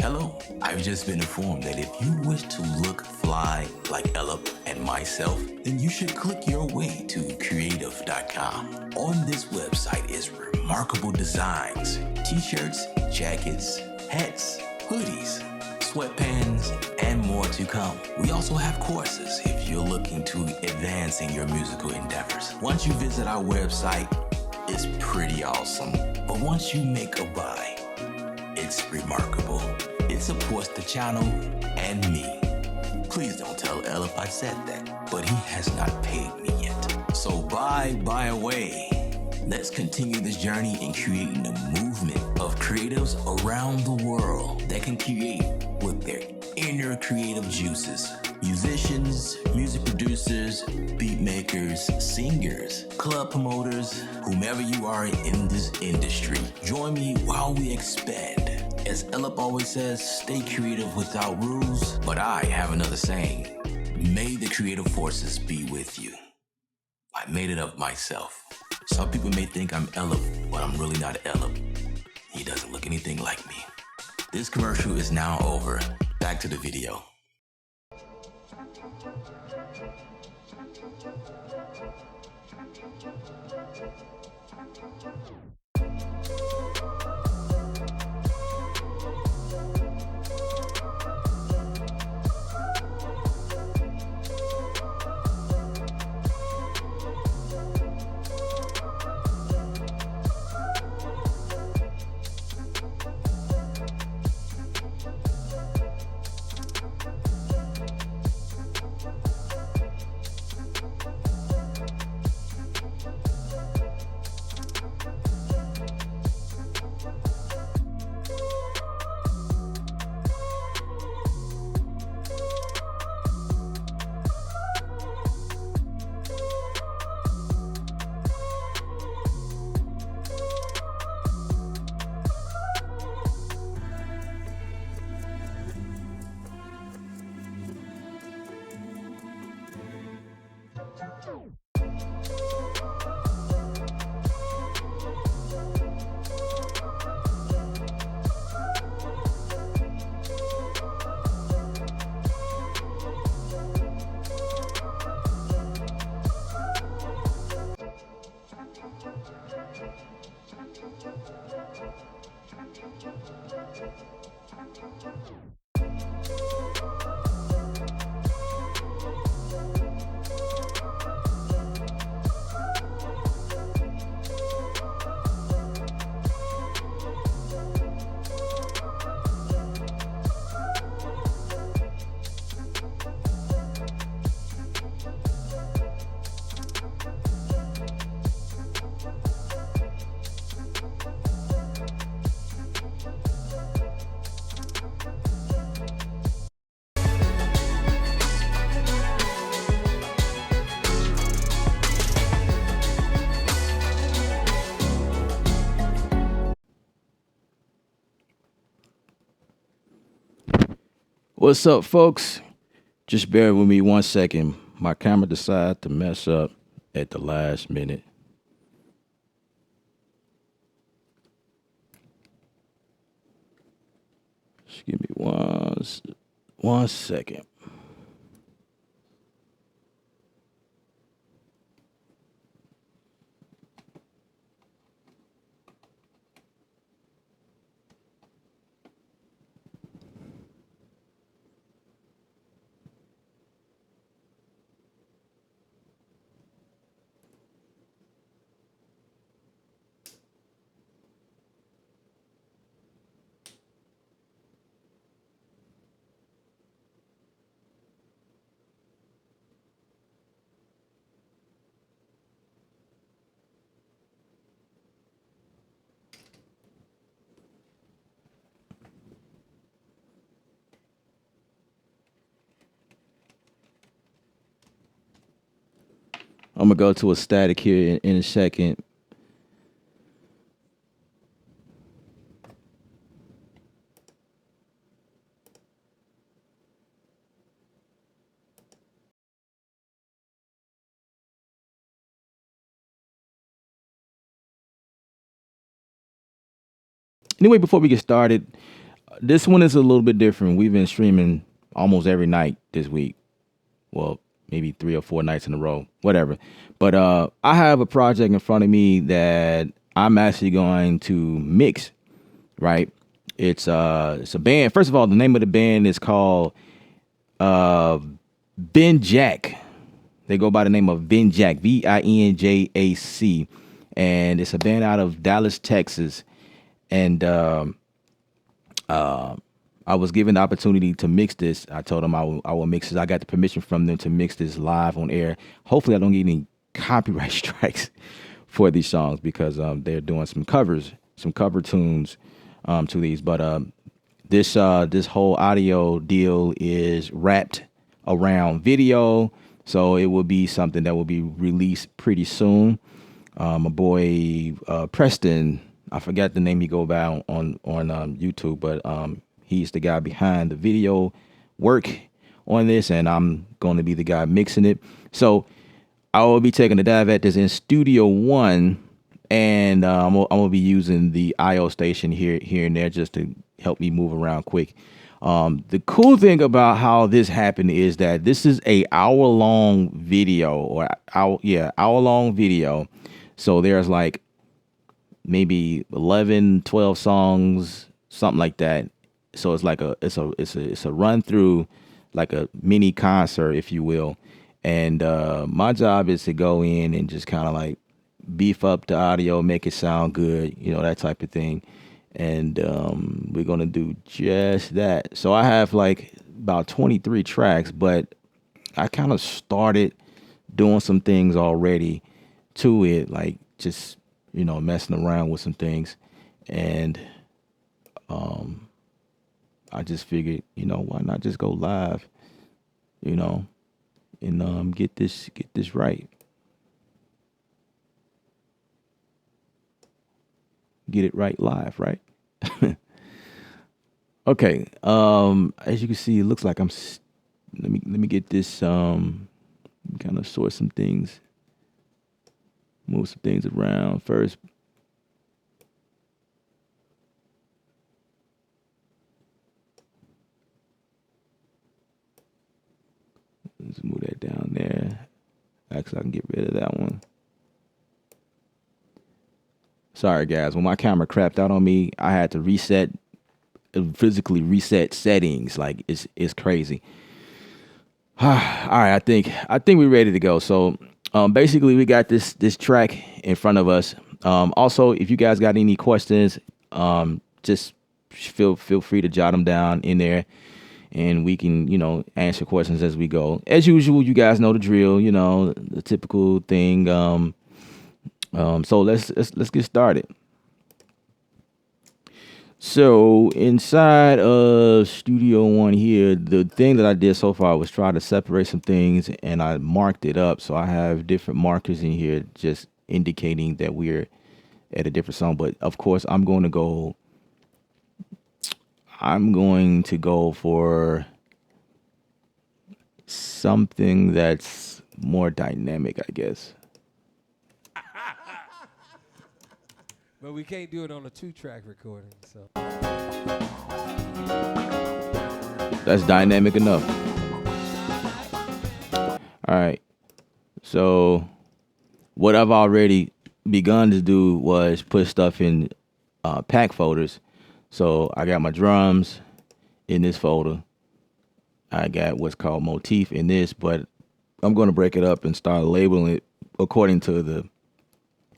Hello, I've just been informed that if you wish to look fly like Ella and myself, then you should click your way to creative.com. On this website is remarkable designs, t-shirts, jackets, hats, hoodies, sweatpants, and more to come. We also have courses if you're looking to advance in your musical endeavors. Once you visit our website, it's pretty awesome. But once you make a buy, it's remarkable. It supports the channel and me. Please don't tell Elle I said that, but he has not paid me yet. So buy away. Let's continue this journey in creating a movement of creatives around the world that can create with their inner creative juices. Musicians, music producers, beat makers, singers, club promoters, whomever you are in this industry, join me while we expand. As Ellip always says, stay creative without rules, but I have another saying. May the creative forces be with you. I made it up myself. Some people may think I'm Ellip, but I'm really not Ellip. He doesn't look anything like me. This commercial is now over. Back to the video. What's up, folks? Just bear with me 1 second. My camera decided to mess up at the last minute. Just give me one second. I'm going to go to a static here in a second. Anyway, before we get started, This one is a little bit different. We've been streaming almost every night this week. Well, maybe 3 or 4 nights in a row, whatever. But I have a project in front of me that I'm actually going to mix, right? It's a band. First of all, the name of the band is called VINJAC. They go by the name of VINJAC, VINJAC. And it's a band out of Dallas, Texas. And I was given the opportunity to mix this. I told them I will mix this. I got the permission from them to mix this live on air. Hopefully I don't get any copyright strikes for these songs because they're doing some covers, some cover tunes to these. But this whole audio deal is wrapped around video, so it will be something that will be released pretty soon. My boy Preston, I forgot the name he go by on YouTube, but he's the guy behind the video work on this, and I'm going to be the guy mixing it. So I will be taking a dive at this in Studio One, and I'm gonna be using the IO station here and there just to help me move around quick. The cool thing about how this happened is that this is a hour-long video, hour-long video. So there's like maybe 11, 12 songs, something like that. So it's like it's a run through, like a mini concert, if you will. And my job is to go in and just kind of like beef up the audio, make it sound good, that type of thing. And we're gonna do just that. So I have like about 23 tracks, but I kind of started doing some things already to it, like just messing around with some things. And I just figured, why not just go live, and get this right. Get it right live, right? Okay. As you can see, it looks like let me get this kind of sort some things, move some things around first. Let's move that down there. Actually, I can get rid of that one. Sorry, guys. When my camera crapped out on me, I had to physically reset settings. Like it's crazy. All right, I think we're ready to go. So basically, we got this track in front of us. Also, if you guys got any questions, just feel free to jot them down in there. And we can, answer questions as we go. As usual, you guys know the drill, the typical thing. So let's get started. So inside of Studio One here, the thing that I did so far was try to separate some things, and I marked it up. So I have different markers in here just indicating that we're at a different song. But of course, I'm going to go for something that's more dynamic, I guess. But we can't do it on a 2-track recording, so. That's dynamic enough. All right. So what I've already begun to do was put stuff in pack folders. So I got my drums in this folder. I got what's called motif in this, but I'm going to break it up and start labeling it according to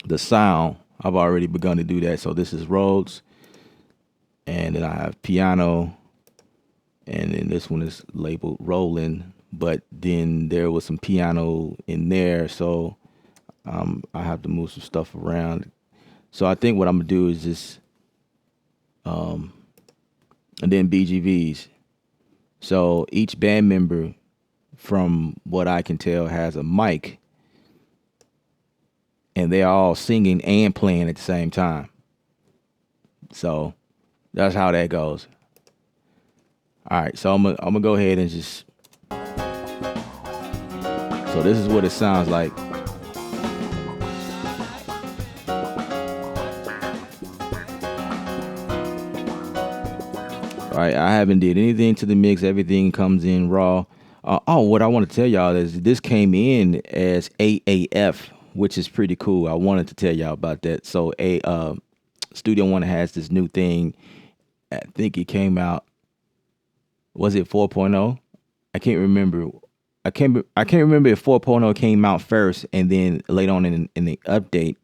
the sound. I've already begun to do that. So this is Rhodes, and then I have piano, and then this one is labeled Rolling, but then there was some piano in there, so I have to move some stuff around. So I think what I'm gonna do is just and then BGVs. So each band member, from what I can tell, has a mic, and they're all singing and playing at the same time. So that's how that goes. All right, so I'm gonna go ahead and just. So this is what it sounds like. right? I haven't did anything to the mix. Everything comes in raw. What I want to tell y'all is this came in as AAF, which is pretty cool. I wanted to tell y'all about that. So Studio One has this new thing. I think it came out. Was it 4.0? I can't remember. I can't remember if 4.0 came out first, and then later on in the update,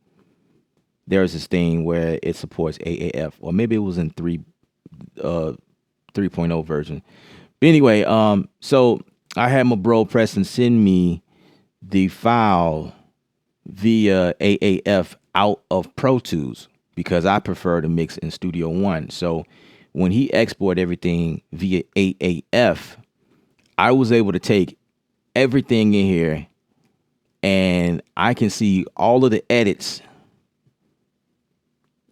there's this thing where it supports AAF, or maybe it was in 3.0 version. But anyway, so I had my bro Preston send me the file via AAF out of Pro Tools because I prefer to mix in Studio One. So when he exported everything via AAF, I was able to take everything in here and I can see all of the edits,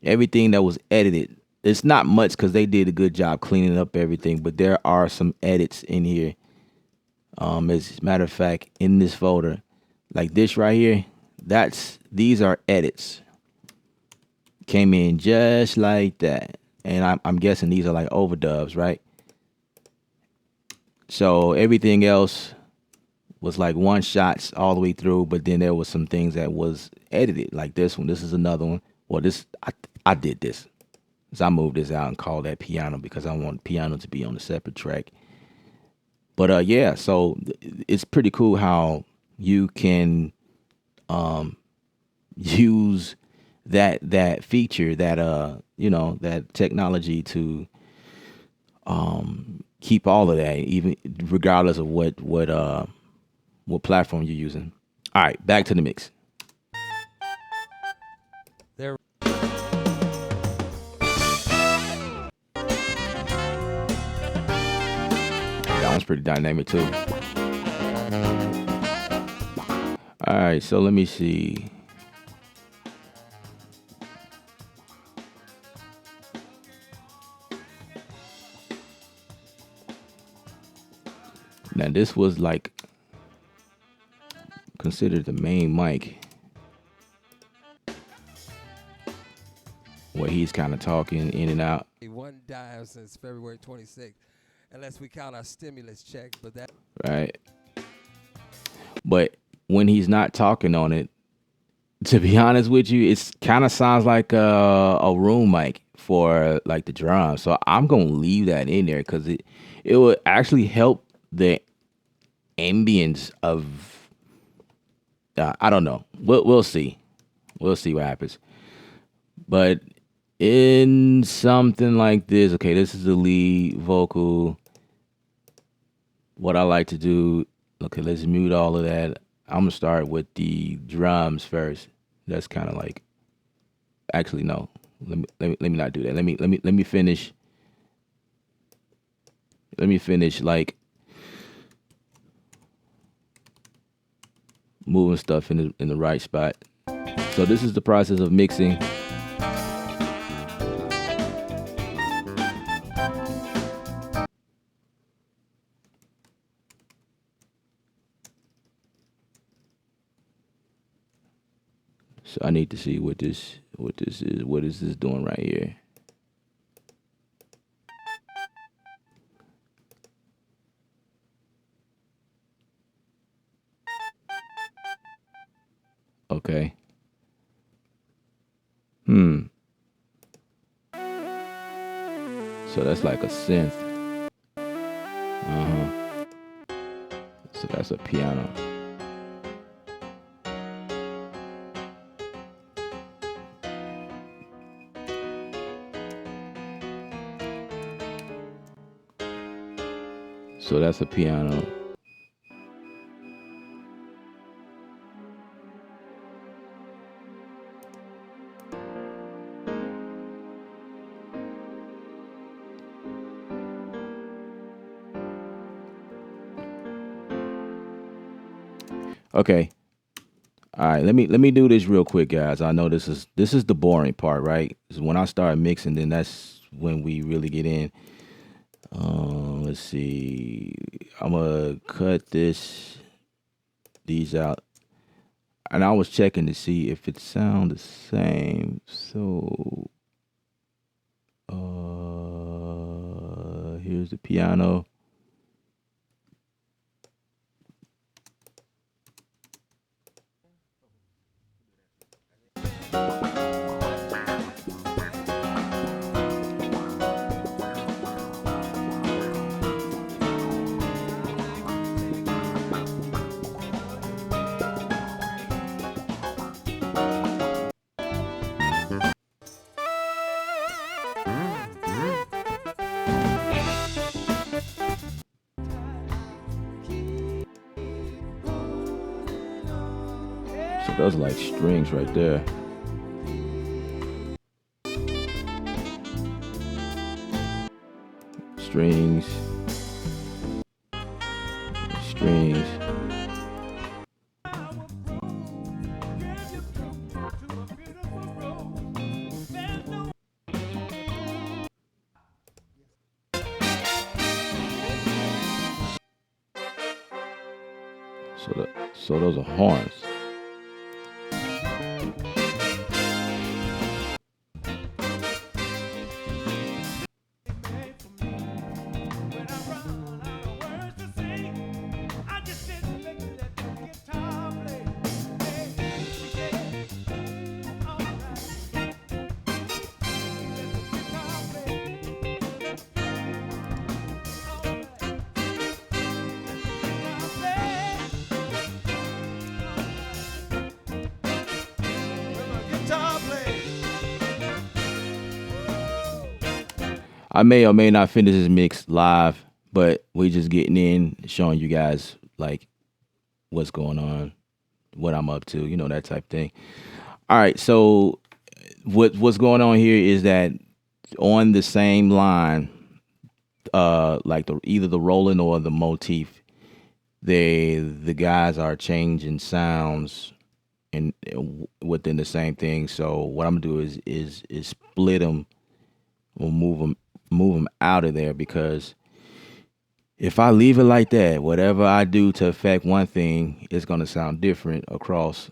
everything that was edited. It's not much because they did a good job cleaning up everything, but there are some edits in here. As a matter of fact, in this folder, like this right here, these are edits. Came in just like that. And I'm guessing these are like overdubs, right? So everything else was like one shots all the way through, but then there was some things that was edited, like this one. This is another one. Well, I did this. So I moved this out and called that piano because I want piano to be on a separate track. But yeah, so it's pretty cool how you can use that feature, that technology to keep all of that, even regardless of what platform you're using. All right, back to the mix. There. That one's pretty dynamic too. All right, so let me see. Now this was like considered the main mic where he's kind of talking in and out. One dive since February 26th, unless we count our stimulus check, but that. Right. But when he's not talking on it, to be honest with you, it kind of sounds like a room mic for like the drums. So I'm gonna leave that in there because it will actually help the ambience of. I don't know. We'll see. We'll see what happens. But in something like this, okay, this is the lead vocal. What I like to do, okay, let's mute all of that. I'm gonna start with the drums first. That's kind of like, actually no. Let me not do that. Let me finish. Let me finish like moving stuff in the right spot. So this is the process of mixing. So I need to see what this is. What is this doing right here? Okay. So that's like a synth. So that's a piano. So that's a piano. Okay. All right, let me do this real quick, guys. I know this is the boring part, right? 'Cause when I start mixing, then that's when we really get in. Let's see. I'm gonna cut these out, and I was checking to see if it sounds the same. So, Here's the piano. So those are like strings right there. Strings. Strings. So those are horns. I may or may not finish this mix live, but we just getting in, showing you guys like what's going on, what I'm up to, you know, that type of thing. All right, so what's going on here is that on the same line, like either the rolling or the motif, the guys are changing sounds and within the same thing. So what I'm gonna do is split them or move them out of there, because if I leave it like that, whatever I do to affect one thing, it's gonna sound different across,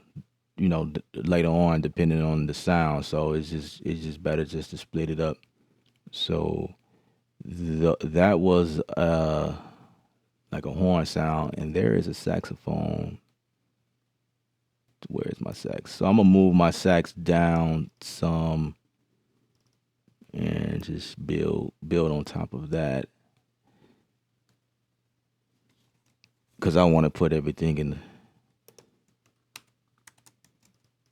you know, later on depending on the sound. So it's just better just to split it up. So that was like a horn sound, and there is a saxophone. Where's my sax? So I'm gonna move my sax down some and just build on top of that, because I want to put everything in.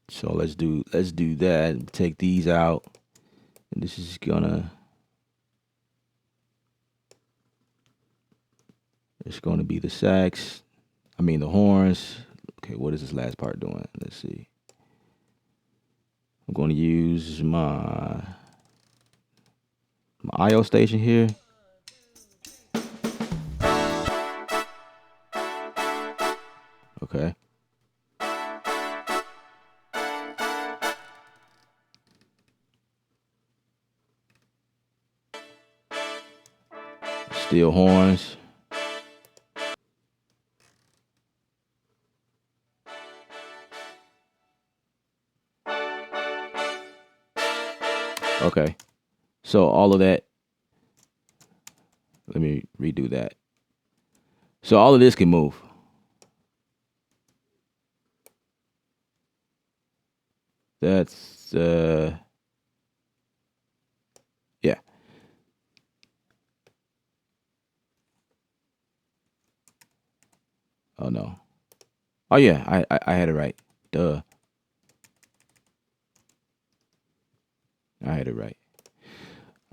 So let's do that. Take these out, and this is it's gonna be the sax. I mean the horns. Okay, what is this last part doing? Let's see. I'm going to use my I/O station here. Okay. Steel horns. Okay, so all of that, let me redo that. So all of this can move. That's, yeah. Oh no. Oh yeah, I had it right. Duh. I had it right.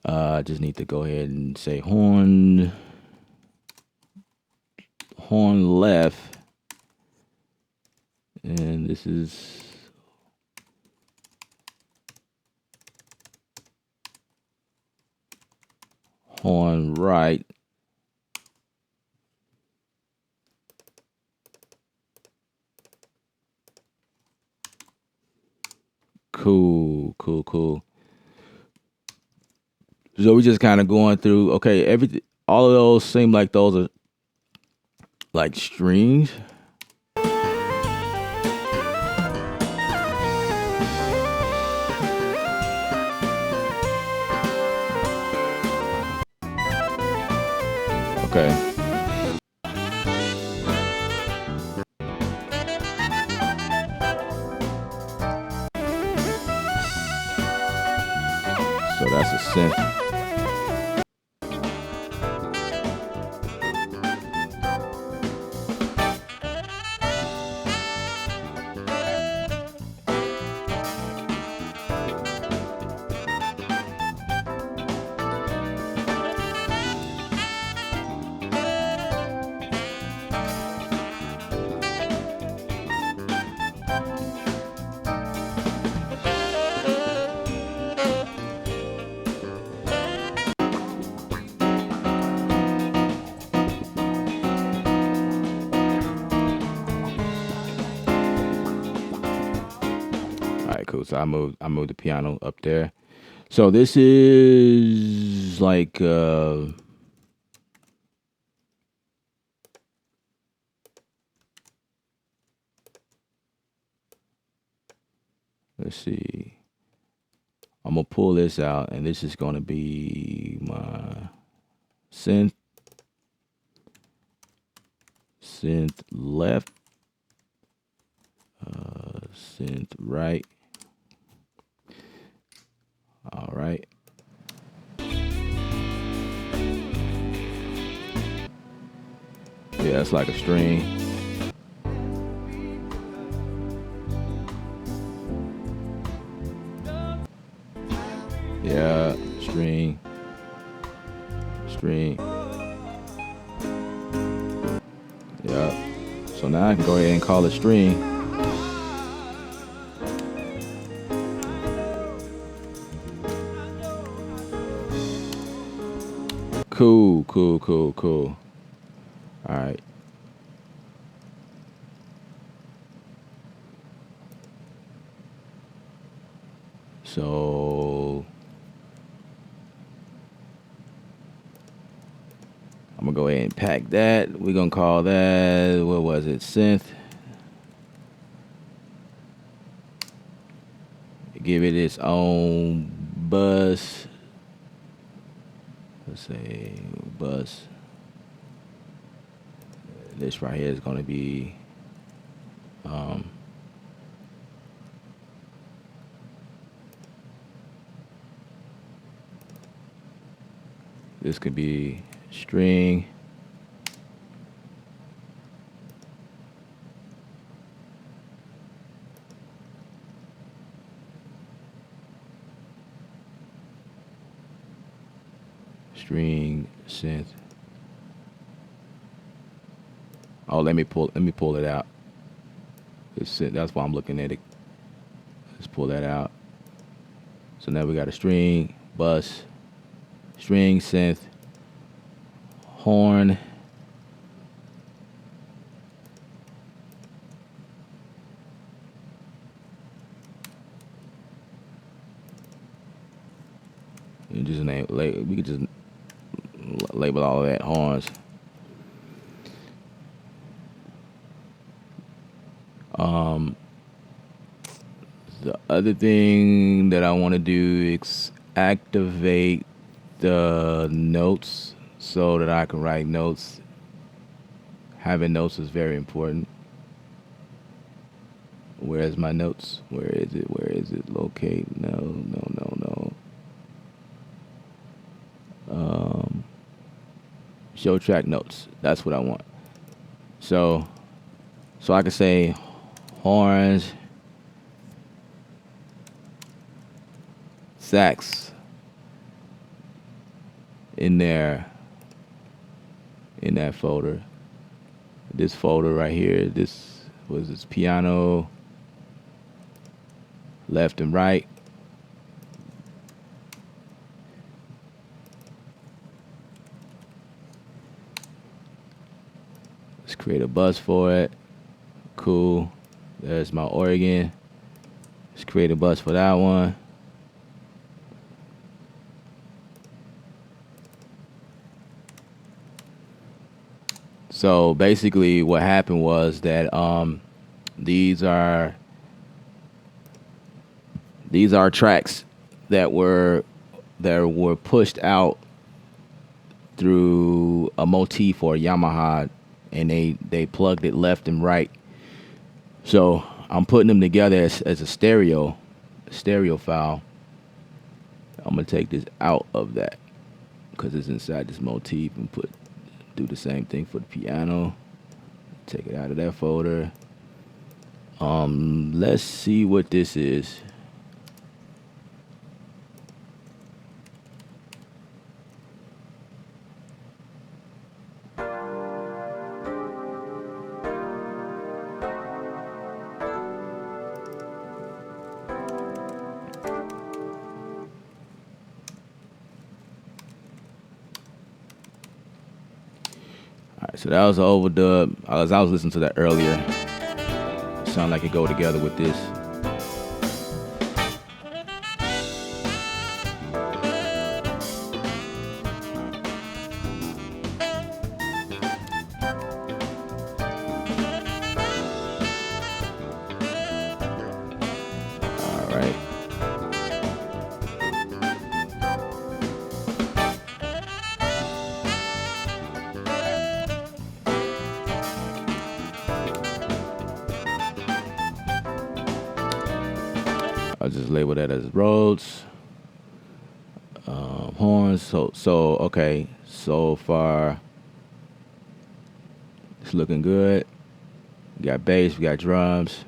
I just need to go ahead and say horn left, and this is horn right. Cool. So we just kind of going through, okay, all of those seem like those are like strings. Okay. So that's a synth. All right, cool. So I moved the piano up there. So this is like let's see. I'm gonna pull this out, and this is gonna be my synth left, synth right. All right. Yeah, it's like a string. Yeah, string. Yeah. So now I can go ahead and call it string. Cool. All right. So I'm gonna go ahead and pack that. We're gonna call that, what was it, synth. Give it its own bus. Let's say bus. This right here is gonna be this could be string. String synth. Oh, let me pull it out. That's why I'm looking at it. Let's pull that out. So now we got a string, bus, string, synth, horn, and just we could just label all of that horns. The other thing that I want to do is activate the notes so that I can write notes. Having notes is very important. Where's my notes? Where is it? Locate. No. Show track notes. That's what I want. So I can say horns, sax in there, in that folder. This folder right here, this was this piano, left and right. Let's create a bus for it. Cool. There's my organ. Let's create a bus for that one. So basically what happened was that these are tracks that were pushed out through a motif or a Yamaha, and they plugged it left and right. So I'm putting them together as a stereo file. I'm gonna take this out of that because it's inside this motif and do the same thing for the piano. Take it out of that folder. Let's see what this is. Alright, so that was an overdub. I was listening to that earlier. Sound like it go together with this. Alright. I'll just label that as Rhodes. Horns. So okay. So far, it's looking good. We got bass. We got drums.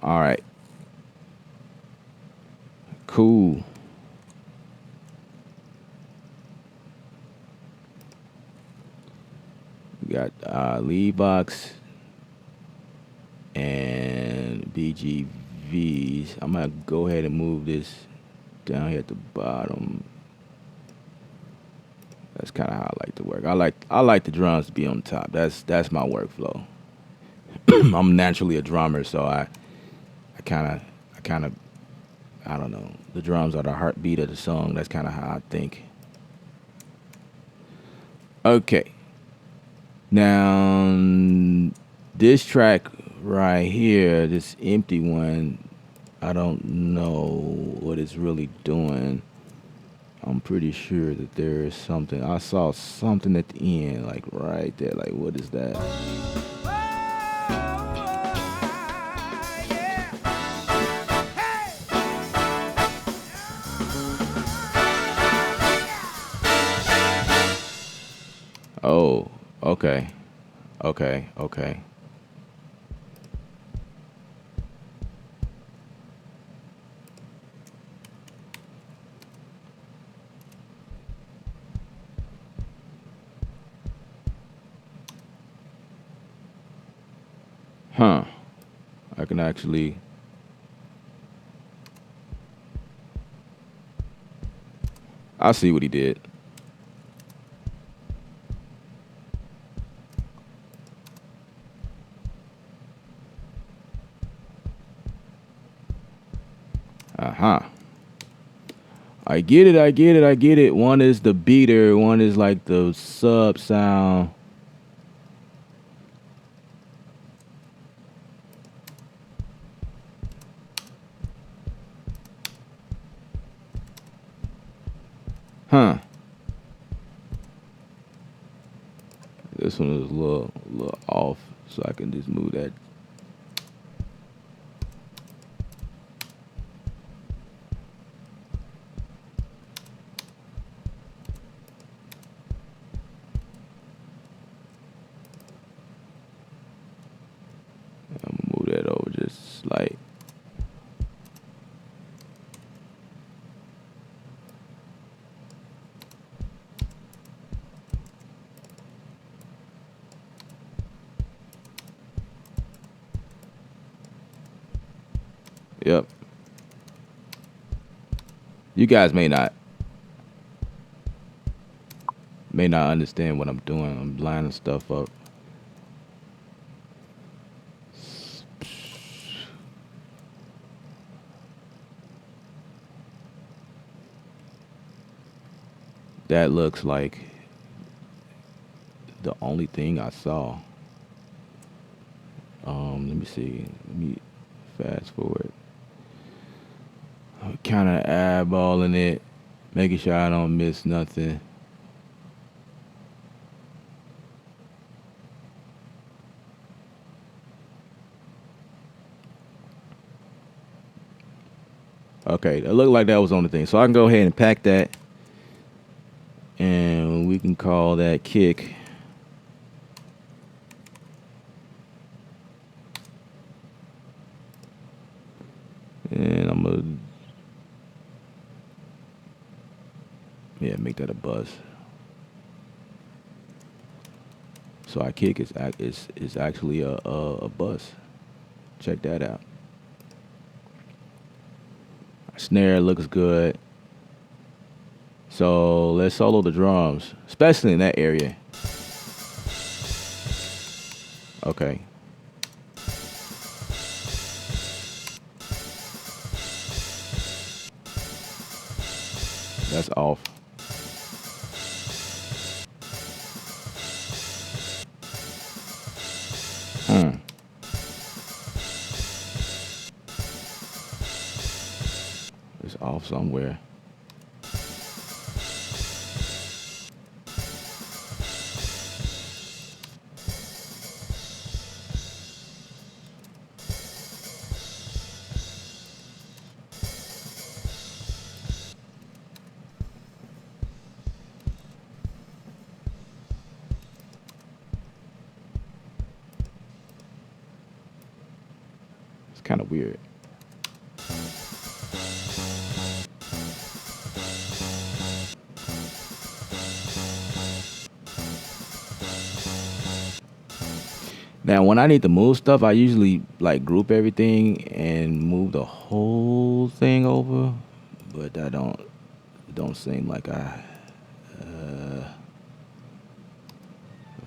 All right. Cool. We got lead box and BGVs. I'm gonna go ahead and move this down here at the bottom. That's kind of how I like to work. I like the drums to be on top. That's my workflow. I'm naturally a drummer, so I kind of I don't know. The drums are the heartbeat of the song. That's kind of how I think. Okay. Now this track right here, this empty one, I don't know what it's really doing. I'm pretty sure that there is something. I saw something at the end, like right there. Like, what is that? Oh, okay. Huh. I can actually... I see what he did. Uh-huh. I get it. One is the beater, one is like the sub sound. Huh. This one is a little off, so I can just move that. I'm gonna move that over just slight. Yep. You guys may not understand what I'm doing. I'm lining stuff up. That looks like the only thing I saw. Let me see. Let me fast forward. I'm kind of eyeballing it. Making sure I don't miss nothing. Okay, it looked like that was on the thing. So I can go ahead and pack that. And we can call that kick. And I'm gonna, yeah, make that a buzz. So our kick is actually a buzz. Check that out. Our snare looks good. So let's solo the drums, especially in that area. Okay. That's off. It's off somewhere. It's kind of weird. Now, when I need to move stuff, I usually like group everything and move the whole thing over, but I don't seem like I.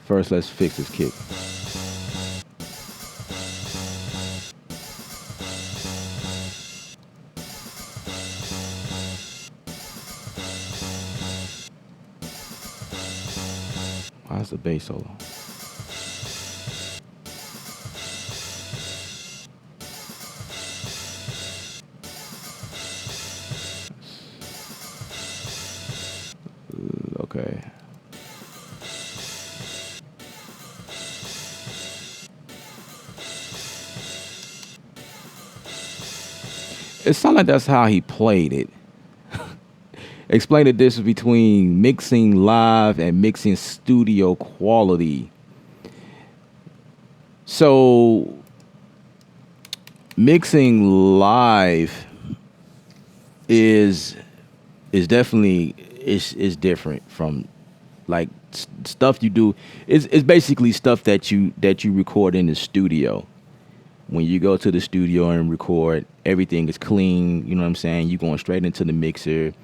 First, let's fix this kick. Why's the bass solo? Okay. It sounded like that's how he played it. Explain the difference between mixing live and mixing studio quality. So, mixing live is definitely is different from like stuff you do. It's basically stuff that you record in the studio. When you go to the studio and record, everything is clean. You know what I'm saying? You're going straight into the mixer.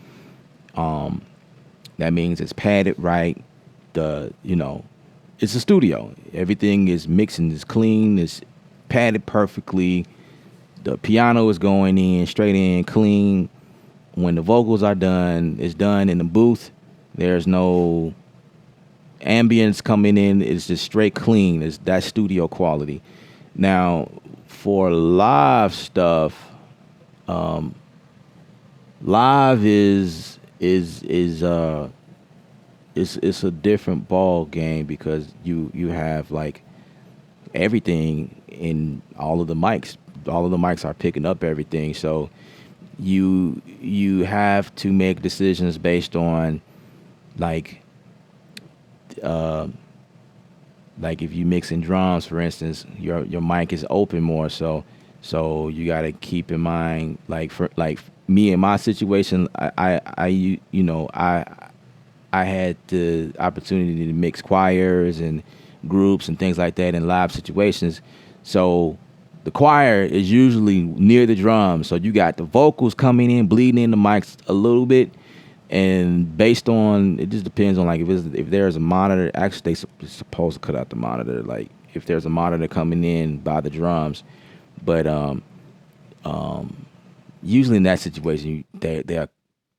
That means it's padded right. It's a studio. Everything is mixing, is clean, is padded perfectly. The piano is going in, straight in, clean. When the vocals are done, it's done in the booth. There's no ambience coming in. It's just straight clean. It's that studio quality. Now, for live stuff, live is it's a different ball game because you have like everything in all of the mics. All of the mics are picking up everything, so you have to make decisions based on like if you mixing drums, for instance, your mic is open more, so you got to keep in mind, like for like me in my situation, I had the opportunity to mix choirs and groups and things like that in live situations. So the choir is usually near the drums, so you got the vocals coming in, bleeding in the mics a little bit. And based on, it just depends on like if there's a monitor. Actually, they're supposed to cut out the monitor. Like if there's a monitor coming in by the drums, but usually in that situation they'll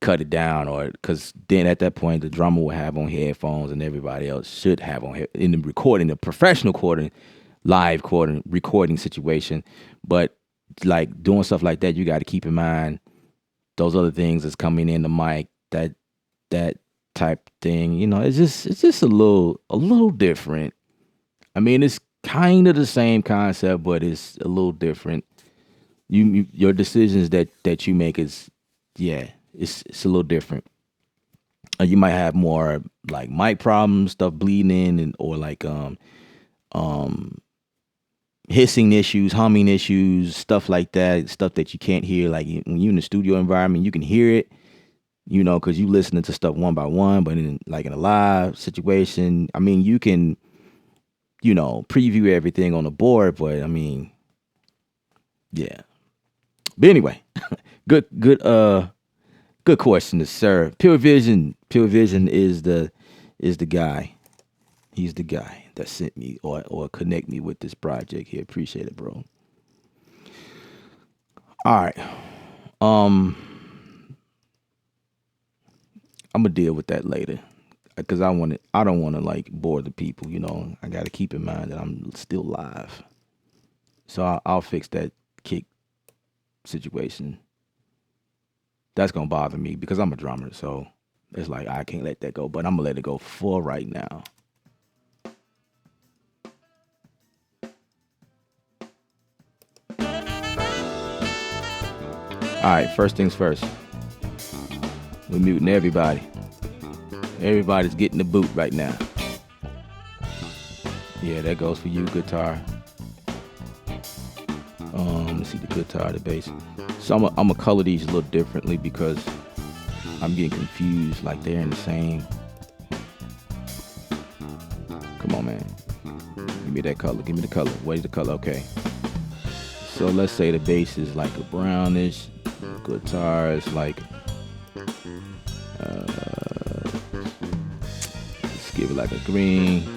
cut it down, or because then at that point the drummer will have on headphones and everybody else should have on in the professional live recording situation. But like doing stuff like that, you got to keep in mind those other things that's coming in the mic. that that type thing. You know, it's just a little different. I mean, it's kind of the same concept, but it's a little different. Your decisions that you make is, yeah, it's a little different. You might have more like mic problems, stuff bleeding in, and or like um hissing issues, humming issues, stuff like that, stuff that you can't hear. Like when you're in the studio environment, you can hear it, because you listening to stuff one by one. But in a live situation, I mean, you can, preview everything on the board. But I mean, yeah. But anyway, good question, sir. Pure Vision is the guy. He's the guy that sent me or connect me with this project here. Appreciate it, bro. All right. I'm gonna deal with that later because I don't want to like bore the people. I got to keep in mind that I'm still live, so I'll fix that kick situation. That's gonna bother me because I'm a drummer, so it's like I can't let that go. But I'm gonna let it go for right now. All right, first things first. We're muting everybody. Everybody's getting the boot right now. Yeah, that goes for you, guitar. Let's see, the guitar, the bass. So I'm gonna color these a little differently because I'm getting confused. Like they're in the same. Come on, man. Give me that color. Give me the color. Where's the color? Okay. So let's say the bass is like a brownish. Guitar is like. Let's give it like a green.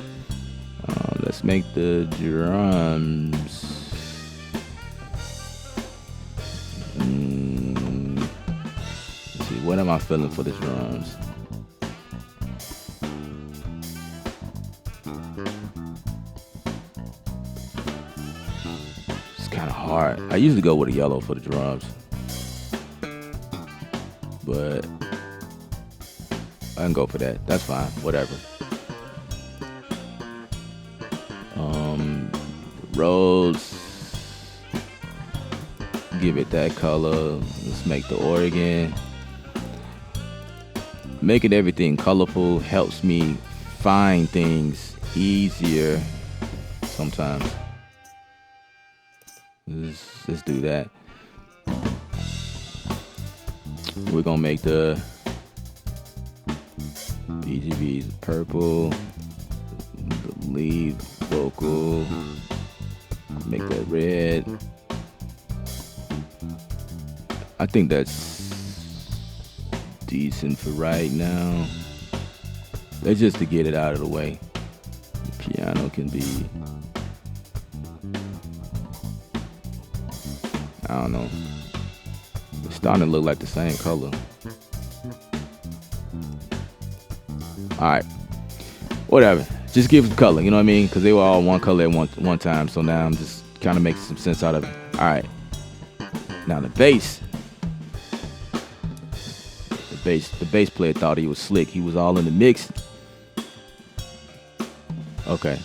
Let's make the drums. Let's see, what am I feeling for the drums? It's kind of hard. I usually go with a yellow for the drums, but I can go for that. That's fine. Whatever. Rose. Give it that color. Let's make the organ. Making everything colorful helps me find things easier sometimes. Let's do that. We're gonna make the BGBs purple. The lead vocal. Make that red. I think that's decent for right now. That's just to get it out of the way. The piano can be, I don't know. It's starting to look like the same color. Alright. Whatever. Just give it the color, you know what I mean? Because they were all one color at one time. So now I'm just kind of making some sense out of it. Alright. Now the bass. The bass player thought he was slick. He was all in the mix. Okay.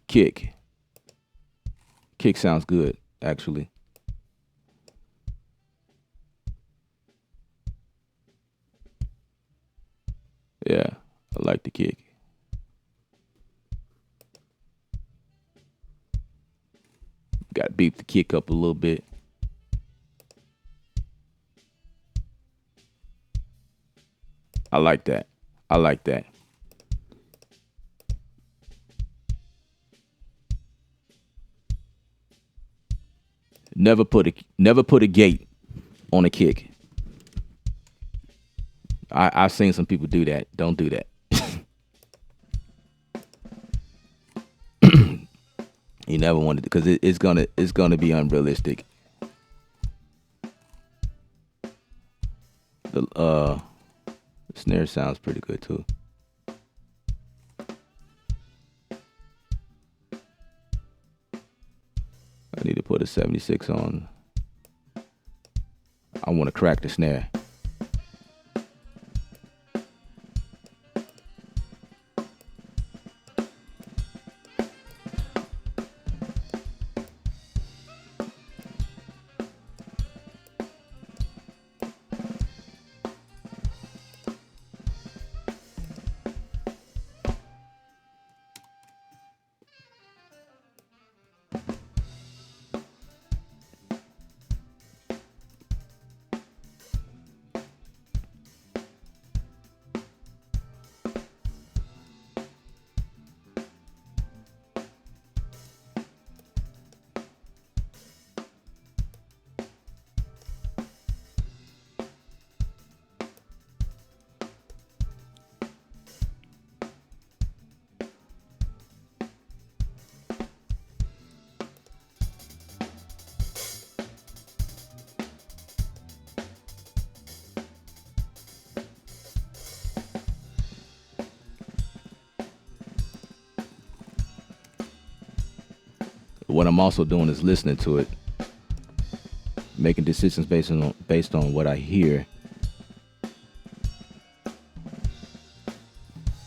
Kick. Kick sounds good, actually. Yeah, I like the kick. Got to beef the kick up a little bit. I like that. I like that. Never put a gate on a kick. I've seen some people do that. Don't do that. You never wanted to, because it's gonna be unrealistic. The snare sounds pretty good too. I need to put a 76 on. I want to crack the snare. What I'm also doing is listening to it, making decisions based on what I hear.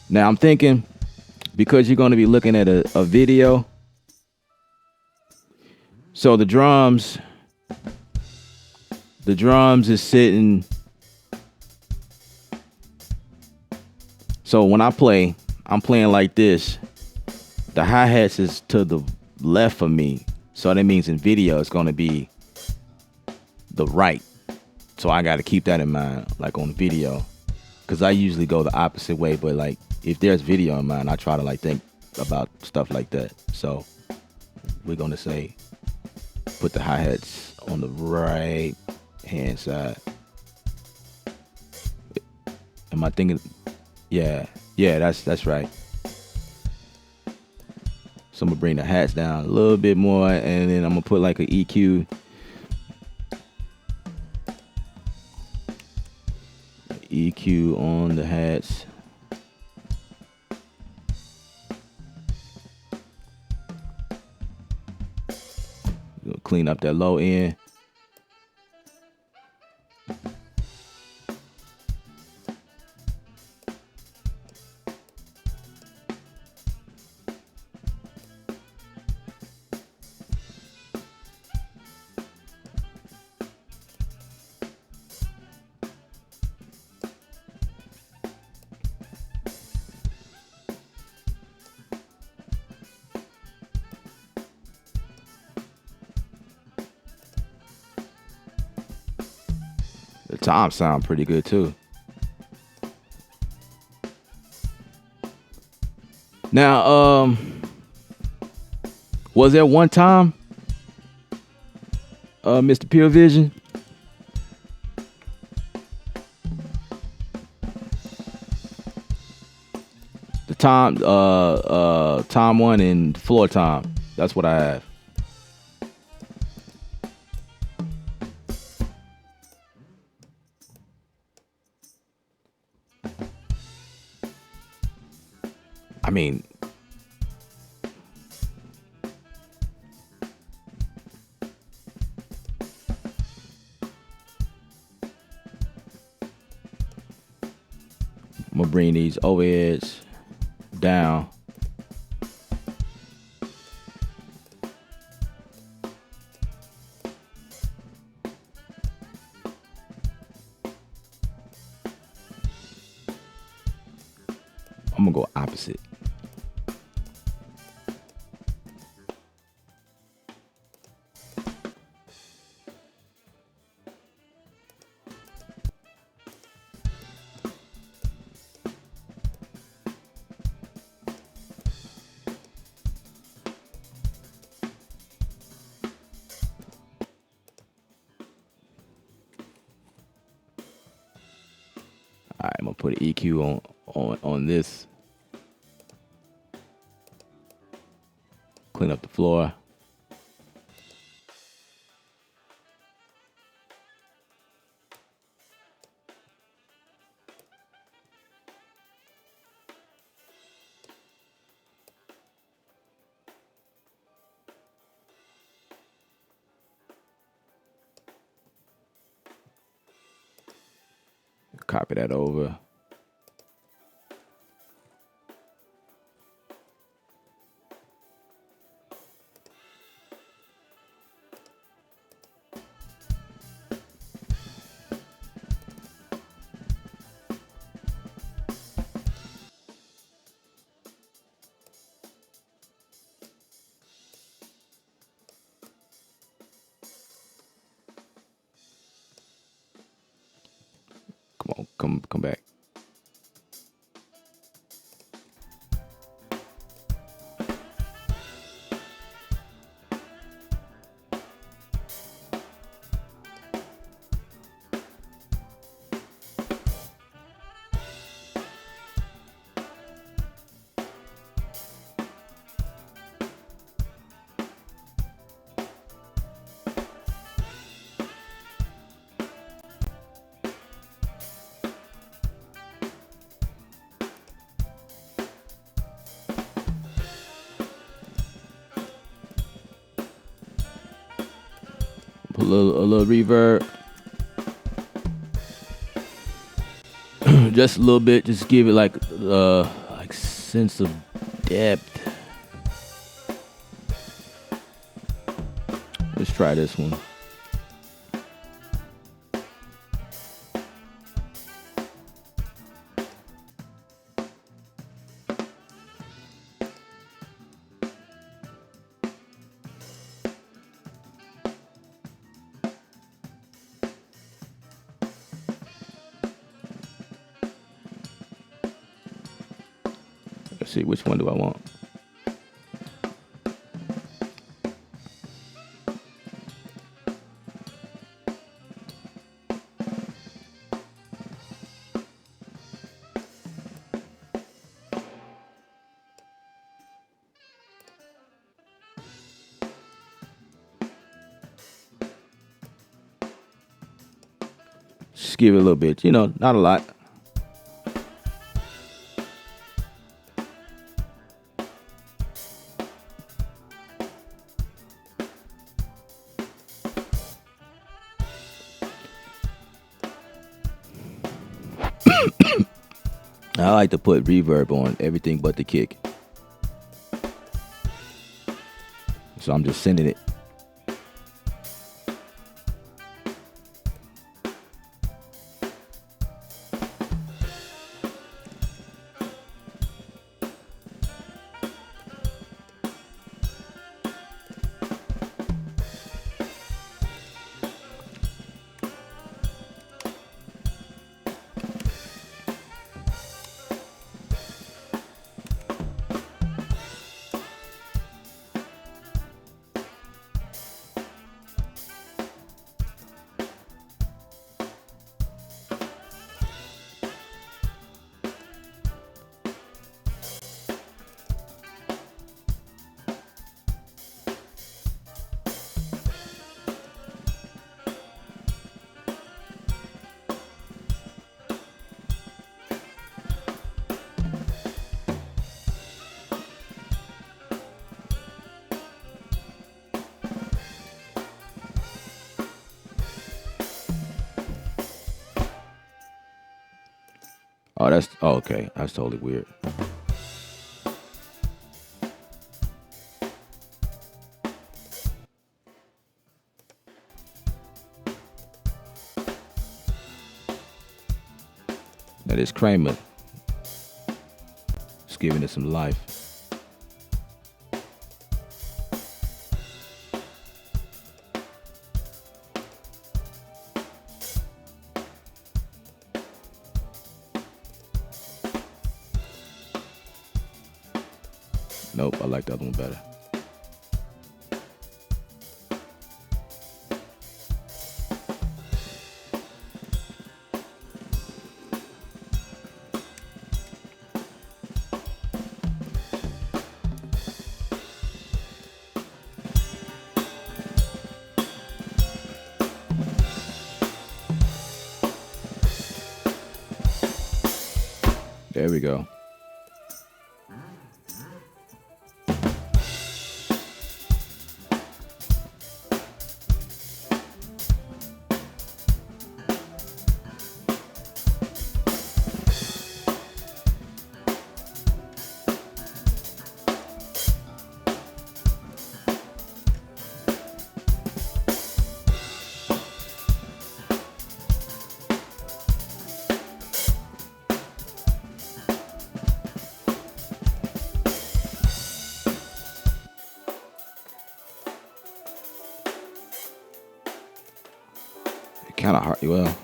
Now I'm thinking, because you're going to be looking at a video, so the drums is sitting. So when I play, I'm playing like this. The hi-hats is to the left of me, so that means in video it's going to be the right. So I got to keep that in mind, like on video, because I usually go the opposite way. But like if there's video in mind, I try to like think about stuff like that. So we're going to say put the hi-hats on the right hand side. Am I thinking? Yeah, that's right. So I'm gonna bring the hats down a little bit more, and then I'm gonna put like an EQ. EQ on the hats. Clean up that low end. The toms sound pretty good too. Now, was there one time, Mr. Pure Vision, the tom 1 and floor tom? That's what I have. I mean, I'm gonna bring these overheads down. I'm gonna go opposite. All right, I'm gonna put an EQ on this. Clean up the floor. copy that over. Come back. A little reverb. Just a little bit, just give it like sense of depth. Let's try this one. Let's see, which one do I want? Just give it a little bit, not a lot. I like to put reverb on everything but the kick. So I'm just sending it. Okay. That's totally weird. That is Kramer. Just giving it some life. Nope, I like the other one better. There we go. kind of hard. Well,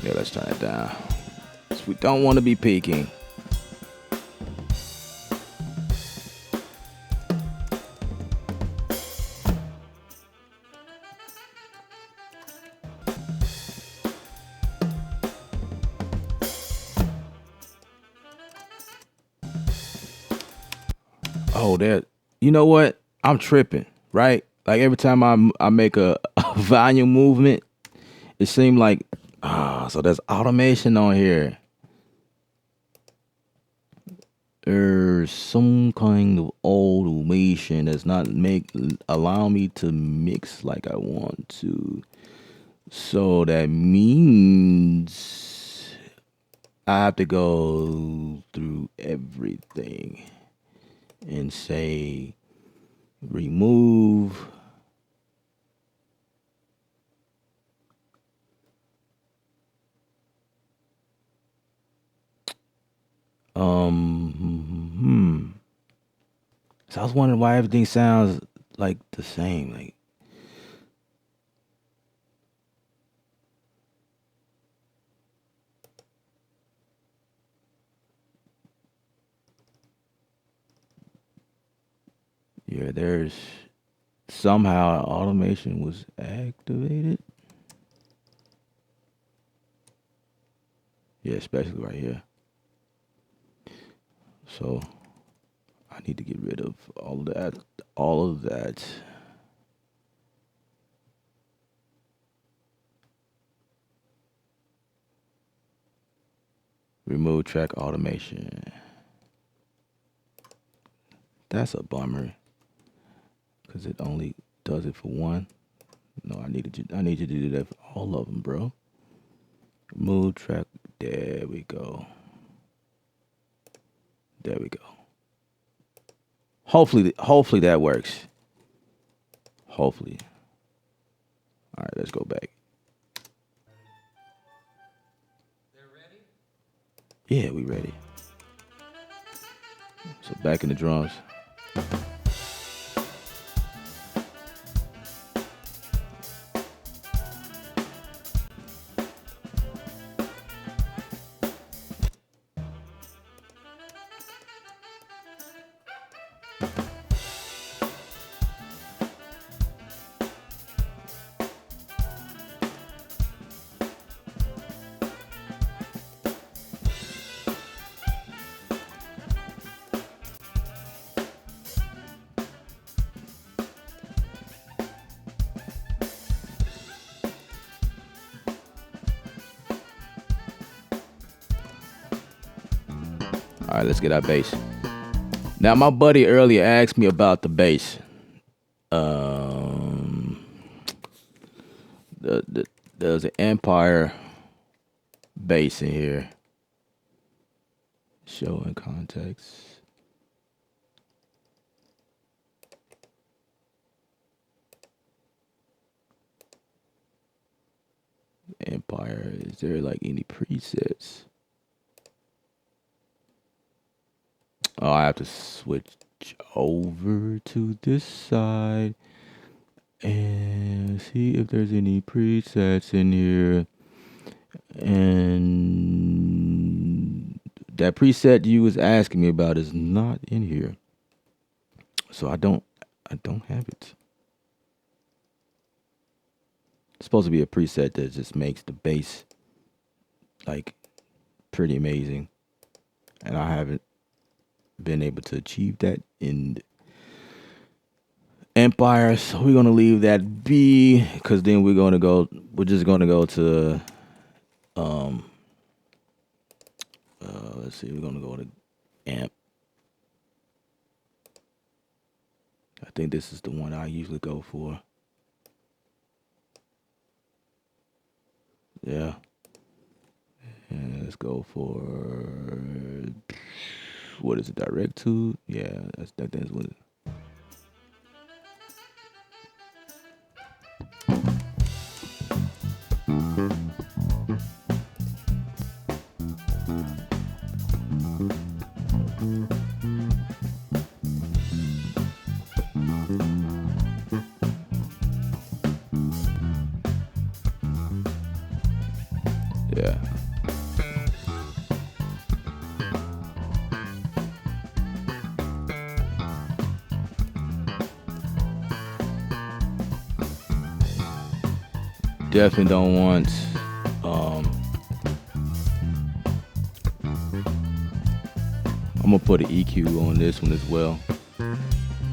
yeah, let's turn it down. So we don't want to be peaking. Oh, that. You know what? I'm tripping, right? Like every time I make a volume movement, it seemed like so there's automation on here. There's some kind of automation that's not allow me to mix like I want to. So that means I have to go through everything and say remove So I was wondering why everything sounds like the same. Like yeah, there's somehow automation was activated. Yeah, especially right here. So I need to get rid of all of that. All of that. Remove track automation. That's a bummer. Cause it only does it for one. No, I need you to do that for all of them, bro. Remove track. There we go. There we go. Hopefully that works. Hopefully. All right, let's go back. They're ready? Yeah, we ready. So back in the drums. All right, let's get our bass. Now, my buddy earlier asked me about the bass. There's an Empire bass in here. Show in context. Empire, is there like any presets? Oh, I have to switch over to this side and see if there's any presets in here. And that preset you was asking me about is not in here. So I don't have it. It's supposed to be a preset that just makes the bass like pretty amazing. And I haven't been able to achieve that in Empire, so we're gonna leave that be, because then we're just gonna go to let's see, we're gonna go to amp. I think this is the one I usually go for. Yeah. And let's go for, what is it, direct to? Yeah, that's what it is. definitely don't want I'm gonna put an EQ on this one as well,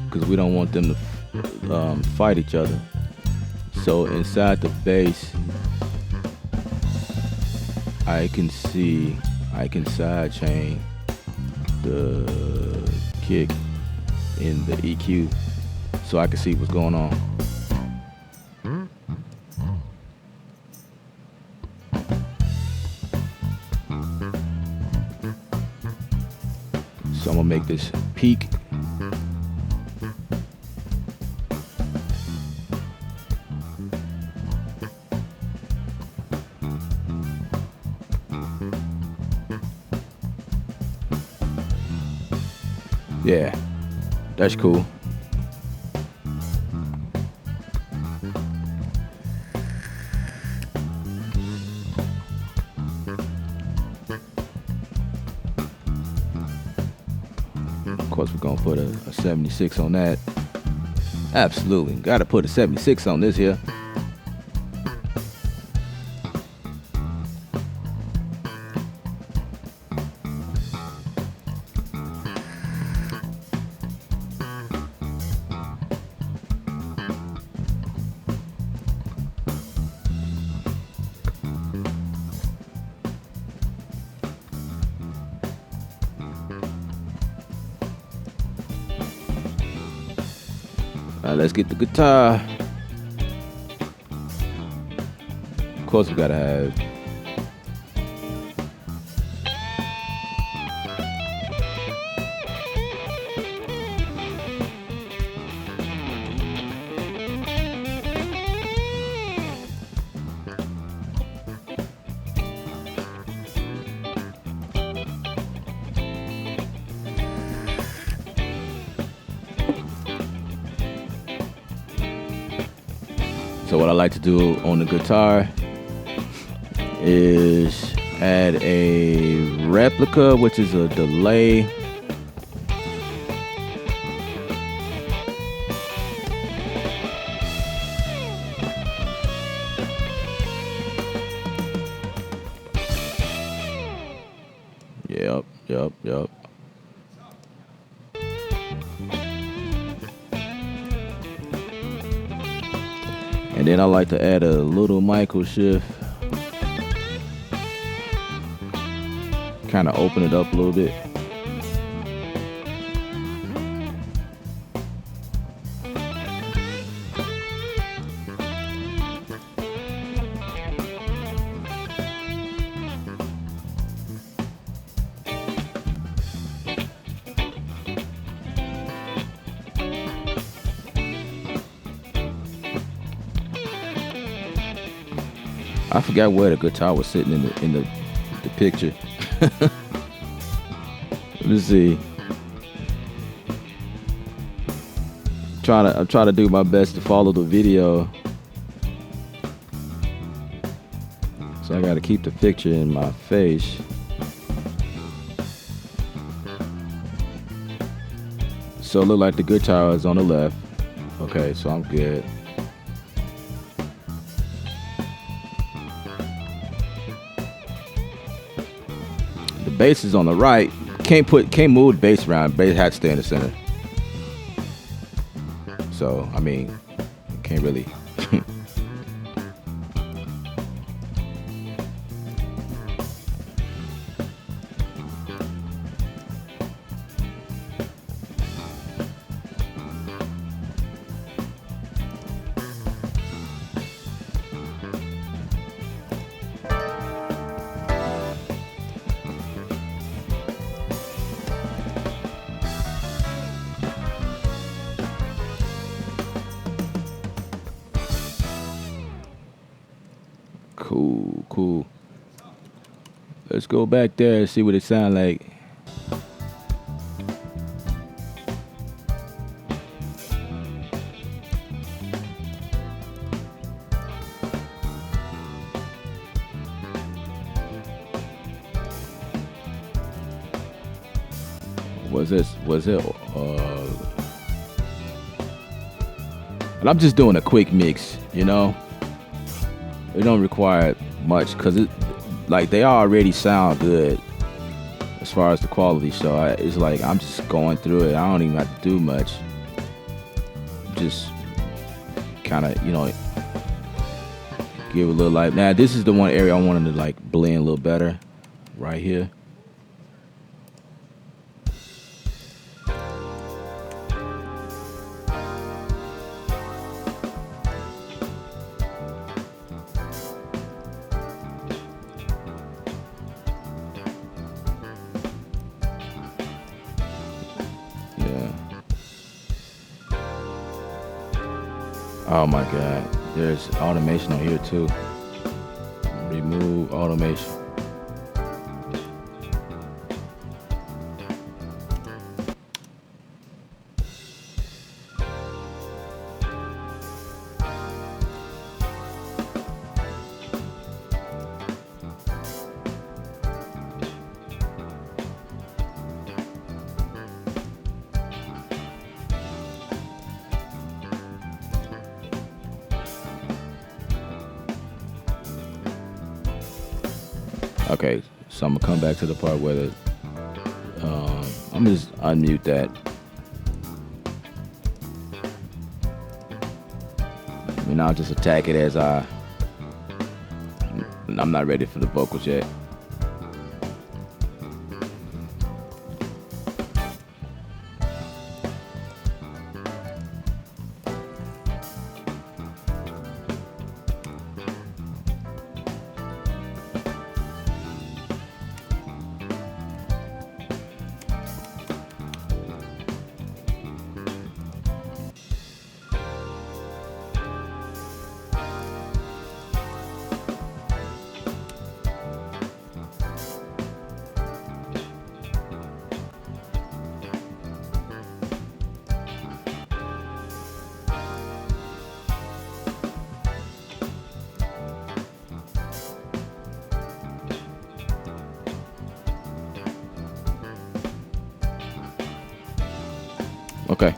because we don't want them to fight each other. So inside the bass, I can sidechain the kick in the EQ so I can see what's going on. So I'm gonna make this peak. Yeah, that's cool. Of course, we're gonna put a 76 on that. Absolutely, gotta put a 76 on this here. Let's get the guitar. Of course, we gotta have So what I like to do on the guitar is add a replica, which is a delay. Yep. And then I like to add a little micro shift. Kind of open it up a little bit. I forgot where the guitar was sitting in the picture. Let's see. I'm trying to do my best to follow the video. So I gotta keep the picture in my face. So it look like the guitar is on the left. Okay, so I'm good. Bass is on the right. Can't move the bass around. Bass had to stay in the center. So I mean, can't really. Cool. Let's go back there and see what it sounds like. Was it and I'm just doing a quick mix, you know. It don't require much because it like they already sound good as far as the quality. So it's like I'm just going through it. I don't even have to do much. Just kind of give it a little light. Now this is the one area I wanted to like blend a little better, right here. Oh my God, there's automation on here too. Remove automation. Okay, so I'm gonna come back to the part where I'm gonna just unmute that. And I'll just attack it as I'm not ready for the vocals yet. Okay.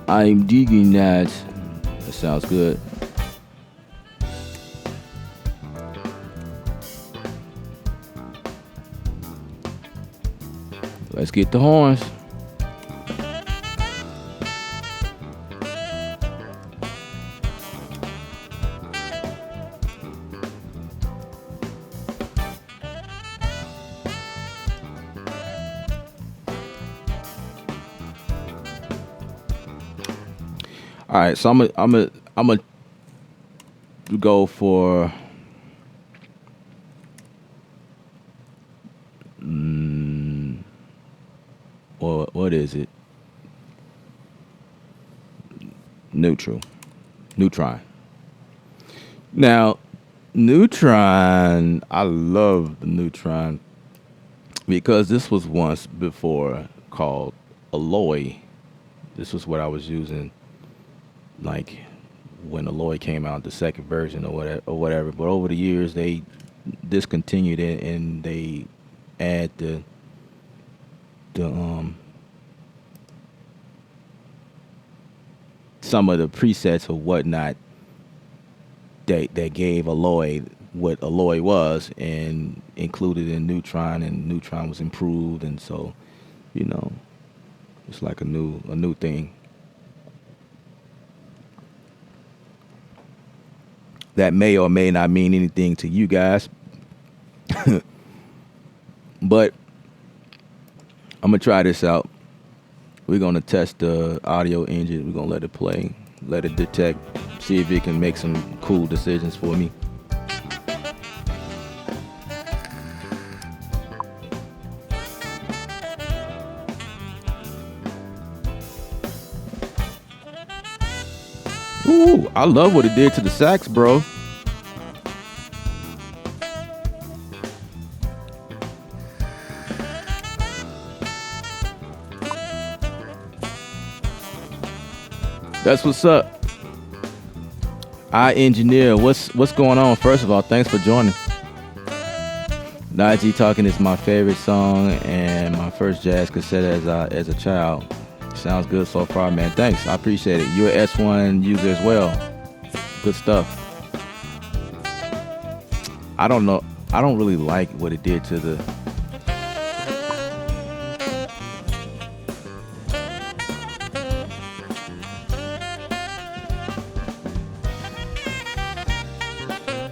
I'm digging that. That sounds good. Let's get the horns. All right, so I'm a go for what is it? Neutron. Now, neutron, I love the neutron because this was once before called alloy. This was what I was using. Like when Alloy came out, the second version or whatever. But over the years, they discontinued it and they add the some of the presets or whatnot that gave Alloy what Alloy was and included in Neutron, and Neutron was improved, and so it's like a new thing. That may or may not mean anything to you guys. But I'm going to try this out. We're going to test the audio engine. We're going to let it play, let it detect, see if it can make some cool decisions for me. Ooh, I love what it did to the sax, bro. That's what's up. I engineer. What's going on? First of all, thanks for joining. Najee Talking is my favorite song and my first jazz cassette as a child. Sounds good so far, man. Thanks. I appreciate it. You're an S1 user as well. Good stuff. I don't know. I don't really like what it did to the...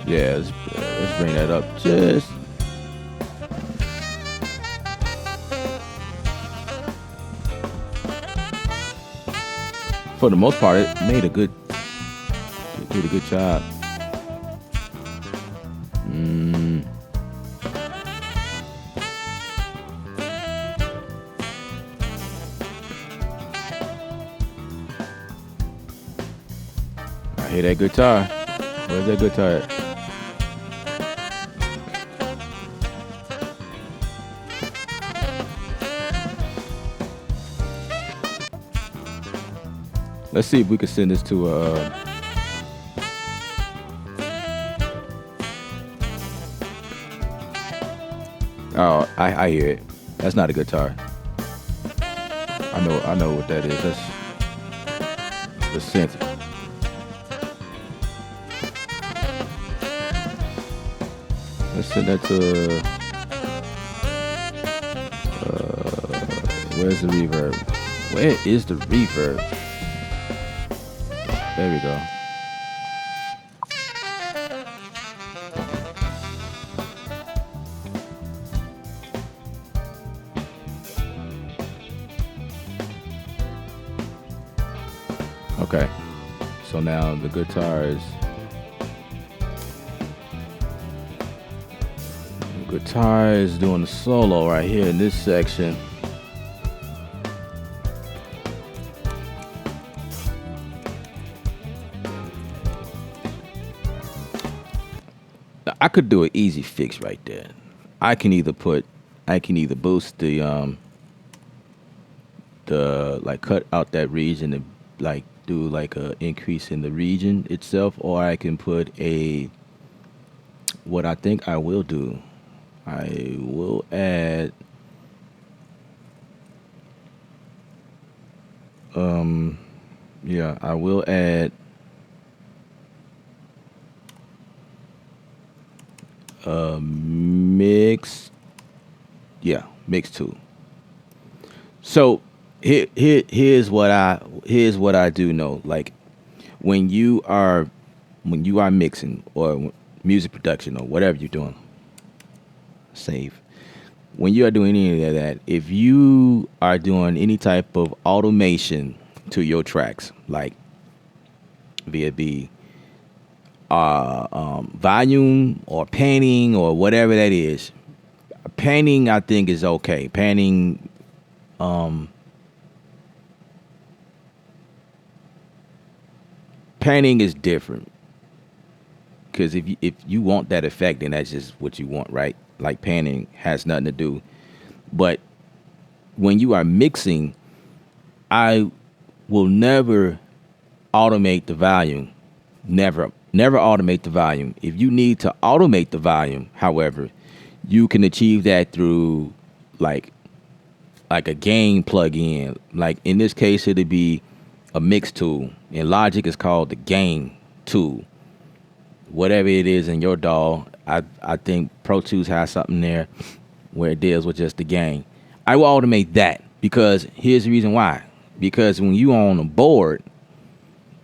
Yeah, let's bring that up just... For the most part, it did a good job. I hear that guitar. Where's that guitar at? Let's see if we can send this to oh, I hear it. That's not a guitar. I know what that is. That's the synth. Let's send that to where's the reverb? Where is the reverb? There we go. Okay. So now the guitar is doing the solo right here in this section. I could do an easy fix right there. I can either boost the like cut out that region and like do like a increase in the region itself, or I can put what I think I will do. I will add I will add mix two. So here's what I do know. Like when you are mixing or music production or whatever you're doing, save. When you are doing any of that, if you are doing any type of automation to your tracks, like via be volume or panning or whatever that is, panning I think is okay. Panning, panning is different because if you want that effect, then that's just what you want, right? Like panning has nothing to do. But when you are mixing, I will never automate the volume. Never automate the volume. If you need to automate the volume, however, you can achieve that through like a gain plug-in. Like in this case, it'd be a mix tool. In Logic, it's called the gain tool. Whatever it is in your DAW, I think Pro Tools has something there where it deals with just the gain. I will automate that because here's the reason why. Because when you on a board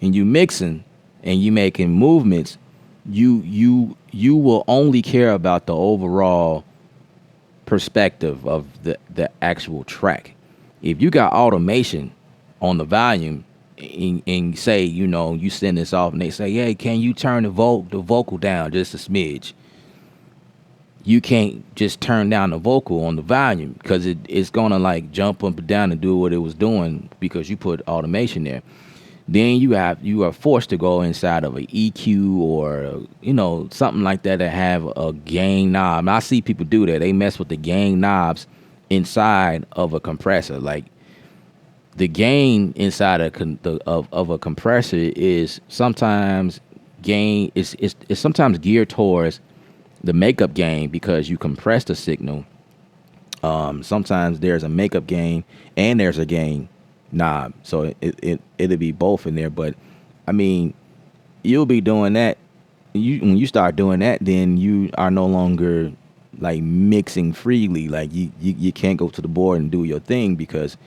and you mixing and you making movements, you will only care about the overall perspective of the actual track. If you got automation on the volume and say, you send this off and they say, hey, can you turn the vocal down just a smidge? You can't just turn down the vocal on the volume because it's gonna like jump up and down and do what it was doing because you put automation there. Then you are forced to go inside of an EQ or something like that have a gain knob. And I see people do that. They mess with the gain knobs inside of a compressor. Like the gain inside of a compressor is sometimes sometimes geared towards the makeup gain because you compress the signal. Sometimes there's a makeup gain and there's a gain Nah, so it'll be both in there. But I mean, you'll be doing that. When you start doing that, then you are no longer like mixing freely. Like you can't go to the board and do your thing because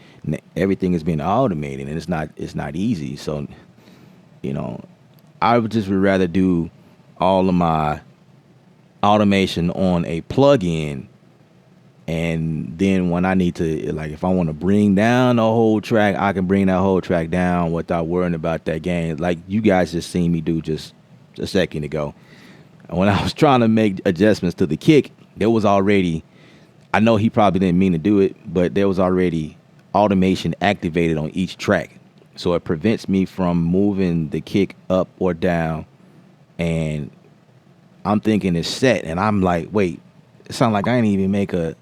everything is being automated, and it's not easy. So you know, I would rather do all of my automation on a plugin, and then when I need to, like, if I want to bring down the whole track, I can bring that whole track down without worrying about that gain. Like you guys just seen me do just a second ago. And when I was trying to make adjustments to the kick, there was already, I know he probably didn't mean to do it, but there was already automation activated on each track. So it prevents me from moving the kick up or down. And I'm thinking it's set, and I'm like, wait, it sounds like I didn't even make a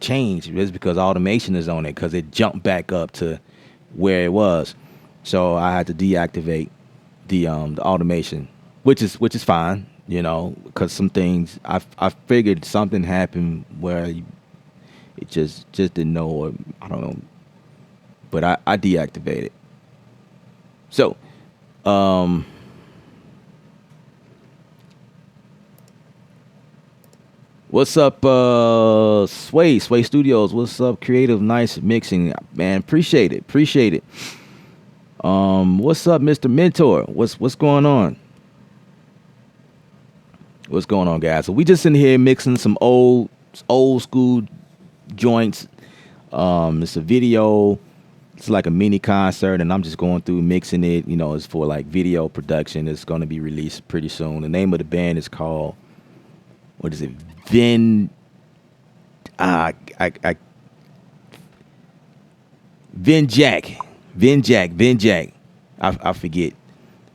change. It's because automation is on it, because it jumped back up to where it was. So I had to deactivate the automation, which is fine, because some things I figured something happened where it just didn't know, or I don't know, but I deactivated. So what's up, Sway Studios? What's up, Creative Nice Mixing? Man, appreciate it. What's up, Mr. Mentor? What's going on? What's going on, guys? So we just in here mixing some old school joints. It's a video. It's like a mini concert, and I'm just going through mixing it. It's for like video production. It's going to be released pretty soon. The name of the band is called, what is it? VINJAC. I forget.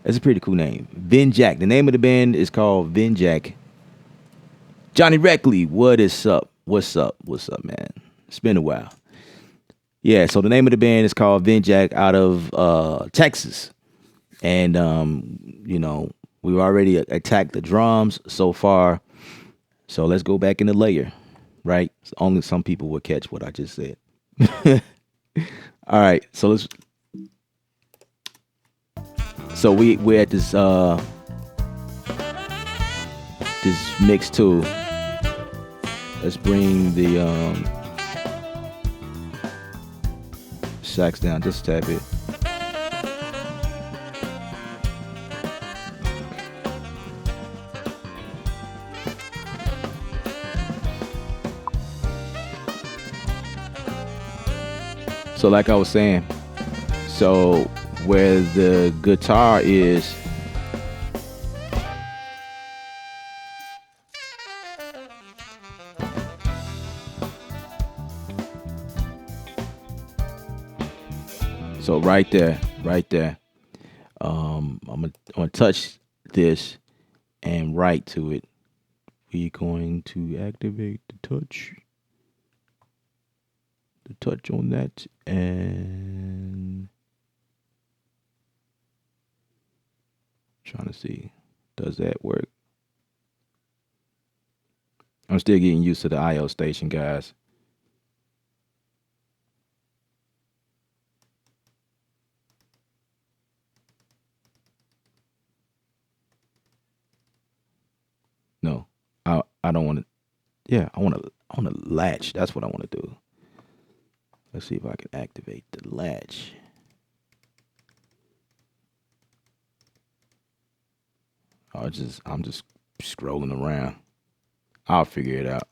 That's a pretty cool name. VINJAC. The name of the band is called VINJAC. Johnny Reckley, what is up? What's up, man? It's been a while. Yeah, so the name of the band is called VINJAC, out of Texas. And we've already attacked the drums so far. So let's go back in the layer, right? So only some people will catch what I just said. All right, so we're at this mix tool. Let's bring the sax down just a tad bit. So like I was saying, so where the guitar is, so right there, I'm gonna touch this and write to it. We're going to activate the touch on that, and trying to see, does that work? I'm still getting used to the IO station, guys. No, I don't want to. Yeah, I want to latch. That's what I want to do. Let's see if I can activate the latch. I'm just scrolling around. I'll figure it out.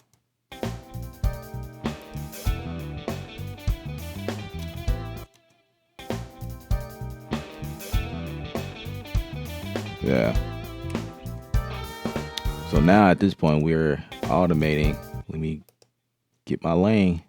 Yeah. So now at this point we're automating. Let me get my lane.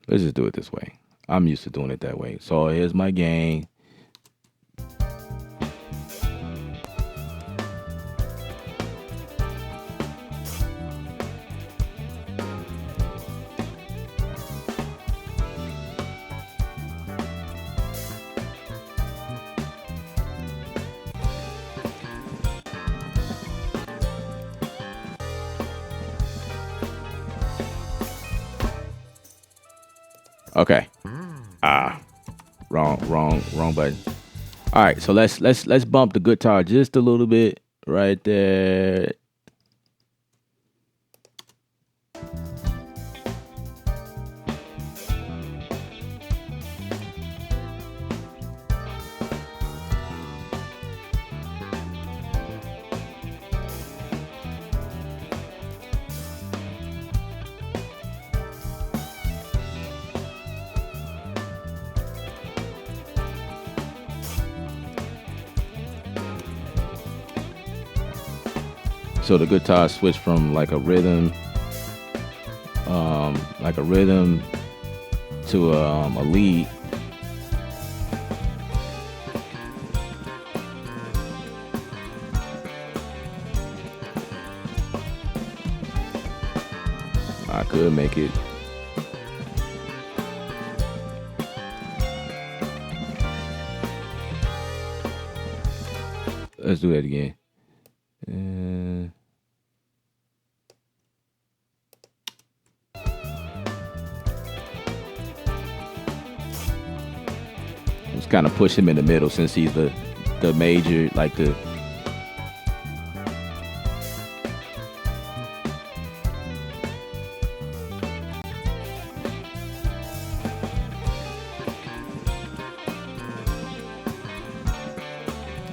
Let's just do it this way. I'm used to doing it that way. So here's my gain. Okay. Wrong button. All right, so let's bump the guitar just a little bit right there. So the guitar switched from like a rhythm to a lead. I could make it. Let's do that again. Just kind of push him in the middle since he's the major, like the.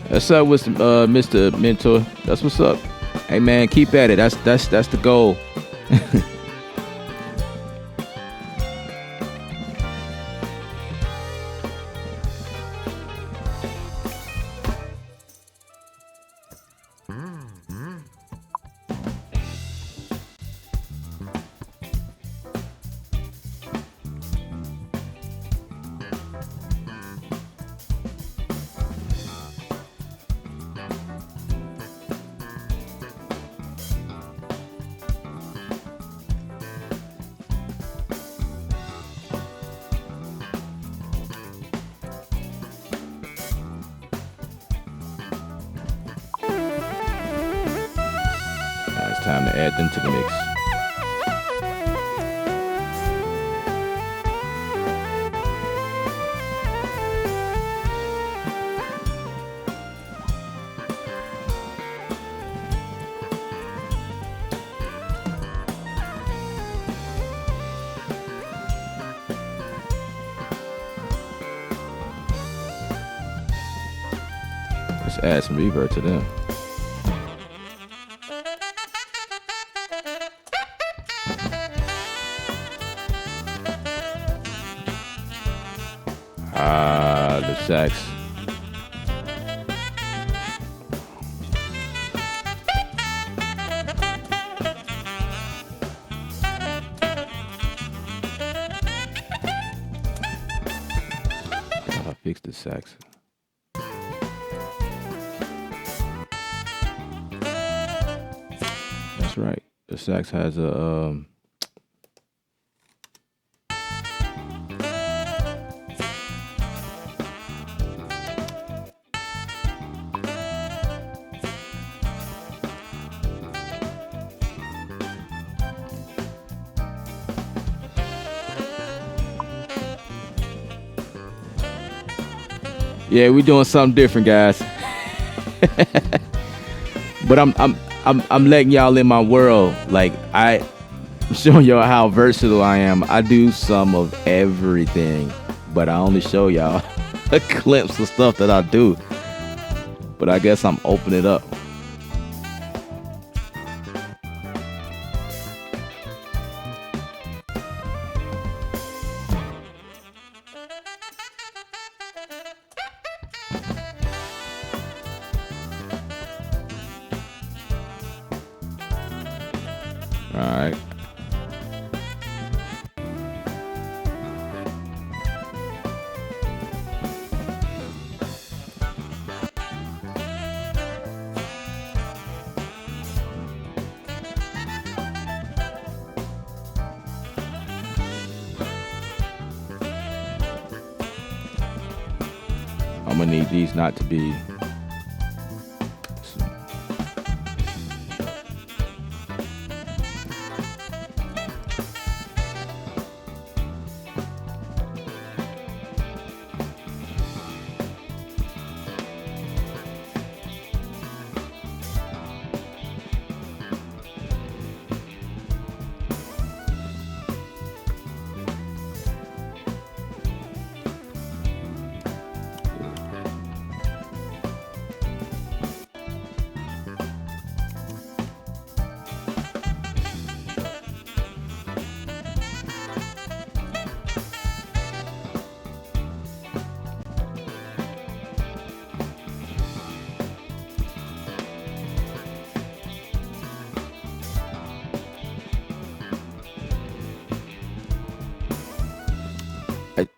What's up with Mr. Mentor? That's what's up. Hey man, keep at it. That's the goal. It's time to add them to the mix. Let's add some reverb to them. The sax. How do I fix the sax? That's right. The sax has a yeah, we doing something different, guys. But I'm letting y'all in my world. Like I'm showing y'all how versatile I am. I do some of everything, but I only show y'all a glimpse of stuff that I do. But I guess I'm opening it up. All right. I'm gonna need these not to be.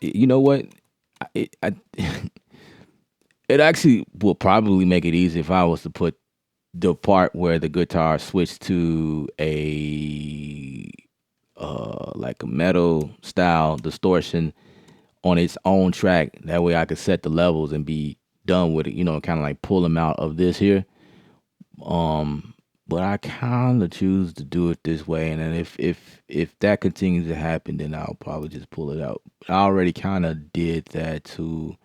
You know what? It actually will probably make it easy if I was to put the part where the guitar switched to a like a metal style distortion on its own track. That way I could set the levels and be done with it, kind of like pull them out of this here. But I kind of choose to do it this way, and then if that continues to happen, then I'll probably just pull it out. I already kind of did that to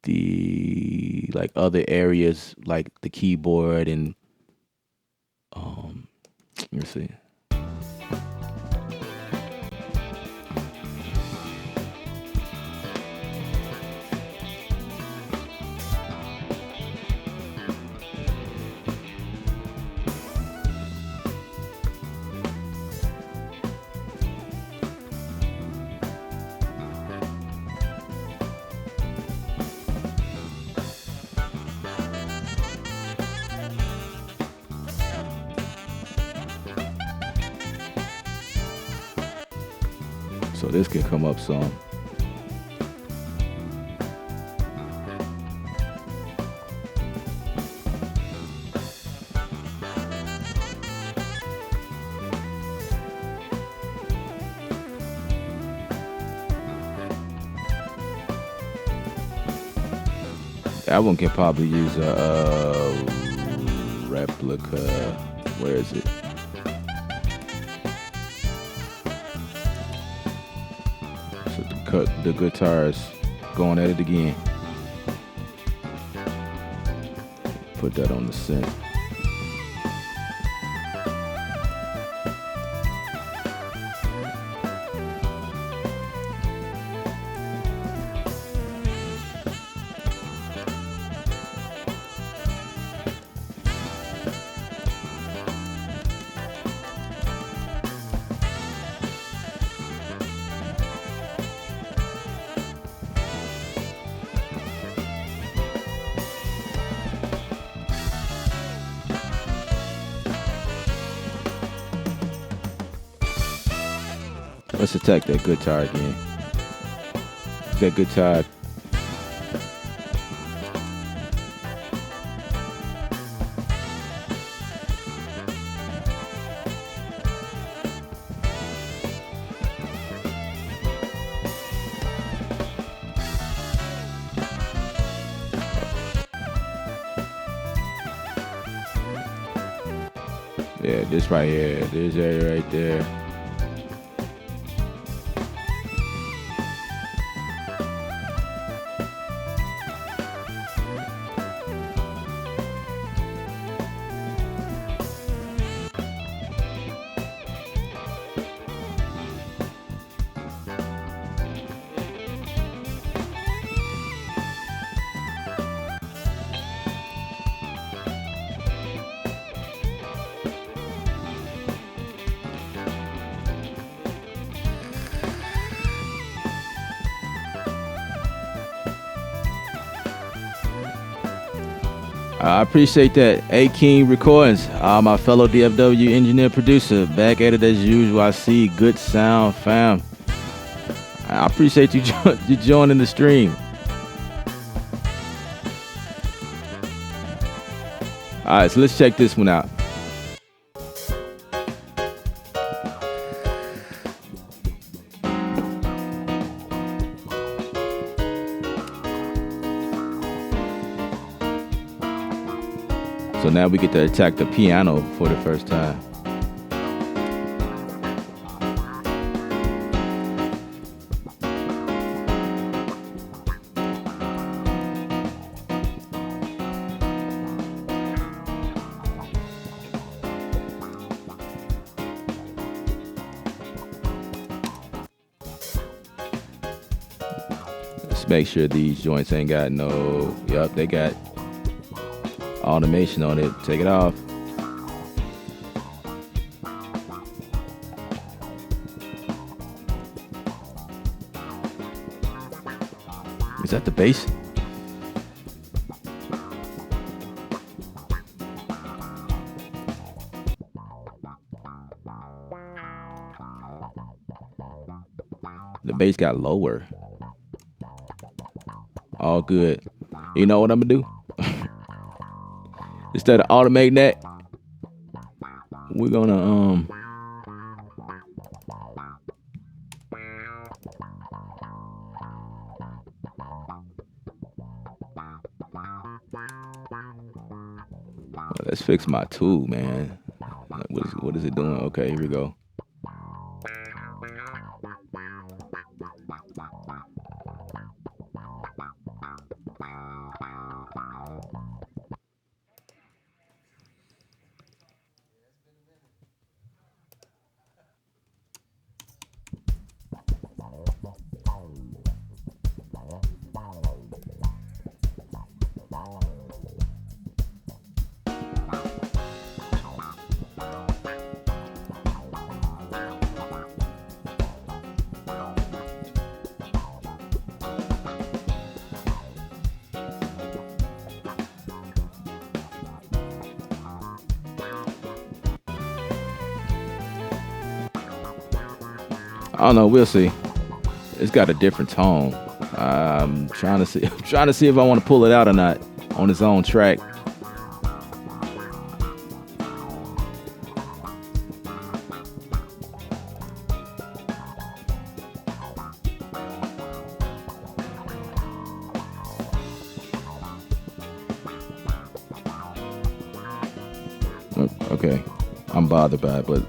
the like other areas, like the keyboard and let me see. So this can come up some. That one can probably use a replica. Where is it? The guitar's going at it again. Put that on the synth. Let's attack that guitar again. That guitar. Yeah, this right here. This area right there. I appreciate that. A King Recordings, my fellow DFW engineer producer, back at it as usual. I see good sound, fam. I appreciate you joining the stream. All right, so let's check this one out. So now we get to attack the piano for the first time. Let's make sure these joints ain't got no, yup, they got automation on it. Take it off. Is that the bass? The bass got lower. All good. You know what I'm gonna do? Instead of automating that, we're gonna let's fix my tool, man. What is it doing? Okay, here we go. I don't know. We'll see. It's got a different tone. I'm trying to see. I'm trying to see if I want to pull it out or not on its own track. Okay, I'm bothered by it, but.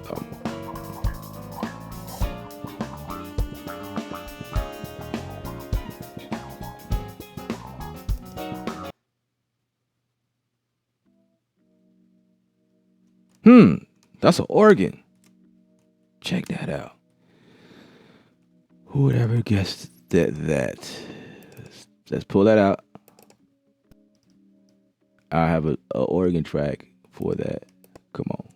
That's an organ. Check that out. Who would ever guess that? Let's pull that out. I have a organ track for that. Come on.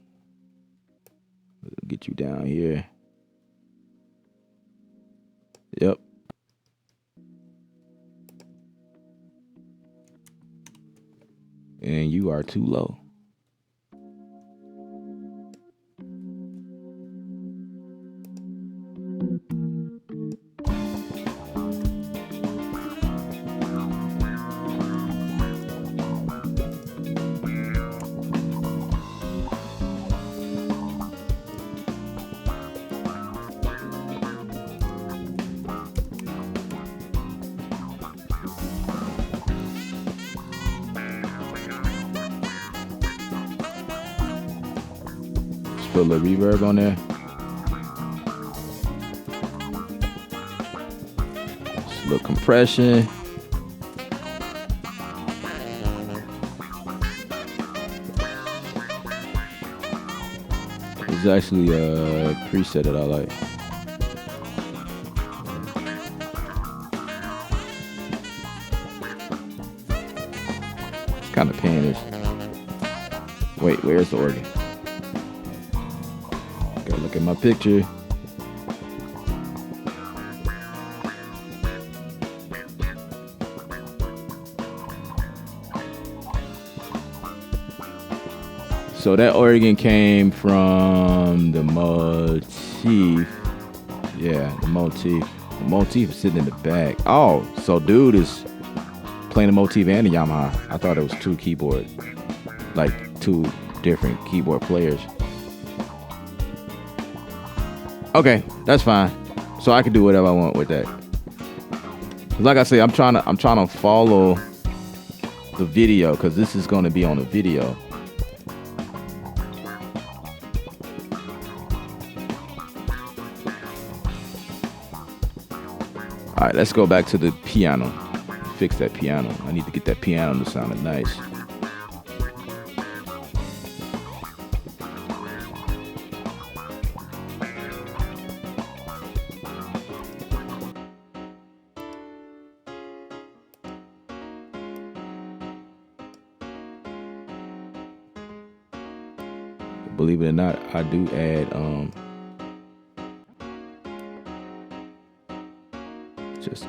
Get you down here. Yep. And you are too low. Put a little reverb on there. Just a little compression. It's actually a preset that I like. It's kind of panish. Wait, where's the organ? Gotta look at my picture. So that organ came from the motif. Yeah, the motif. The motif is sitting in the back. Oh, so dude is playing the motif and the Yamaha. I thought it was two keyboards, like two different keyboard players. Okay, that's fine. So I can do whatever I want with that. Like I say, I'm trying to follow the video because this is going to be on the video. All right, let's go back to the piano. Fix that piano. I need to get that piano to sound nice. Believe it or not, I do add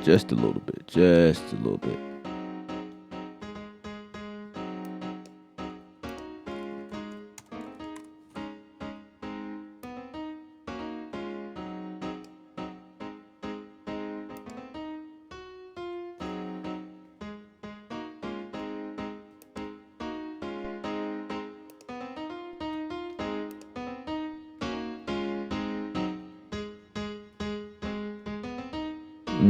just a little bit, just a little bit. I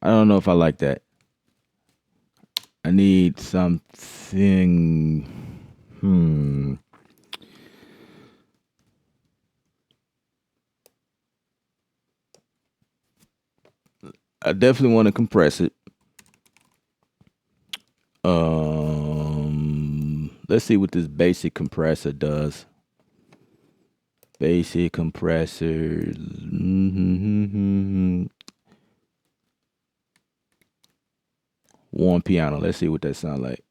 don't know if I like that. I need something. I definitely want to compress it. Let's see what this basic compressor does. Basic compressor. Warm piano. Let's see what that sounds like.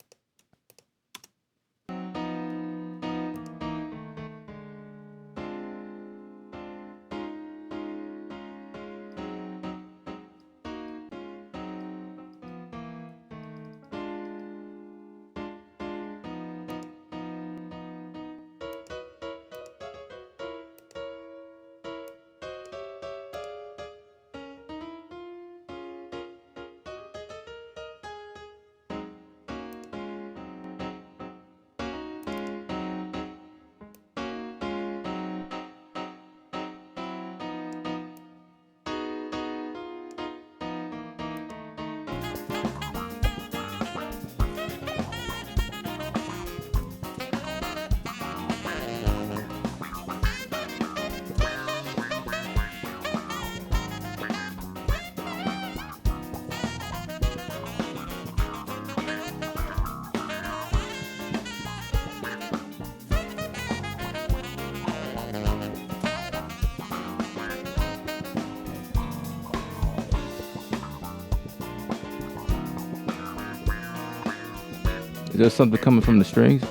Is there something coming from the strings?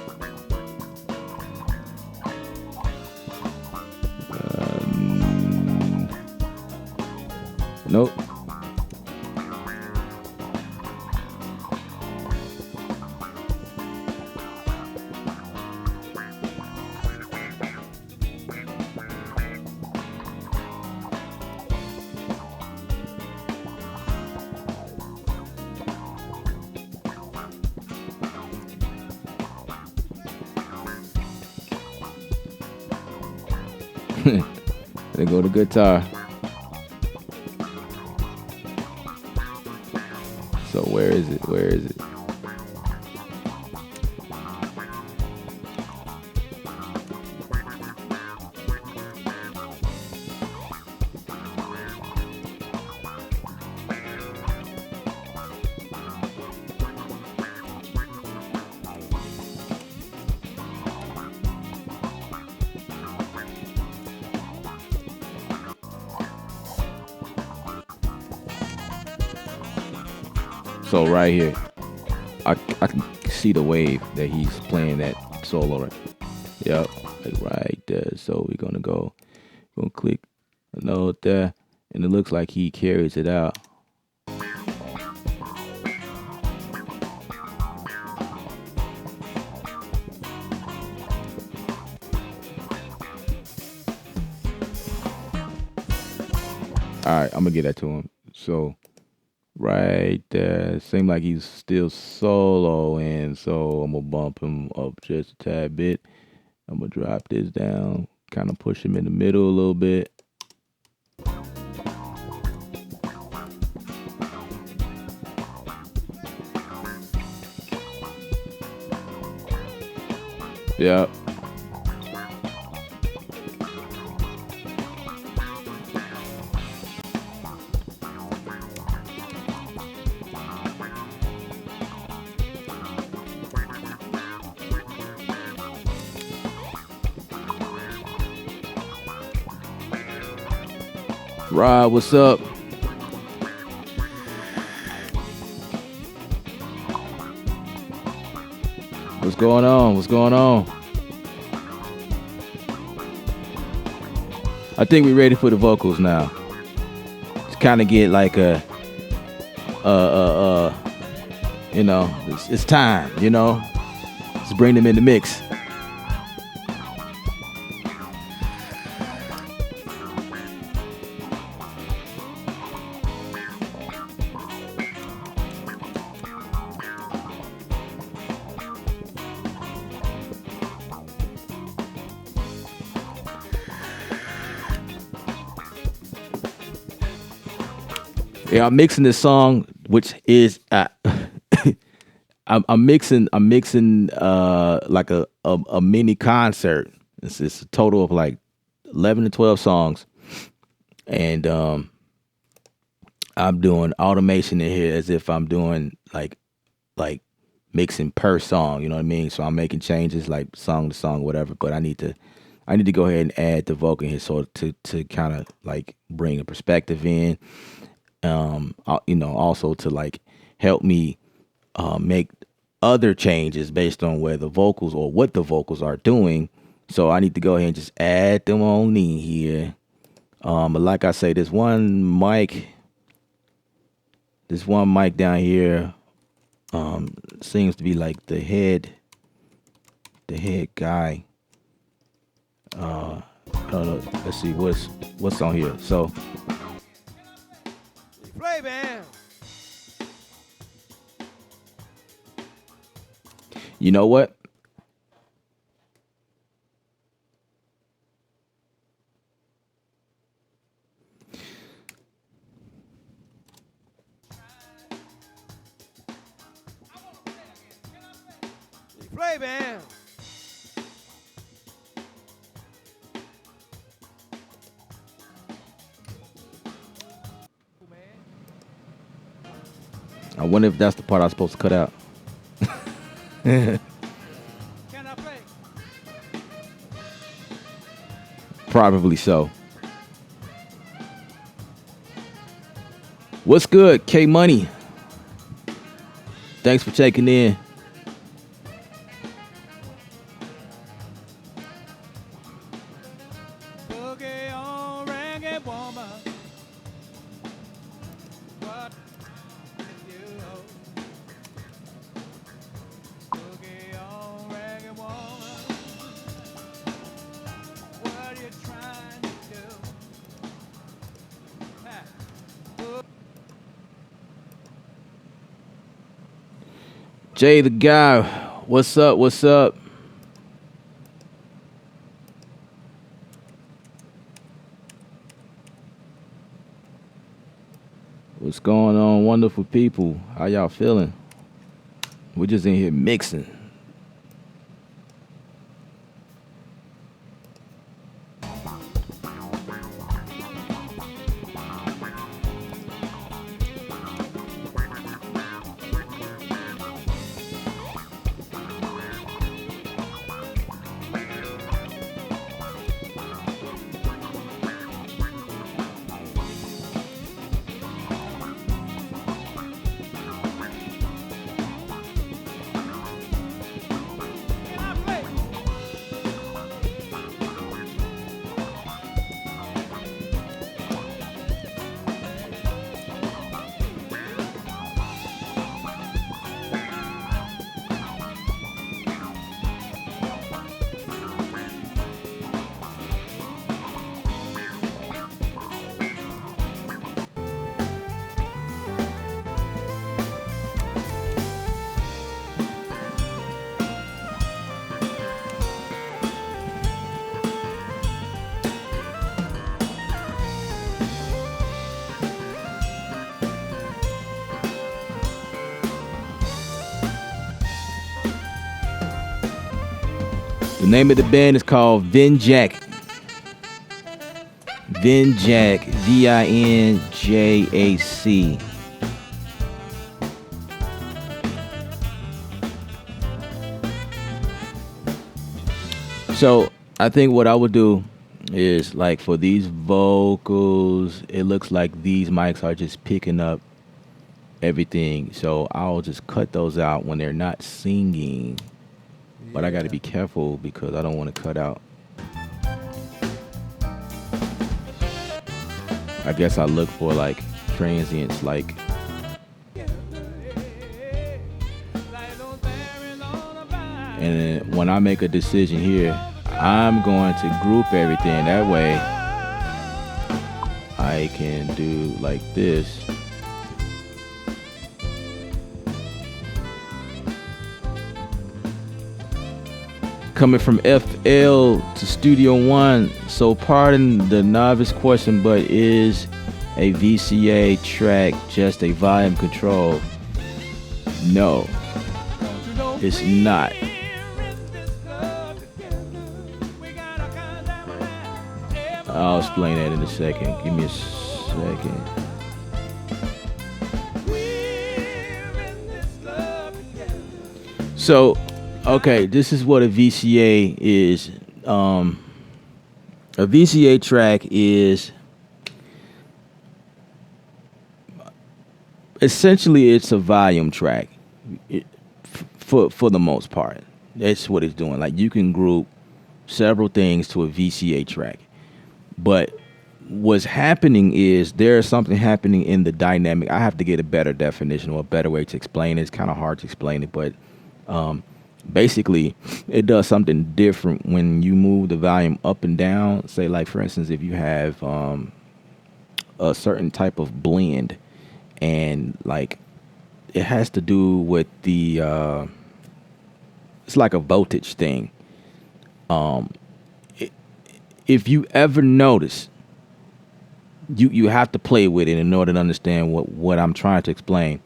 Nope. There go the guitar. So where is it? Where is it? So right here, I can see the wave that he's playing that solo right. Yep, like right there. So we're gonna click a note there, and it looks like he carries it out. All right, I'm gonna get that to him. So right there, seems like he's still soloing, so I'm gonna bump him up just a tad bit. I'm gonna drop this down, kind of push him in the middle a little bit. Yep. Rod, what's up? What's going on? What's going on? I think we're ready for the vocals now. To kind of get like you know, it's time, you know. Let's bring them in the mix. Yeah, I'm mixing this song, which is I'm mixing like a mini concert. It's a total of like 11 to 12 songs, and I'm doing automation in here as if I'm doing like mixing per song. You know what I mean? So I'm making changes like song to song, whatever. But I need to go ahead and add the vocal in here so to kind of like bring a perspective in. Also to like help me make other changes based on where the vocals or what the vocals are doing. So I need to go ahead and just add them on in here. But like I say, this one mic down here seems to be like the head guy. I don't know. Let's see what's on here. So Play, man. you know what? Play, man. I wonder if that's the part I was supposed to cut out. Can I play? Probably so. What's good, K Money? Thanks for checking in. Boogie on reggae woman. What you know? Boogie on reggae woman. What you trying to do? Jay the guy, what's up? What's up? What's going on, wonderful people? How y'all feeling? We're just in here mixing. The name of the band is called VINJAC. VINJAC, VINJAC. So I think what I would do is, like, for these vocals, it looks like these mics are just picking up everything. So I'll just cut those out when they're not singing. But I got to be careful because I don't want to cut out. I guess I look for like transients, like. And then when I make a decision here, I'm going to group everything. That way I can do like this. Coming from FL to Studio One, so pardon the novice question, but is a VCA track just a volume control? No, it's not. I'll explain that in a second. Give me a second. So, okay, this is what a VCA is. A VCA track is essentially it's a volume track for the most part. That's what it's doing. Like you can group several things to a VCA track. But what's happening is there's something happening in the dynamic. I have to get a better definition or a better way to explain it. It's kind of hard to explain it, but basically it does something different when you move the volume up and down. Say like, for instance, if you have a certain type of blend and like it has to do with the it's like a voltage thing. If you ever notice, you have to play with it in order to understand what I'm trying to explain.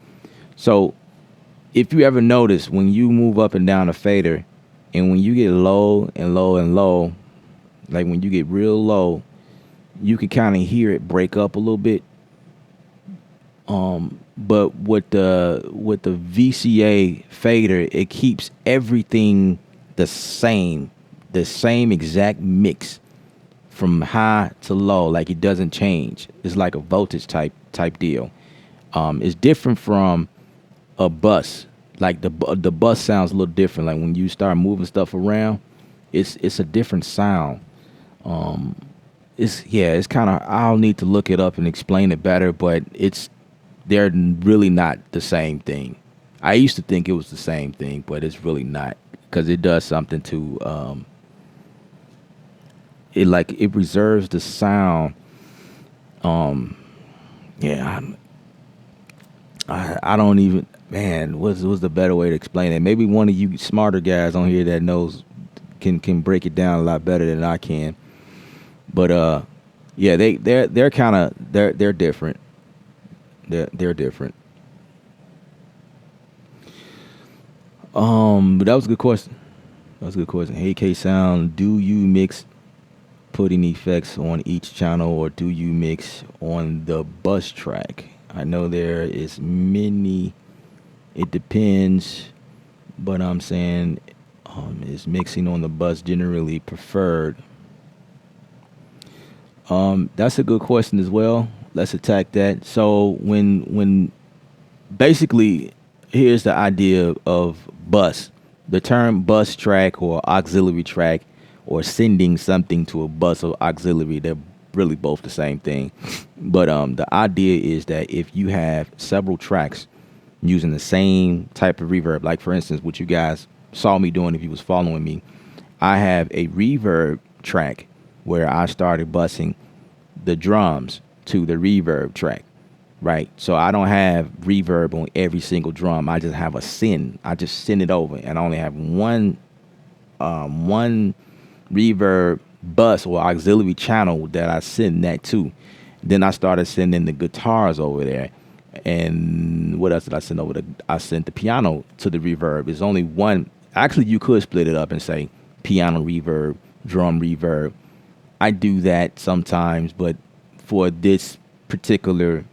So if you ever notice when you move up and down a fader and when you get low and low and low, like when you get real low, you can kind of hear it break up a little bit. But with the VCA fader, it keeps everything the same exact mix from high to low, like it doesn't change. It's like a voltage type deal. It's different from a bus. Like the bus sounds a little different. Like when you start moving stuff around, it's a different sound. It's kind of, I'll need to look it up and explain it better, but they're really not the same thing. I used to think it was the same thing, but it's really not, because it does something to it reserves the sound. I don't even, man, what's the better way to explain it? Maybe one of you smarter guys on here that knows can break it down a lot better than I can. But they're kind of they're different. They're different. But that was a good question. Hey K Sound, do you mix putting effects on each channel, or do you mix on the bus track? I know there is many. It depends, but I'm saying is mixing on the bus generally preferred? That's a good question as well. Let's attack that. So when basically, here's the idea of bus. The term bus track or auxiliary track or sending something to a bus or auxiliary, they're really both the same thing. But the idea is that if you have several tracks using the same type of reverb, like for instance, what you guys saw me doing if you was following me, I have a reverb track where I started busing the drums to the reverb track, right? So I don't have reverb on every single drum. I just have a send. I just send it over, and I only have one reverb bus or auxiliary channel that I send that to. Then I started sending the guitars over there. And what else did I send over? I sent the piano to the reverb. It's only one. Actually, you could split it up and say piano reverb, drum reverb. I do that sometimes, but for this particular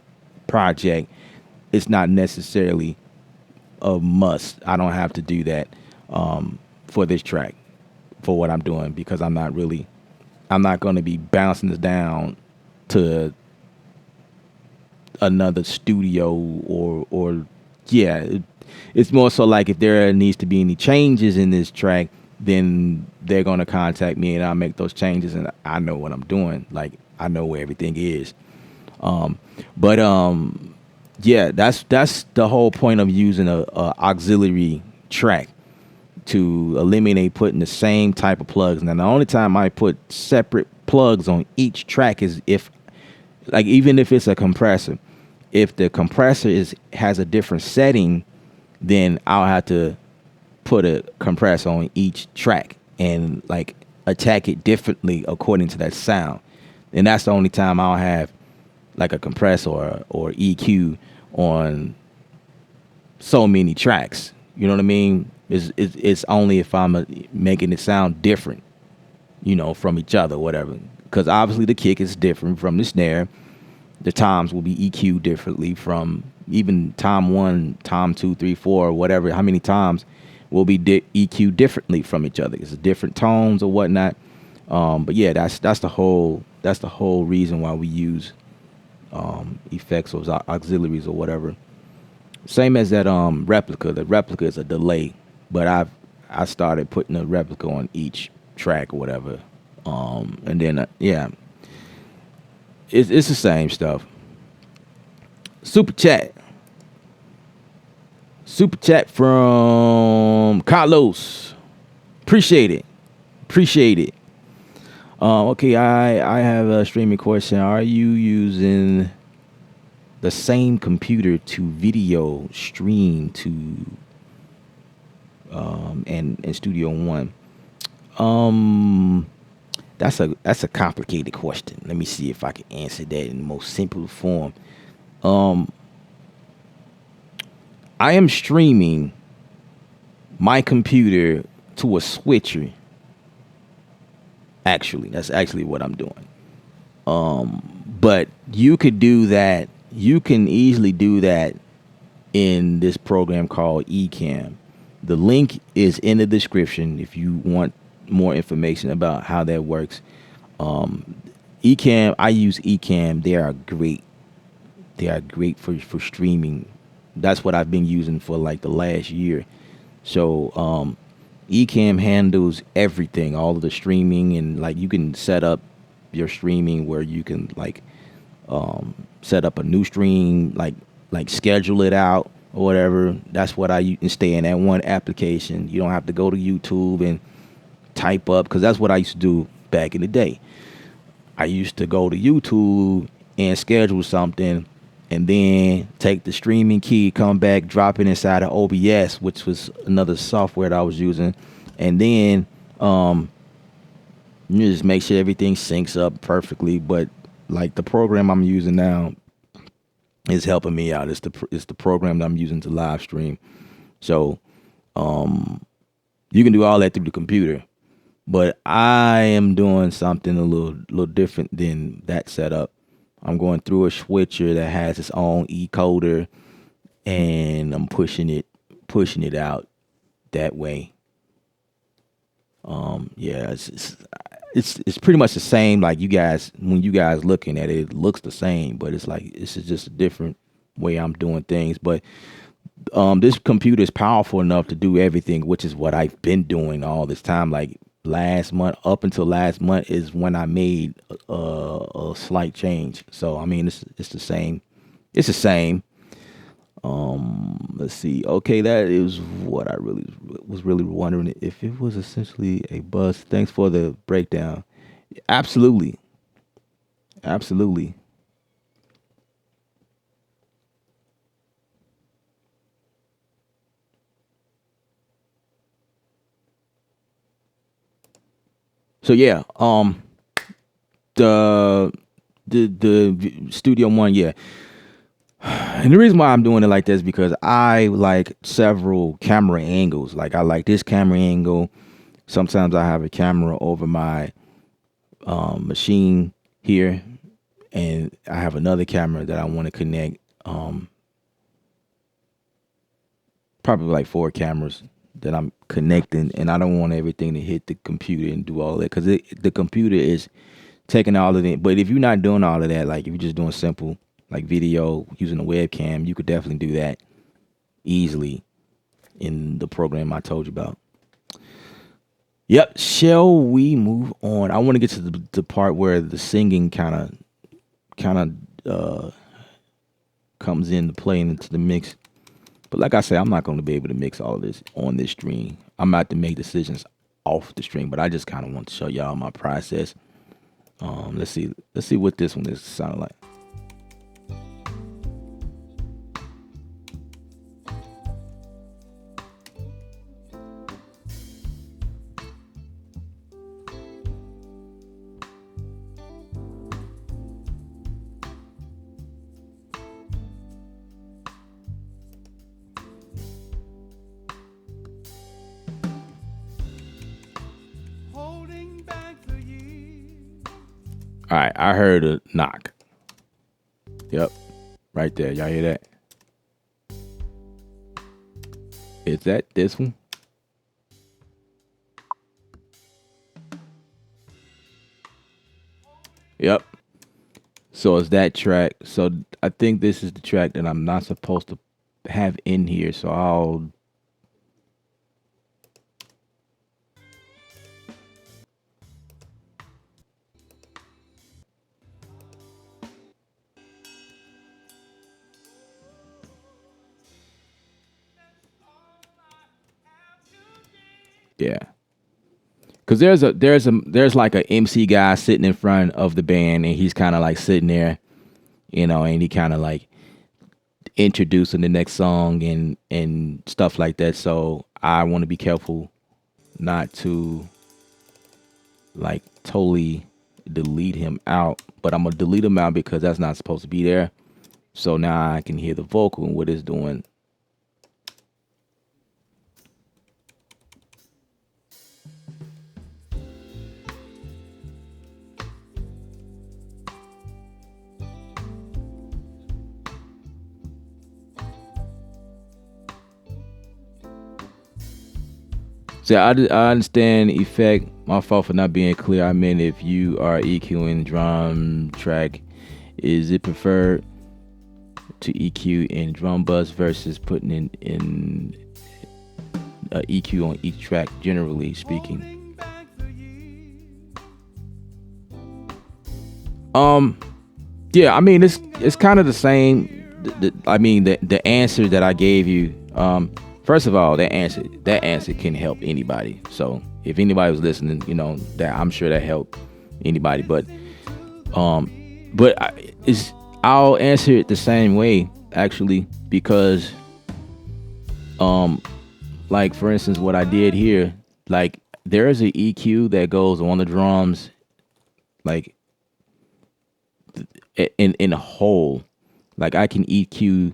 project, it's not necessarily a must. I don't have to do that for this track, for what I'm doing, because I'm not going to be bouncing this down to another studio it's more so like if there needs to be any changes in this track, then they're going to contact me and I'll make those changes, and I know what I'm doing. Like I know where everything is. That's the whole point of using a auxiliary track, to eliminate putting the same type of plugs. Now the only time I put separate plugs on each track is if, like, even if it's a compressor, if the compressor has a different setting, then I'll have to put a compressor on each track and like attack it differently according to that sound. And that's the only time I'll have like a compressor or EQ on so many tracks. You know what I mean? It's only if I'm making it sound different, from each other, whatever. Because obviously the kick is different from the snare. The toms will be EQ'd differently from even tom 1, tom 2, 3, 4, whatever. How many toms will be EQ'd differently from each other? It's different tones or whatnot. But yeah, that's the whole reason why we use effects or auxiliaries or whatever. Same as that replica. The replica is a delay, but I started putting a replica on each track or whatever. And then yeah, it's the same stuff. Super chat from Carlos. Appreciate it. Okay, I have a streaming question. Are you using the same computer to video stream to and Studio One? That's a complicated question. Let me see if I can answer that in the most simple form. I am streaming my computer to a switcher. Actually, that's actually what I'm doing. But you could do that. You can easily do that in this program called Ecamm. The link is in the description if you want more information about how that works. Ecamm, I use Ecamm. They are great. They are great for streaming. That's what I've been using for like the last year. So Ecamm handles everything, all of the streaming, and like you can set up your streaming where you can like set up a new stream, like schedule it out or whatever. That's what I use and stay in that one application. You don't have to go to YouTube and type up, because that's what I used to do back in the day. I used to go to YouTube and schedule something and then take the streaming key, come back, drop it inside of OBS, which was another software that I was using, and then you just make sure everything syncs up perfectly. But like the program I'm using now is helping me out. It's the program that I'm using to live stream. So you can do all that through the computer, but I am doing something a little different than that setup. I'm going through a switcher that has its own encoder, and I'm pushing it out that way. Yeah, it's pretty much the same. Like when you guys looking at it, it looks the same, but it's like it's just a different way I'm doing things. But this computer is powerful enough to do everything, which is what I've been doing all this time. Like up until last month is when I made a slight change. So I mean, it's the same. It's the same. Let's see. Okay, that is what I was really wondering, if it was essentially a buzz. Thanks for the breakdown. Absolutely. So yeah, the Studio One, yeah. And the reason why I'm doing it like this is because I like several camera angles. Like I like this camera angle. Sometimes I have a camera over my machine here, and I have another camera that I want to connect. Probably like 4 cameras that I'm connecting, and I don't want everything to hit the computer and do all that, because the computer is taking all of it. But if you're not doing all of that, like if you're just doing simple like video using a webcam, you could definitely do that easily in the program I told you about. Yep. Shall we move on? I want to get to the part where the singing kind of comes into play into the mix. But like I said, I'm not going to be able to mix all of this on this stream. I'm about to make decisions off the stream, but I just kind of want to show y'all my process. Let's see what this one is sounding like. All right, I heard a knock. Yep, right there. Y'all hear that? Is that this one? Yep. So it's that track. So I think this is the track that I'm not supposed to have in here. So I'll. Yeah. Cause there's like a MC guy sitting in front of the band, and he's kind of like sitting there, and he kind of like introducing the next song and stuff like that. So I want to be careful not to like totally delete him out, but I'm gonna delete him out because that's not supposed to be there. So now I can hear the vocal and what it's doing. So I understand effect. My fault for not being clear. I meant if you are EQing drum track, is it preferred to EQ in drum bus versus putting in EQ on each track, generally speaking? Yeah, I mean it's kind of the same. The answer that I gave you. First of all, that answer can help anybody. So if anybody was listening, that I'm sure that helped anybody. But I'll answer it the same way actually, because like for instance, what I did here, like there is an EQ that goes on the drums, like in a whole, like I can EQ.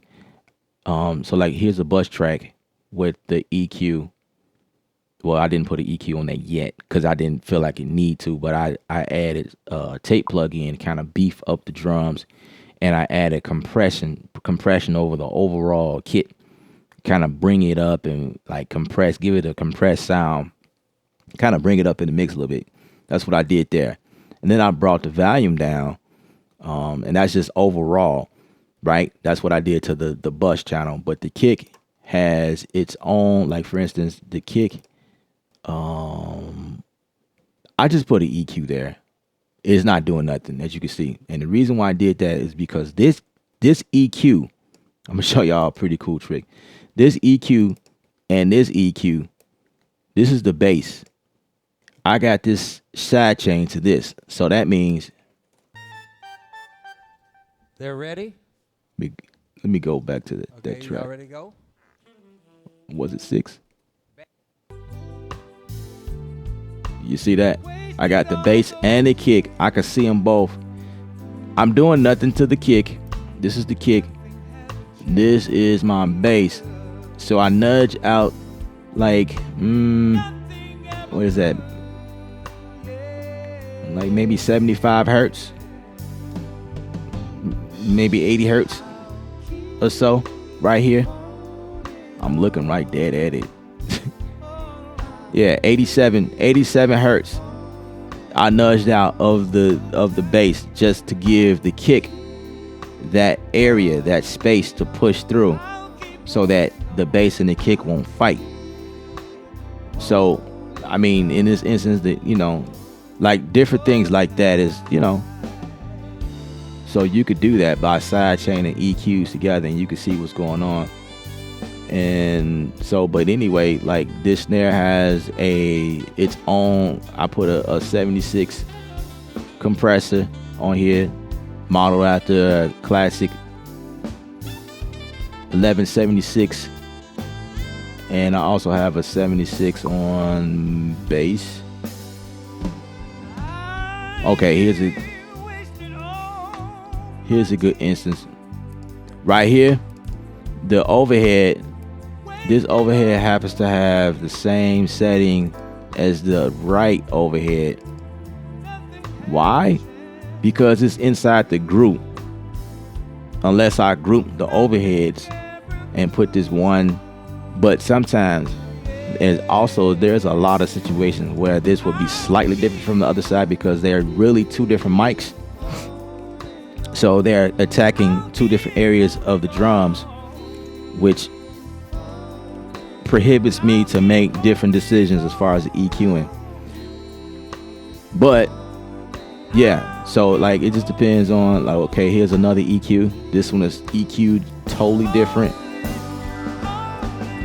So like here's a bus track with the EQ. Well, I didn't put an EQ on that yet because I didn't feel like it need to, but I added a tape plug-in, kind of beef up the drums, and I added compression over the overall kit, kind of bring it up and like compress, give it a compressed sound, kind of bring it up in the mix a little bit. That's what I did there. And then I brought the volume down, and that's just overall, right? That's what I did to the bus channel, but the kick has its own, like for instance, the kick, I just put an EQ there. It's not doing nothing, as you can see. And the reason why I did that is because this EQ, I'm gonna show y'all a pretty cool trick. This EQ and this EQ, this is the bass. I got this side chain to this. So that means They're ready? let me go back to that Okay, track. you ready to go? Was it 6? You see that? I got the bass and the kick. I can see them both. I'm doing nothing to the kick. This is the kick. This is my bass. So I nudge out like, what is that? Like maybe 75 hertz. Maybe 80 hertz or so right here. I'm looking right dead at it. Yeah, 87 hertz. I nudged out of the bass just to give the kick that area, that space to push through, so that the bass and the kick won't fight. So, I mean, in this instance, that like different things like that is, so you could do that by side chaining EQs together, and you can see what's going on. And so, but anyway, like this snare has its own, I put a 76 compressor on here, modeled after a classic 1176. And I also have a 76 on bass. Okay, here's a good instance. Right here, the overhead. This overhead happens to have the same setting as the right overhead. Why? because it's inside the group, unless I group the overheads and put this one. But sometimes, and also there's a lot of situations where this would be slightly different from the other side because they're really two different mics. So they're attacking two different areas of the drums, which prohibits me to make different decisions as far as EQing. But yeah, so like it just depends on, like, okay, here's another EQ. This one is EQ'd totally different.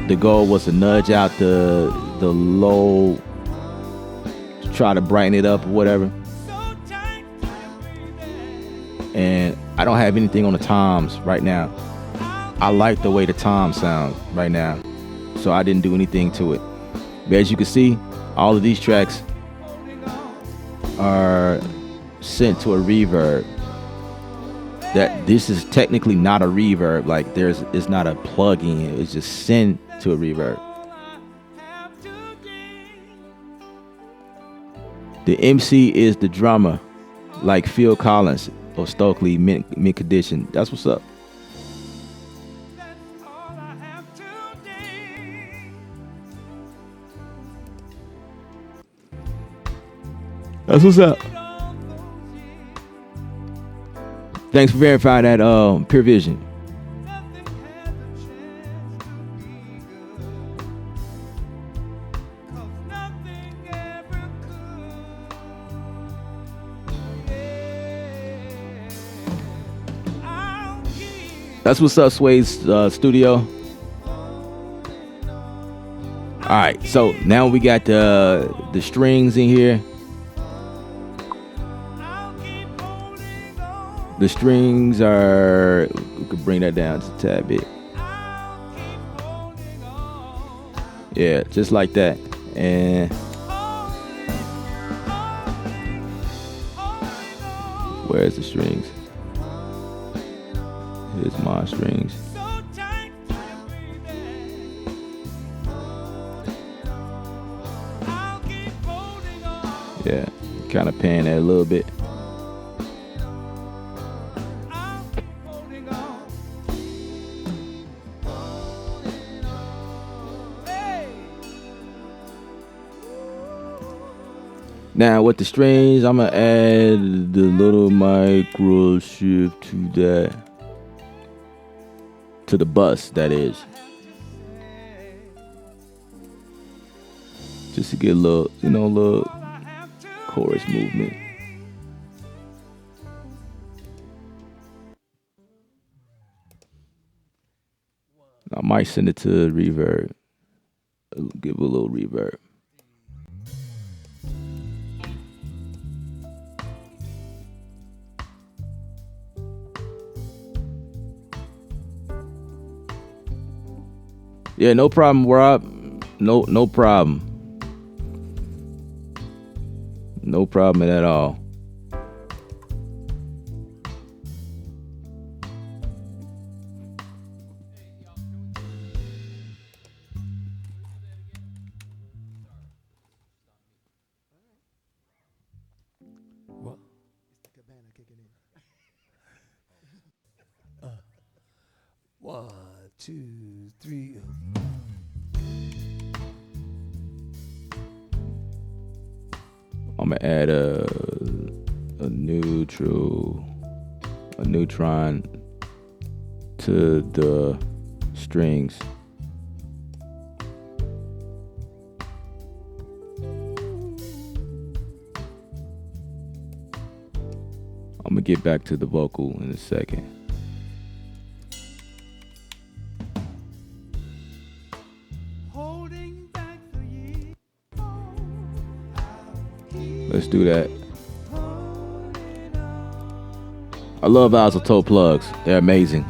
The goal was to nudge out the low, to try to brighten it up or whatever. And I don't have anything on the toms right now. I like the way the toms sound right now, so I didn't do anything to it. But as you can see, all of these tracks are sent to a reverb. That this is technically not a reverb, like it's not a plug-in, it's just sent to a reverb. The MC is the drummer, like Phil Collins or Stokely mid condition. That's what's up. That's what's up. Thanks for verifying that, Pure Vision. That's what's up, Sway's studio. All right, so now we got the strings in here. The strings are, we could bring that down just a tad bit. Yeah, just like that. And where's the strings? Here's my strings. Yeah, kind of pan that a little bit. Now with the strings, I'm gonna add the little micro shift to that, to the bus, that is. Just to get a little, a little chorus movement. I might send it to reverb. Give it a little reverb. Yeah, no problem, Rob. No problem. No problem at all. What? 1, 2, 3. I'm gonna add a neutron to the strings. I'm gonna get back to the vocal in a second. Let's do that. I love Azotope plugs. They're amazing.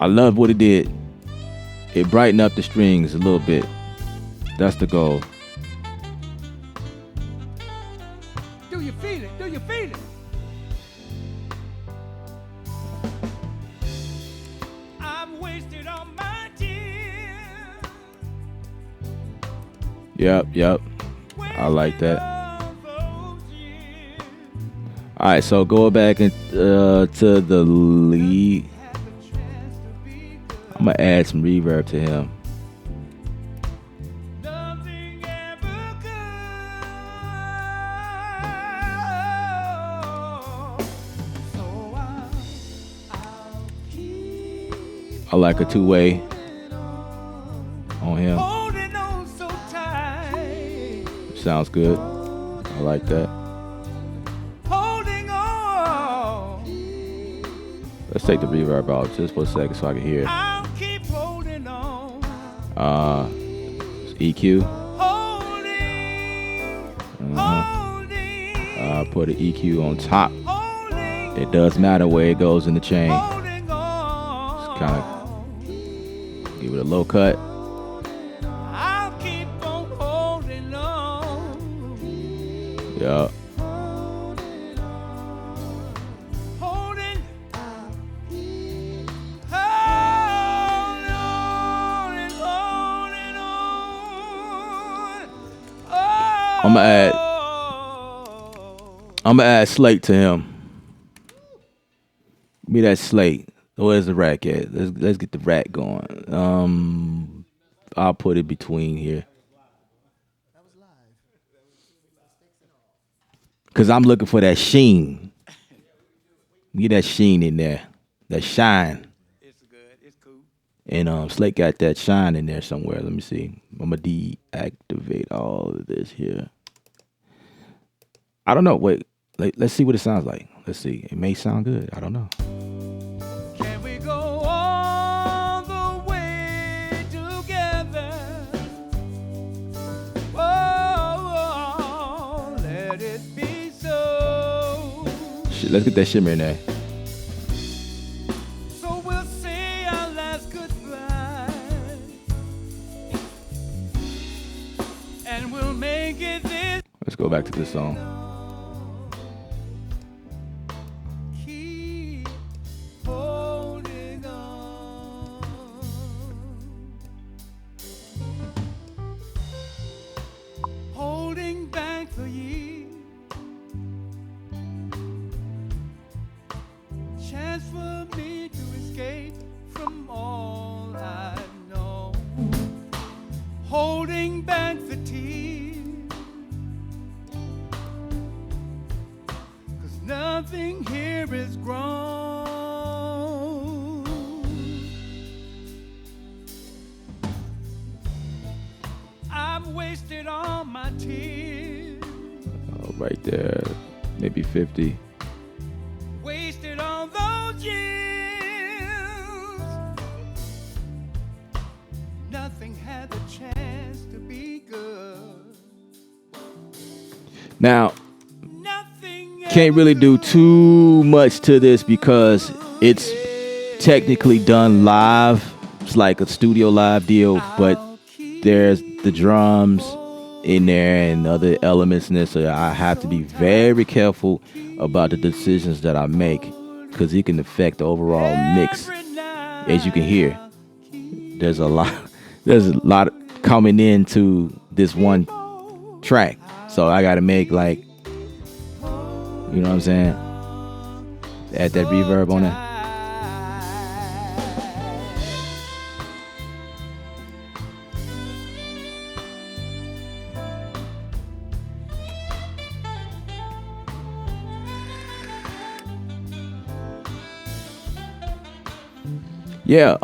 I love what it did. It brightened up the strings a little bit. That's the goal. Do you feel it? Do you feel it? Yep. I like that. All right, so go back to the lead. I'm gonna add some reverb to him. I like a two-way on him. Sounds good. I like that. Let's take the reverb out just for a second so I can hear it. EQ. Put an EQ on top. It does matter where it goes in the chain. Just kind of give it a low cut. Yeah. I'm gonna add slate to him. Give me that slate. Where's the rack at? Let's get the rack going. I'll put it between here. Cause I'm looking for that sheen. Get that sheen in there. That shine. It's good. It's cool. And Slate got that shine in there somewhere. Let me see. I'm gonna deactivate all of this here. I don't know. Wait. Let's see what it sounds like. Let's see. It may sound good. I don't know. Can we go all the way together? Oh, let it be so. Shit, let's get that shimmer in there. So we'll say our last goodbye, and we'll make it this. Let's go back to this song. Holding back the tears, 'cause nothing here is grown. I've wasted all my tears. Oh, right there, maybe 50. Wasted all those years. Nothing had the chance to be good. Now, can't really do too much to this because it's technically done live. It's like a studio live deal, but there's the drums in there and other elements in there, so I have to be very careful about the decisions that I make because it can affect the overall mix. As you can hear, there's a lot coming into this one track, so I gotta make like, you know what I'm saying, add that reverb on it. Yeah,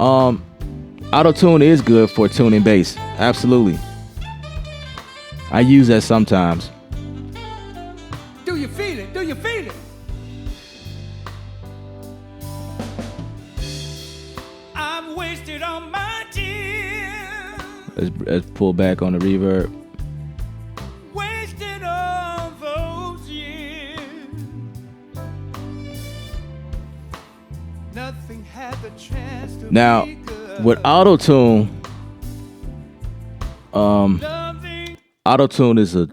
auto-tune is good for tuning bass. Absolutely. I use that sometimes. Do you feel it? Do you feel it? I've wasted all my tears. Let's pull back on the reverb. Wasted all those years. Nothing had the chance to Now, be good. with auto-tune, auto-tune is a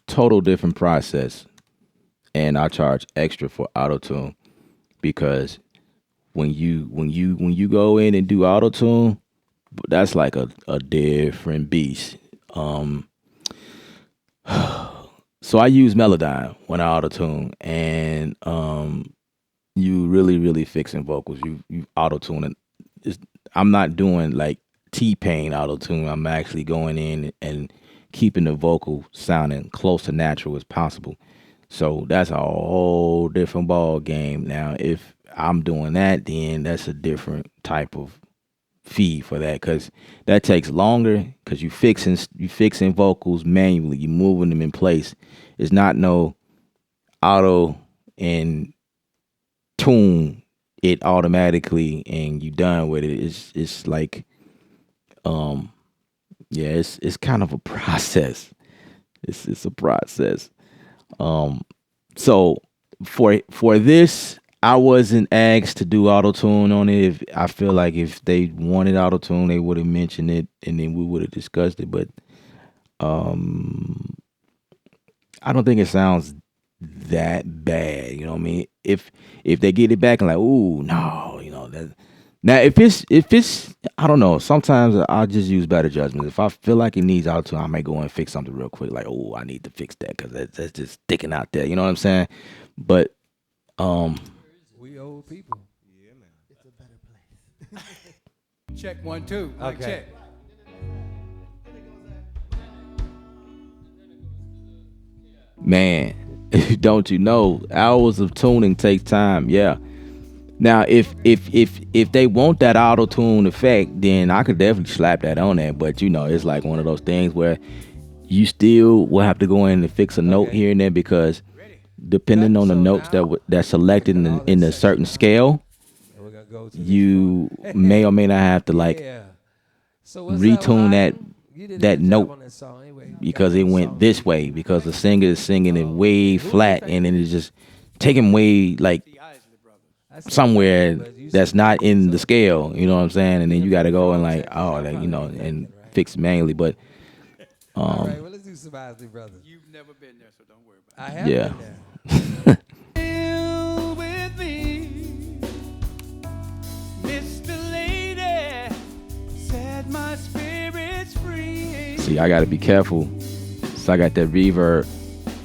total different process, and I charge extra for auto-tune because when you go in and do auto-tune, that's like a different beast. So I use Melodyne when I auto tune, and you really fixing vocals. You auto tuning. I'm not doing like T-Pain auto tune. I'm actually going in and keeping the vocal sounding close to natural as possible. So that's a whole different ball game. Now, if I'm doing that, then that's a different type of fee for that, because that takes longer, because you fixing vocals manually, you moving them in place. It's not no auto and tune it automatically and you done with it. It's like yeah, it's kind of a process. It's a process. So for this, I wasn't asked to do auto tune on it. If I feel like if they wanted auto tune, they would have mentioned it and then we would have discussed it. But I don't think it sounds that bad. You know what I mean? If they get it back and like, ooh, no, you know that. Now if it's I don't know. Sometimes I'll just use better judgment. If I feel like it needs auto tune, I may go and fix something real quick. Like, oh, I need to fix that because that's just sticking out there. You know what I'm saying? But we old people. Yeah, man. It's a better place. Check 1 2. Mic Okay. check. man, don't you know, hours of tuning takes time. Yeah. Now, if they want that auto tune effect, then I could definitely slap that on there. But you know, it's like one of those things where you still will have to go in and fix a note here and there, because depending on the notes that's selected in a certain scale, And we're gonna go to you may or may not have to like So what's retune up, you did a that good job note on that song anyway. because it went this way, because the singer is singing it way flat and then it's just taking way like somewhere that's not in the scale, you know what I'm saying? And then you got to go and like, oh, like, you know, and fix manually. But All right, well, let's do some Isley Brothers. You've never been there, so don't worry about I have yeah. been there. Chill with me, Mr. Lady, set my spirits free. See, I got to be careful. So I got that reverb.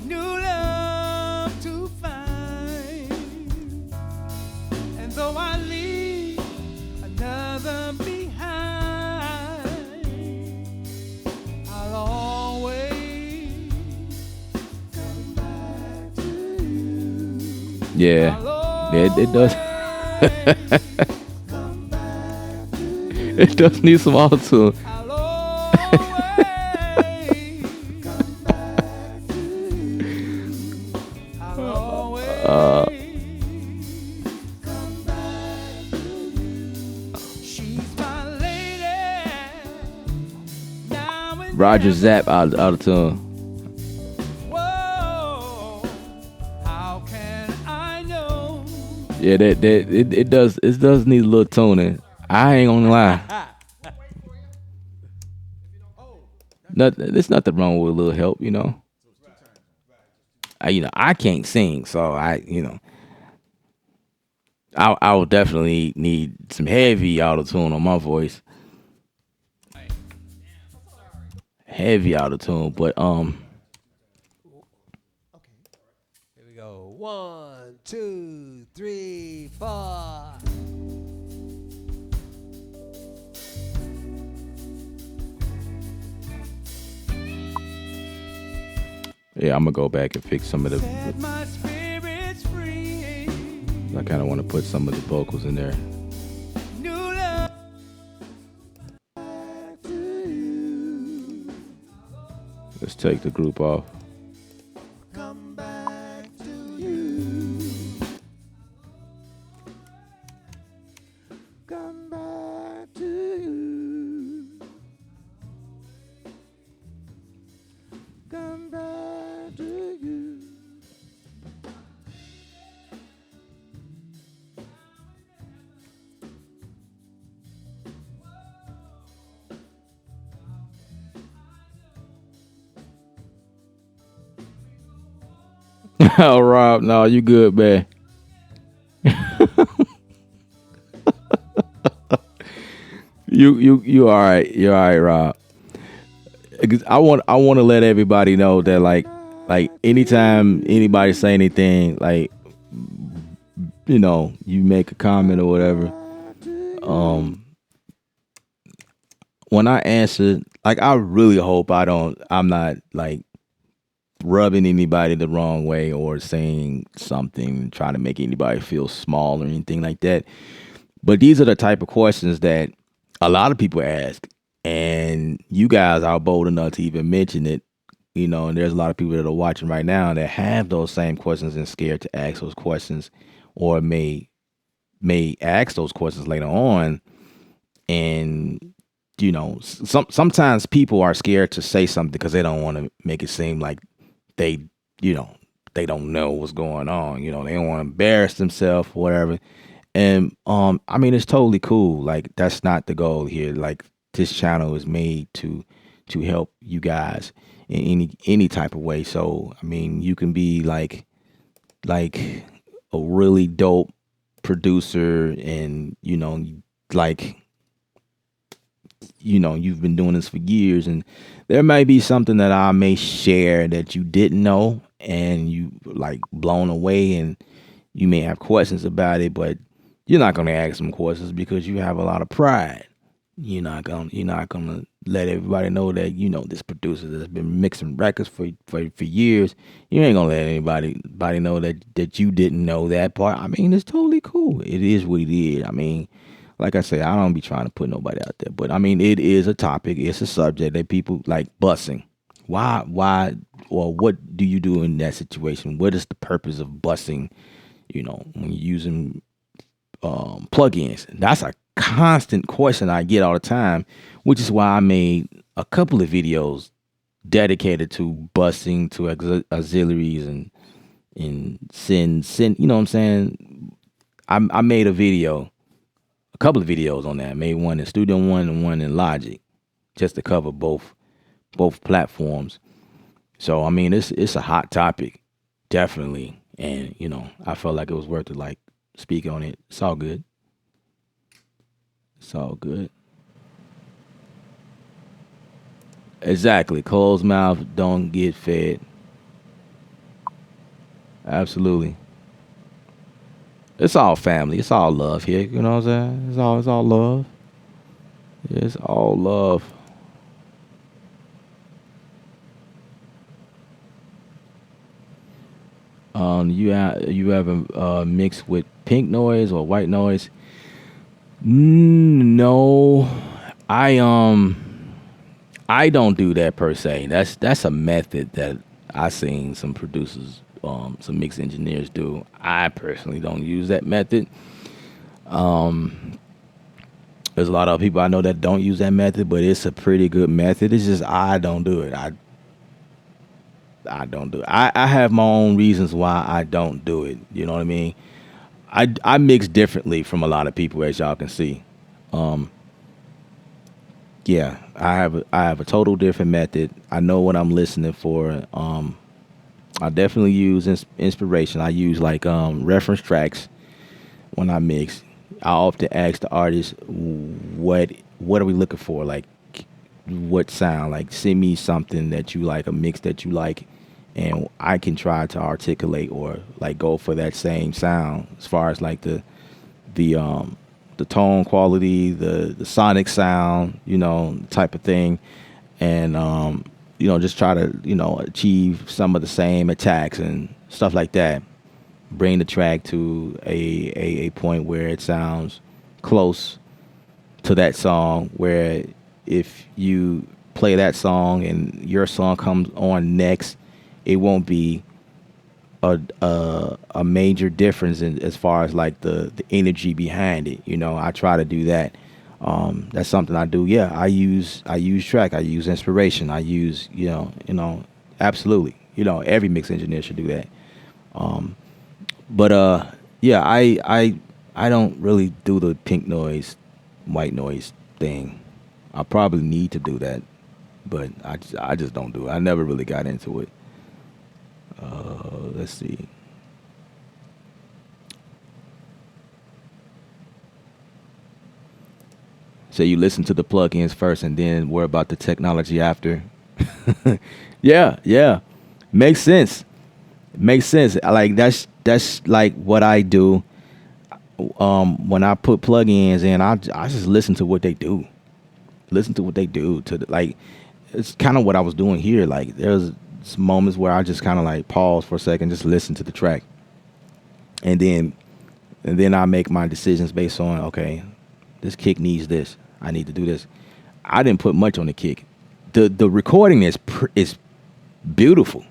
New love to find, and though I leave another behind, I'll always come back to you. Yeah, I'll it does. always come back to you. It does need some auto tune. I'll always come back to you. I'll always come back to you. She's my lady. Now and Roger then. Zapp auto tune. Whoa, how can I know? Yeah, it does need a little tuning. I ain't gonna lie. There's nothing wrong with a little help, you know. I can't sing, so I will definitely need some heavy auto tune on my voice. Heavy auto tune, but Here we go. 1, 2, 3, 4. yeah, I'm gonna go back and fix some of the. Set my spirits free. I kind of want to put some of the vocals in there. New love back to you. Let's take the group off. Come back to you. Come back to you. Come back to you. Oh, Rob, no, you good, man. you all right. You're all right, Rob. I want to let everybody know that like anytime anybody say anything, like, you make a comment or whatever, when I answer, like, I really hope I'm not like rubbing anybody the wrong way or saying something trying to make anybody feel small or anything like that. But these are the type of questions that a lot of people ask, and you guys are bold enough to even mention it. And there's a lot of people that are watching right now that have those same questions and scared to ask those questions, or may ask those questions later on. And sometimes people are scared to say something because they don't want to make it seem like they you know they don't know what's going on. They don't want to embarrass themselves or whatever. And I mean, it's totally cool. Like, that's not the goal here. Like, this channel is made to help you guys in any type of way. So I mean, you can be like a really dope producer, and like, you've been doing this for years, and there may be something that I may share that you didn't know, and you like blown away, and you may have questions about it, but you're not going to ask them questions because you have a lot of pride. You're not gonna let everybody know that this producer that's been mixing records for years. You ain't gonna let anybody know that you didn't know that part. I mean, it's totally cool. It is what it is. I mean, like I say, I don't be trying to put nobody out there, but I mean, it is a topic. It's a subject that people like bussing. Why, or what do you do in that situation? What is the purpose of bussing? When you're using plugins. That's a constant question I get all the time, which is why I made a couple of videos dedicated to bussing, to auxiliaries, and send. You know what I'm saying? I made a couple of videos on that. I made one in Studio One and one in Logic, just to cover both platforms. So I mean, it's a hot topic, definitely, and I felt like it was worth it. Like, speak on it. It's all good. It's all good. Exactly. Closed mouth don't get fed. Absolutely. It's all family. It's all love here. You know what I'm saying? It's all love. It's all love. You ever mixed with pink noise or white noise? No, I don't do that per se. That's a method that I seen some producers, some mix engineers do. I personally don't use that method. There's a lot of people I know that don't use that method, but it's a pretty good method. It's just I don't do it. I don't do it. I have my own reasons why I don't do it. You know what I mean? I mix differently from a lot of people, as y'all can see. Yeah, I have a total different method. I know what I'm listening for. I definitely use inspiration. I use like reference tracks when I mix. I often ask the artist, what are we looking for? Like, what sound? Like, send me something that you like, a mix that you like, and I can try to articulate or like go for that same sound as far as like the tone quality, the sonic sound, type of thing, and just try to achieve some of the same attacks and stuff like that. Bring the track to a point where it sounds close to that song, where if you play that song and your song comes on next, it won't be a major difference as far as like the energy behind it. I try to do that. That's something I do. Yeah, I use track. I use inspiration. I use absolutely. Every mix engineer should do that. But yeah, I don't really do the pink noise, white noise thing. I probably need to do that, but I just don't do it. I never really got into it. Let's see. So you listen to the plugins first and then worry about the technology after. Yeah. Makes sense. Makes sense. Like that's like what I do. When I put plugins in, I just listen to what they do. Listen to what they do to like. It's kind of what I was doing here. Like there's moments where I just kind of like pause for a second, just listen to the track, and then I make my decisions based on, okay, this kick needs this. I need to do this. I didn't put much on the kick. The recording is beautiful.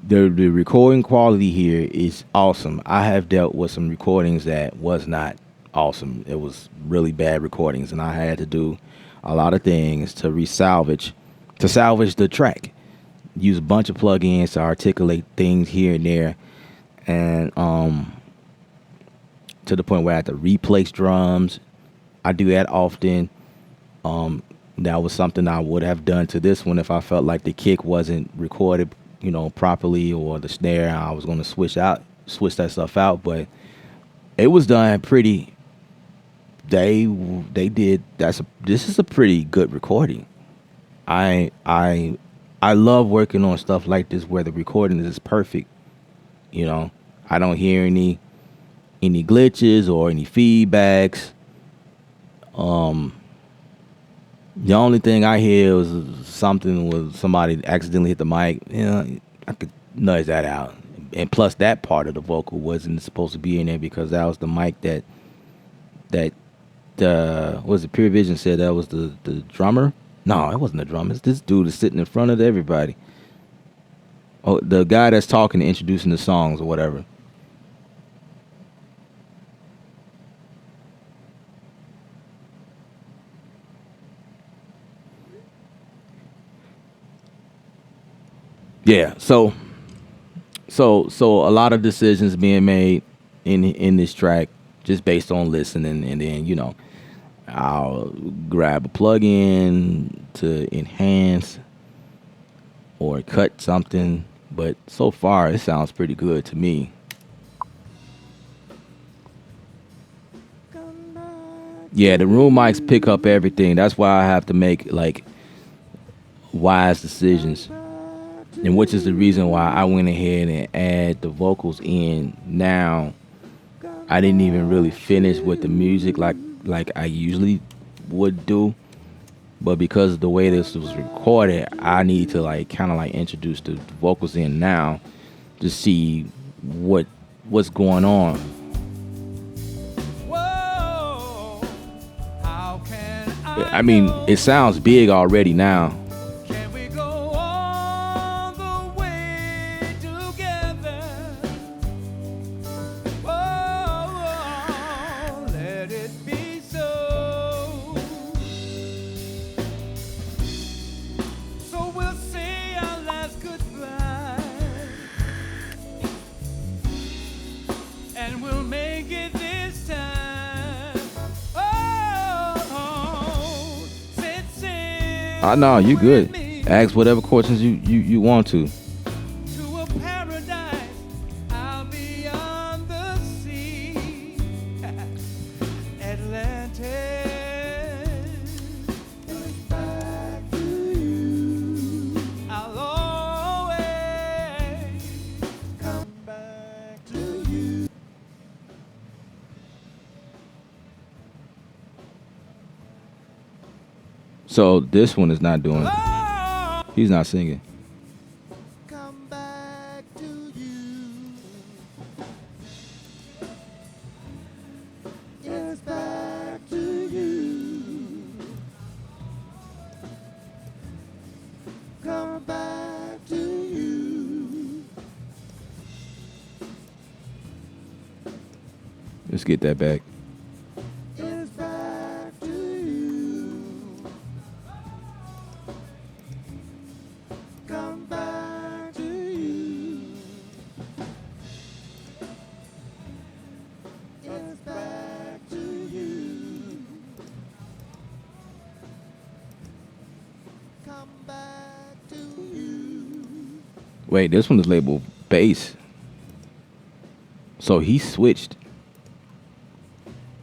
The recording quality here is awesome. I have dealt with some recordings that was not awesome. It was really bad recordings, and I had to do a lot of things to salvage the track. Use a bunch of plugins to articulate things here and there, and to the point where I had to replace drums. I do that often. That was something I would have done to this one if I felt like the kick wasn't recorded, properly, or the snare. I was going to switch that stuff out, but it was done pretty. They did. This is a pretty good recording. I love working on stuff like this where the recording is perfect. I don't hear any glitches or any feedbacks. The only thing I hear was something with somebody accidentally hit the mic. I could nudge that out. And plus, that part of the vocal wasn't supposed to be in there because that was the mic that was it Pure Vision said that was the drummer. No, it wasn't the drummer. It's this dude is sitting in front of everybody. Oh, the guy that's talking and introducing the songs or whatever. Yeah, so a lot of decisions being made in this track just based on listening, and then I'll grab a plug-in to enhance or cut something, but so far it sounds pretty good to me. Yeah, the room mics pick up everything. That's why I have to make like wise decisions. And which is the reason why I went ahead and add the vocals in now. I didn't even really finish with the music like I usually would do. But because of the way this was recorded, I need to kind of introduce the vocals in now to see what's going on. Whoa, how can I mean, it sounds big already now. Can we go all the way together? Whoa, let it be so. So we'll say our last goodbye, and we'll make it this time. Oh, I know you good. Ask whatever questions you want to. to a paradise out beyond the sea, Atlantis. Back to you. I'll always come back to you. So this one is not doing. He's not singing. Come back to you. Yes, back to you. Come back to you. Let's get that back. Yes, back to you. Come back to you. Yes, back to you. Come back to you. Wait, this one is labeled bass. So he switched.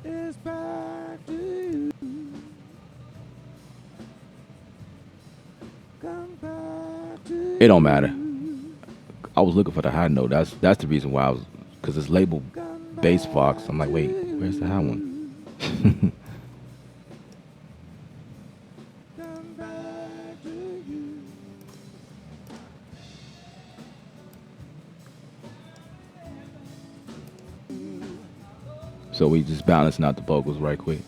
Yes, back to you. It don't matter. I was looking for the high note. That's the reason why I was, because it's labeled bass Fox. I'm like, wait, where's the high one? So we just balancing out the vocals right quick.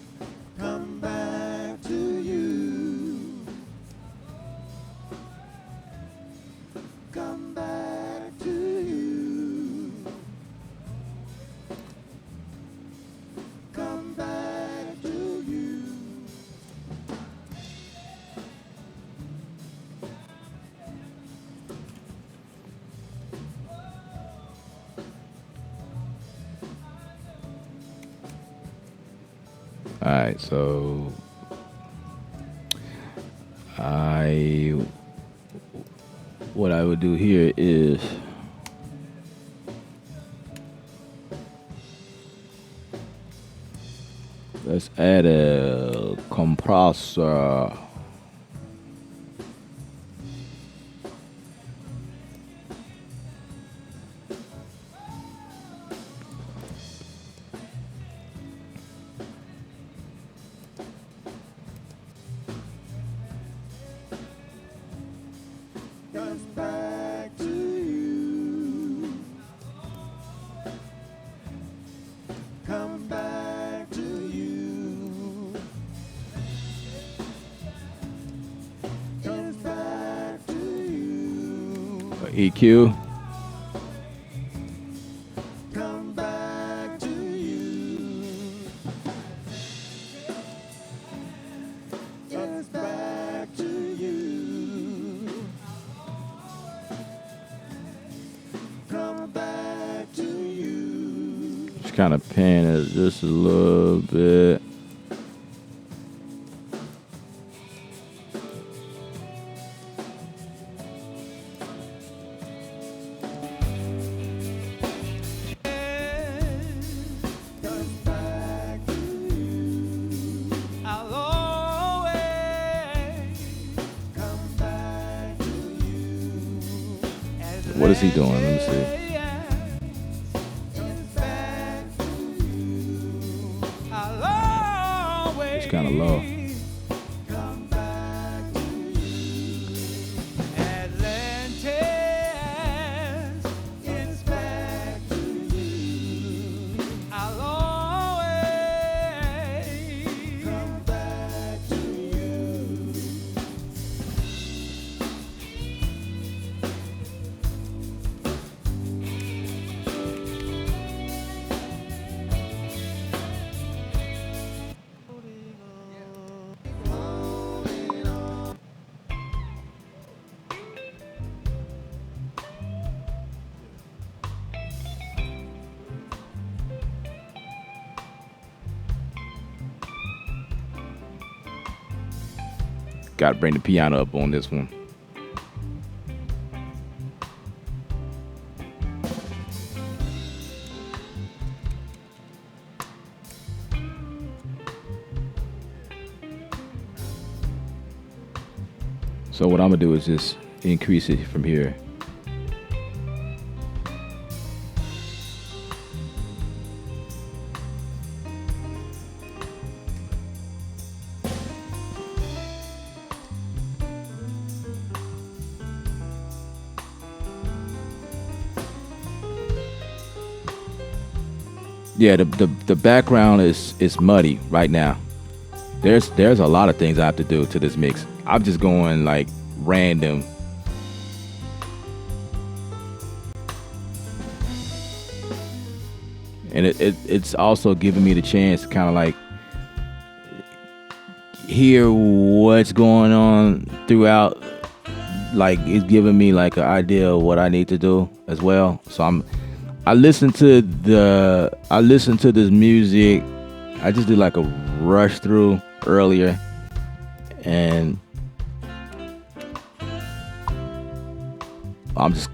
Come back to you. Come back to you. Come back to you. All right, so what I would do here is let's add a compressor. Comes back to you. Come back to you. Comes back to you. EQ. Come back to you. Comes back to you. Come back to you. Just kind of pan it just a little bit. Comes back to you. I'll always Come back to you. What is he doing? Let me see. Comes back to you. I'll always It's kind of low. Come back to you. Atlantis Comes back to you. I'll always Come back to you. Got to bring the piano up on this one. So what I'm gonna do is just increase it from here. Yeah, the background is muddy right now. There's a lot of things I have to do to this mix. I'm just going like random. And it's also giving me the chance to kind of like hear what's going on throughout. Like it's giving me like an idea of what I need to do as well. So I listened to this music. I just did like a rush through earlier, and I'm just,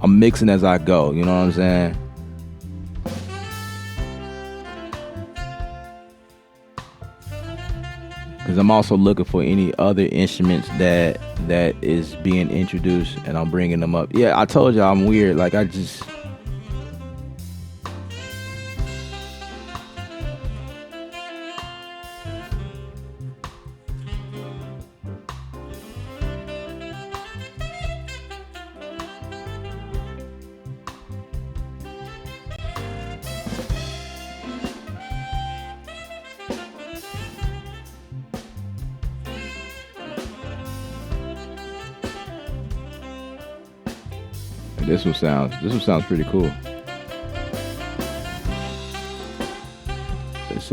I'm mixing as I go. You know what I'm saying? because I'm also looking for any other instruments that is being introduced, and I'm bringing them up. Yeah, I told you I'm weird. Like I just. This one sounds pretty cool. It's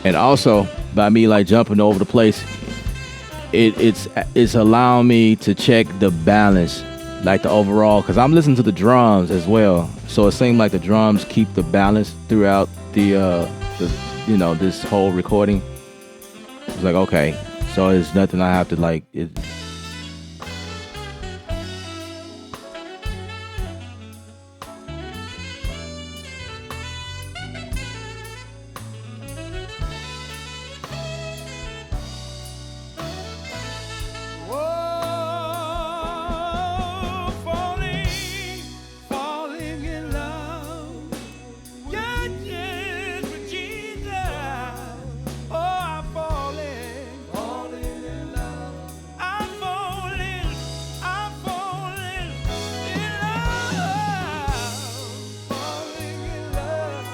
and also by me like jumping over the place, it's allowing me to check the balance, like the overall, because I'm listening to the drums as well. So it seemed like the drums keep the balance throughout the this whole recording. It's like, okay, so it's nothing I have to like. Falling in love. Yeah, yes, with Jesus. Oh, I'm falling in love. I'm falling in love. Falling in love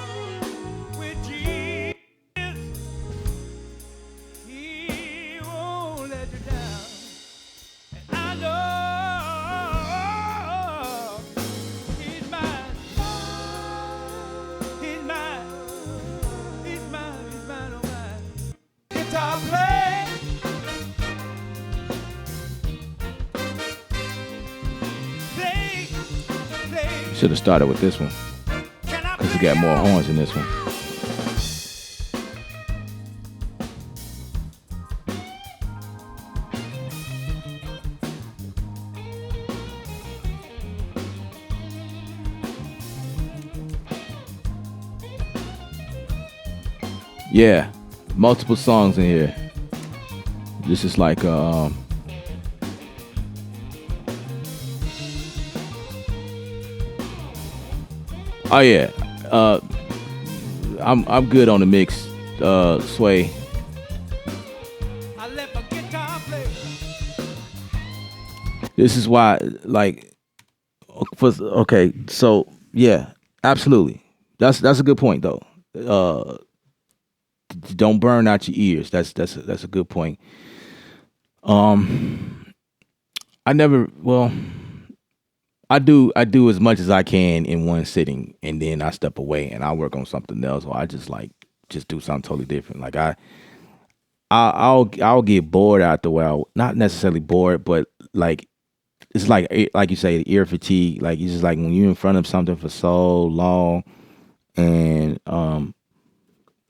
with Jesus. He won't let you down. I know he's mine. He's mine. He's mine. He's mine. Oh, mine. Guitar play. Play. Play. Should have started with this one Can I because you play got more out? horns in this one. Yeah, multiple songs in here. This is like oh yeah, I'm good on the mix, Sway. I let my guitar play. This is why, like, okay, so yeah, absolutely. That's a good point though. Don't burn out your ears. That's a good point. I do as much as I can in one sitting, and then I step away and I work on something else, or I just do something totally different. Like I'll get bored after a while. Not necessarily bored, but like it's like you say, ear fatigue. Like it's just like when you're in front of something for so long, and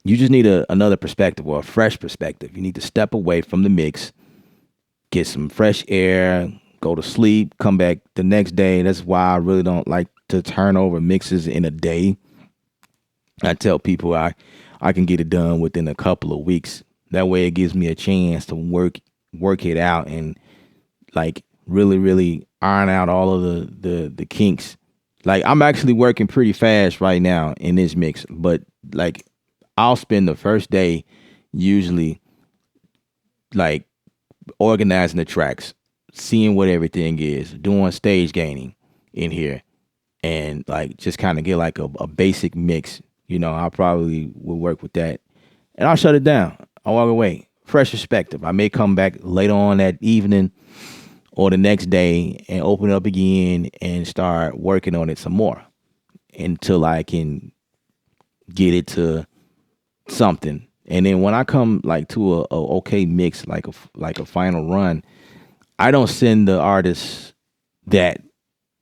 you just need another perspective or a fresh perspective. You need to step away from the mix, get some fresh air, go to sleep, come back the next day. That's why I really don't like to turn over mixes in a day. I tell people I can get it done within a couple of weeks. That way it gives me a chance to work it out and like really iron out all of the kinks. Like I'm actually working pretty fast right now in this mix, but like I'll spend the first day usually like organizing the tracks, seeing what everything is, doing stage gaining in here, and like just kind of get like a basic mix. You know, I probably will work with that, and I'll shut it down. I'll walk away, fresh perspective. I may come back later on that evening or the next day and open it up again and start working on it some more until I can get it to something. And then when I come like to a okay mix, like a final run, I don't send the artist that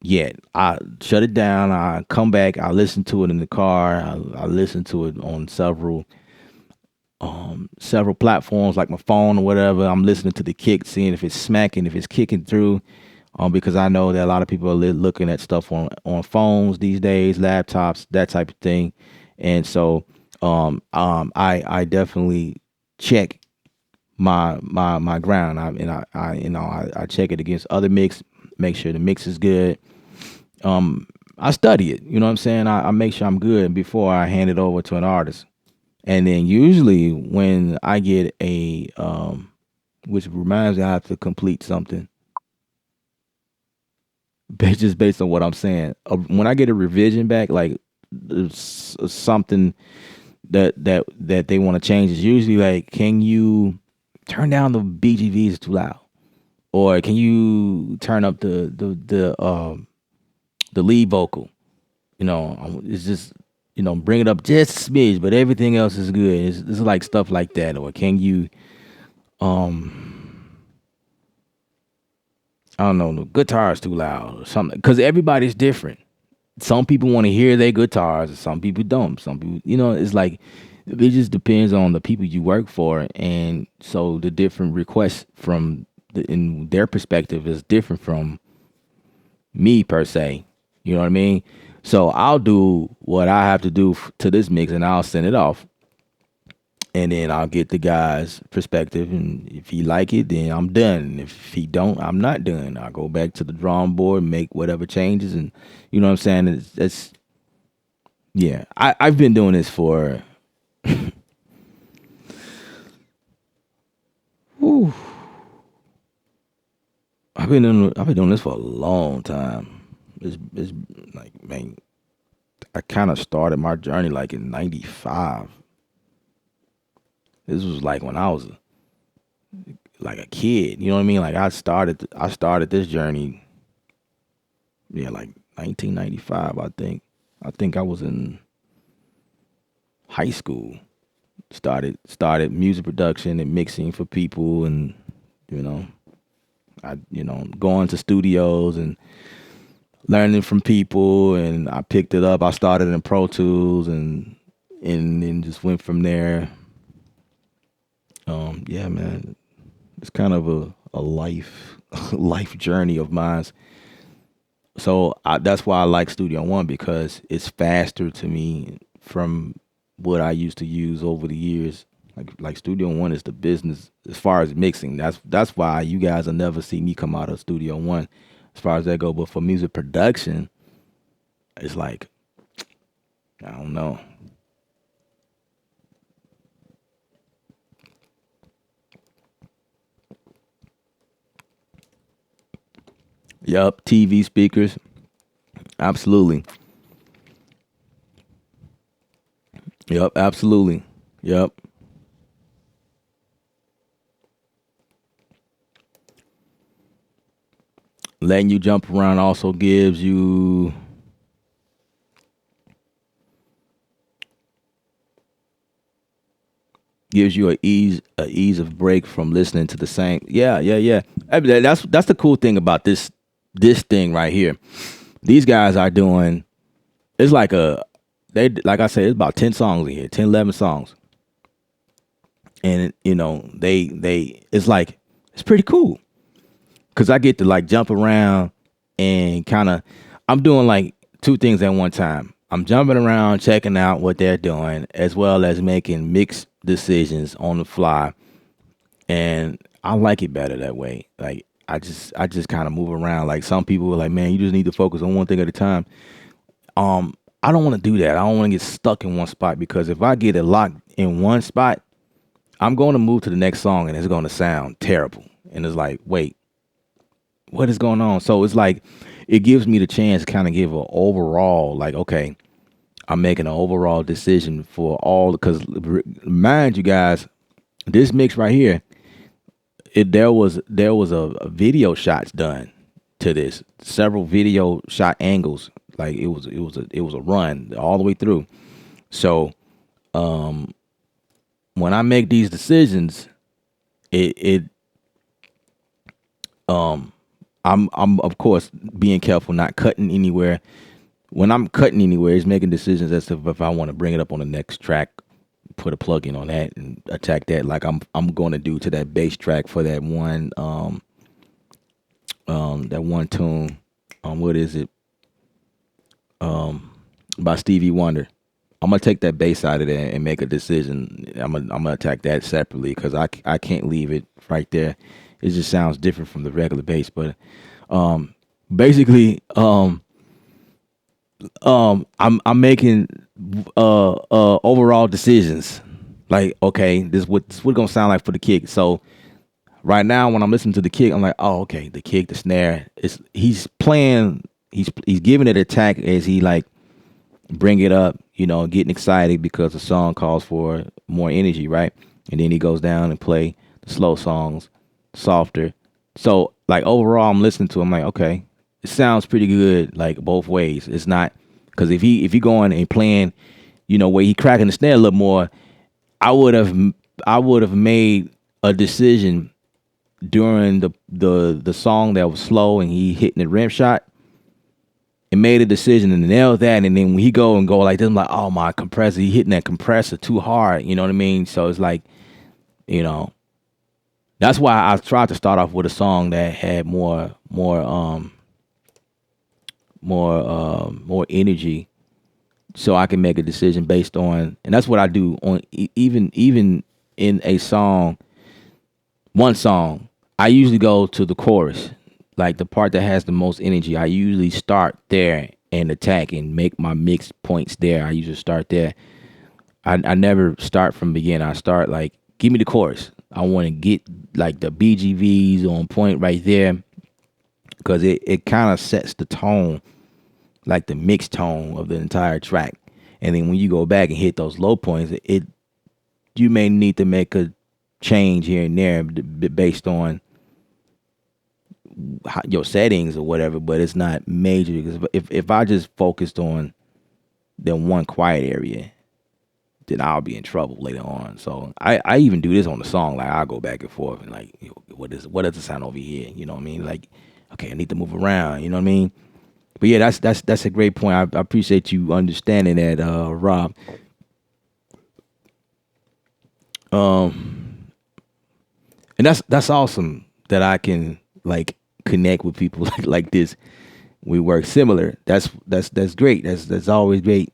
yet. I shut it down. I come back. I listen to it in the car. I listen to it on several several platforms like my phone or whatever. I'm listening to the kick, seeing if it's smacking, if it's kicking through. Because I know that a lot of people are looking at stuff on phones these days, laptops, that type of thing. And so I definitely check my ground. I check it against other mix, make sure the mix is good. I study it, you know what I'm saying? I make sure I'm good before I hand it over to an artist. And then usually when I get a which reminds me I have to complete something just based on what I'm saying. When I get a revision back, like something that they want to change, is usually like, can you turn down the BGVs too loud, or can you turn up the lead vocal? You know, it's just, you know, bring it up just a smidge, but everything else is good. It's like stuff like that. Or can you I don't know, the guitar's too loud or something, because everybody's different. Some people want to hear their guitars, and some people don't. Some people, you know, it's like, it just depends on the people you work for. And so the different requests from in their perspective is different from me per se. You know what I mean? So I'll do what I have to do to this mix, and I'll send it off. And then I'll get the guy's perspective, and if he like it, then I'm done. If he don't, I'm not done. I'll go back to the drawing board, make whatever changes, and you know what I'm saying? It's yeah. I've been doing this for whew, I've been doing this for a long time. It's like, man, I kind of started my journey like in '95. This was like when I was like a kid, you know what I mean? Like I started this journey, yeah, like 1995, I think. I think I was in high school. Started music production and mixing for people, and going to studios and learning from people, and I picked it up. I started in Pro Tools and then just went from there. Yeah, man, it's kind of a life journey of mine. So that's why I like Studio One, because it's faster to me from what I used to use over the years. Like Studio One is the business as far as mixing. That's why you guys will never see me come out of Studio One as far as that go. But for music production, it's like, I don't know. Yup, TV speakers. Absolutely. Yup, absolutely. Yup. Letting you jump around also gives you a ease of break from listening to the same. Yeah. I mean, that's the cool thing about this thing right here. These guys are doing, it's like like I said, it's about 10 songs in here, 10, 11 songs. And it's like, it's pretty cool. Cause I get to like jump around and I'm doing like two things at one time. I'm jumping around, checking out what they're doing, as well as making mixed decisions on the fly. And I like it better that way. Like, I just kind of move around. Like, some people are like, man, you just need to focus on one thing at a time. I don't want to do that. I don't want to get stuck in one spot, because if I get it locked in one spot, I'm going to move to the next song and it's going to sound terrible. And it's like, wait, what is going on? So it's like, it gives me the chance to kind of give an overall, like, okay, I'm making an overall decision for all, because mind you guys, this mix right here, there was a video shots done to this, several video shot angles. Like it was a run all the way through. So when I make these decisions, I'm of course being careful, not cutting anywhere. When I'm cutting anywhere, it's making decisions as to if I want to bring it up on the next track, put a plug-in on that and attack that like I'm going to do to that bass track for that one tune. What is it? By Stevie Wonder. I'm gonna take that bass out of there and make a decision. I'm gonna attack that separately because I can't leave it right there. It just sounds different from the regular bass. But basically, I'm making overall decisions. Like, okay, this what it's gonna sound like for the kick. So right now, when I'm listening to the kick, I'm like, oh, okay, the kick, the snare. He's playing. He's giving it attack as he like bring it up, you know, getting excited because the song calls for more energy, right? And then he goes down and play the slow songs softer. So like overall, I'm listening to him like, okay, it sounds pretty good, like both ways. It's not because if he going and playing, you know, where he cracking the snare a little more, I would have made a decision during the song that was slow and he hitting the rim shot and made a decision and nailed that. And then when he go like this, I'm like, oh, my compressor, he hitting that compressor too hard. You know what I mean? So it's like, you know, that's why I tried to start off with a song that had more energy, so I can make a decision based on, and that's what I do on even in a song, one song, I usually go to the chorus, like the part that has the most energy. I usually start there and attack and make my mix points there. I usually start there. I never start from beginning. I start like, give me the chorus. I want to get like the BGVs on point right there because it kind of sets the tone, like the mixed tone of the entire track. And then when you go back and hit those low points, you may need to make a change here and there based on your settings or whatever, but it's not major. Because if I just focused on the one quiet area, then I'll be in trouble later on. So I even do this on the song. Like I'll go back and forth and like, what does the sound over here? You know what I mean? Like, okay, I need to move around. You know what I mean? But yeah, that's a great point. I appreciate you understanding that, Rob. And that's awesome that I can like connect with people like this. We work similar. That's great. That's always great.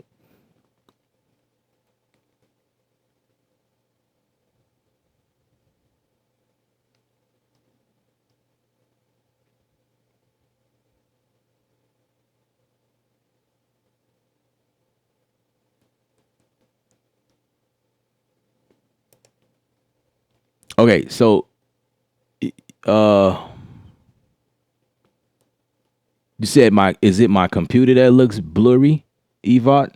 Okay, so you said is it my computer that looks blurry, Evot?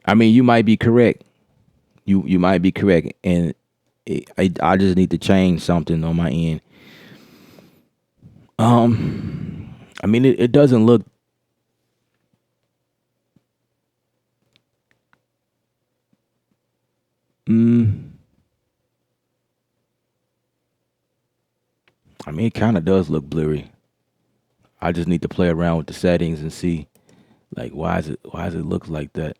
I mean, you might be correct. You might be correct, and I just need to change something on my end. I mean, it doesn't look. I mean, it kind of does look blurry. I just need to play around with the settings and see, like, why does it look like that?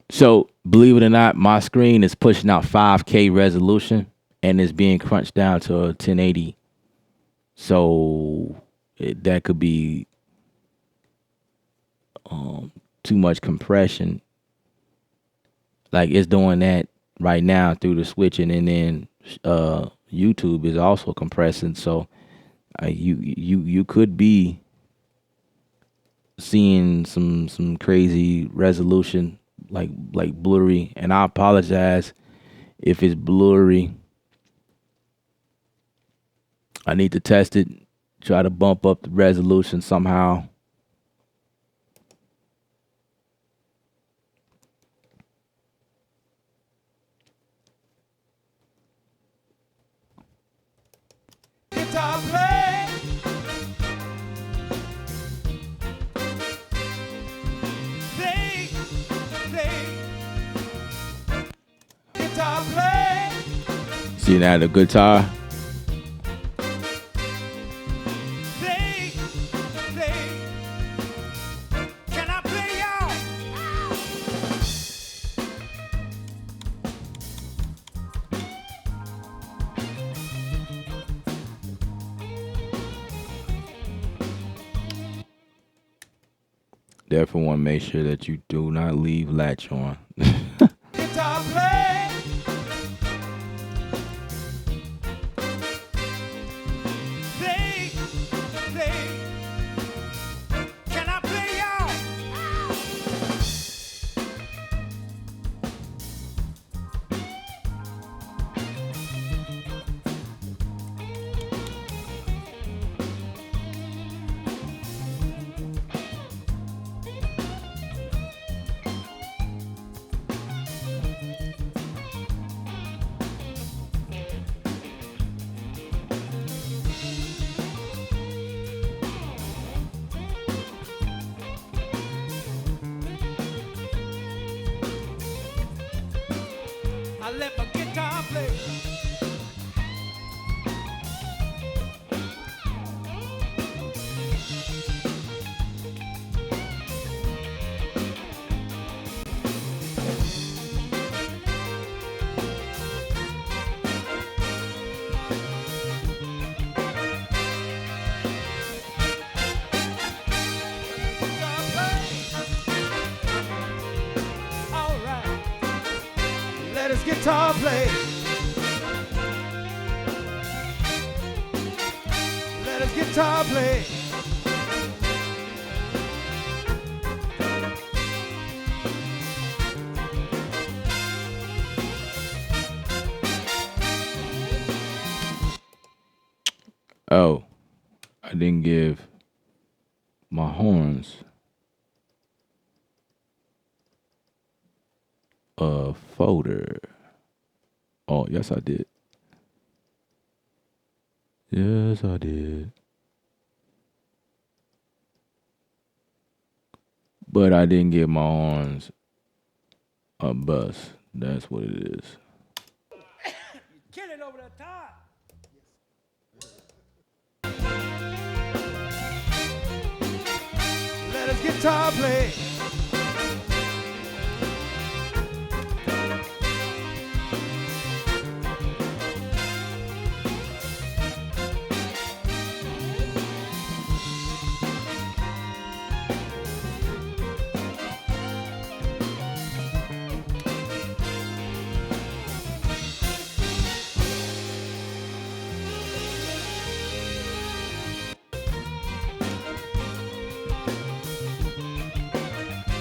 So, believe it or not, my screen is pushing out 5K resolution and it's being crunched down to 1080. So, that could be too much compression. Like, it's doing that right now through the switching, and then YouTube is also compressing. So, you could be seeing some crazy resolution, like blurry, and I apologize if it's blurry. I need to test it, try to bump up the resolution somehow. Guitar play. Play. Guitar play. See now the guitar. Therefore, want to make sure that you do not leave latch on. Guitar play. Play, play. Can I play y'all? I let my guitar play. Guitar play. All right. Let us guitar play. Let us guitar play. Oh, I didn't give my horns a folder. Oh, yes, I did. Yes, I did. But I didn't give my horns a bus. That's what it is. Kill it over the top. Let us guitar play.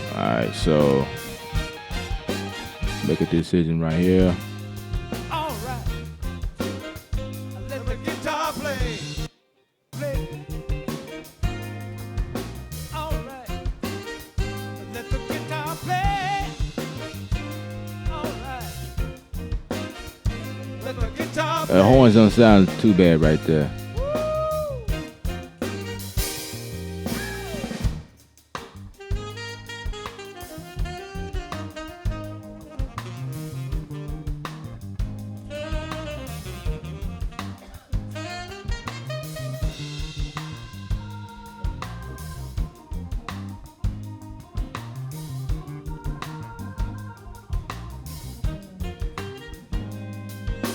All right, so make a decision right here. All right. Let the guitar play. Play. All right. Let the guitar play. All right. Let the guitar play. Horns don't sound too bad right there.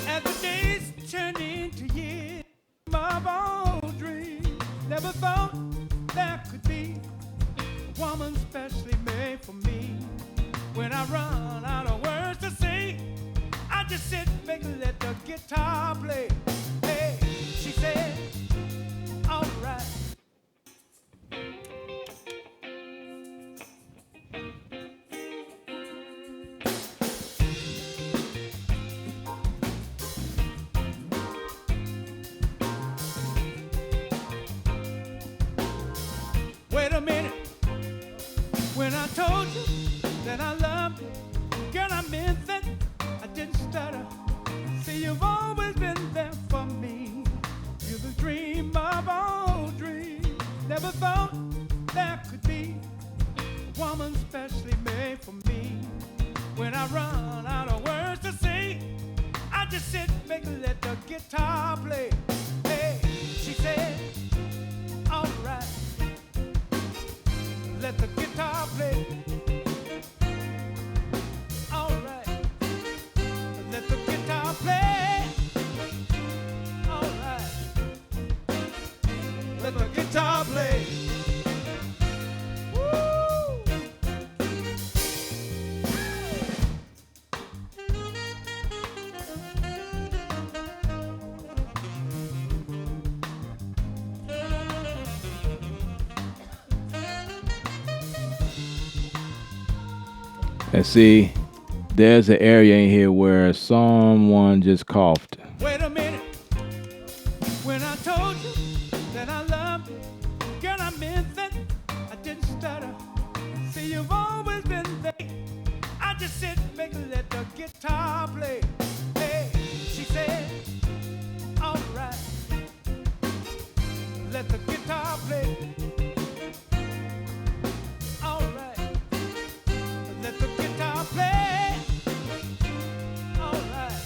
As the days turn into years, my bold dream. Never thought there could be a woman specially made for me. When I run out of words to say, I just sit back and let the guitar play. Hey, she said, all right. Wait a minute. When I told you that I loved you, girl, I meant that. I didn't stutter. See, you've always been there for me. You're the dream of all dreams. Never thought there could be a woman specially made for me. When I run out of words to say, I just sit back and let the guitar play. Hey, she said, all right. Let the guitar play. All right. Let the guitar play. All right. Let the guitar play. Woo! And see, there's an area in here where someone just coughed. Wait a minute. When I told you that I loved you, girl, I meant that. I didn't stutter. See, you've always been there. I just sit back and let the guitar play. Hey, she said, all right. Let the guitar play. All right. Let the guitar play. All right.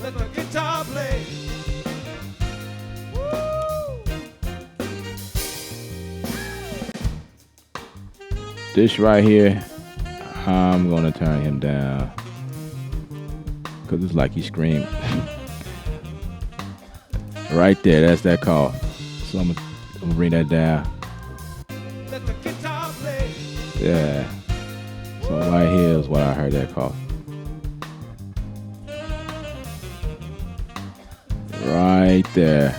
Let the guitar play. Woo! This right here, I'm gonna turn him down because it's like he screamed. Right there, that's that call. So I'm gonna bring that down. Let the guitar play. Yeah. So right here is what I heard that call. Right there.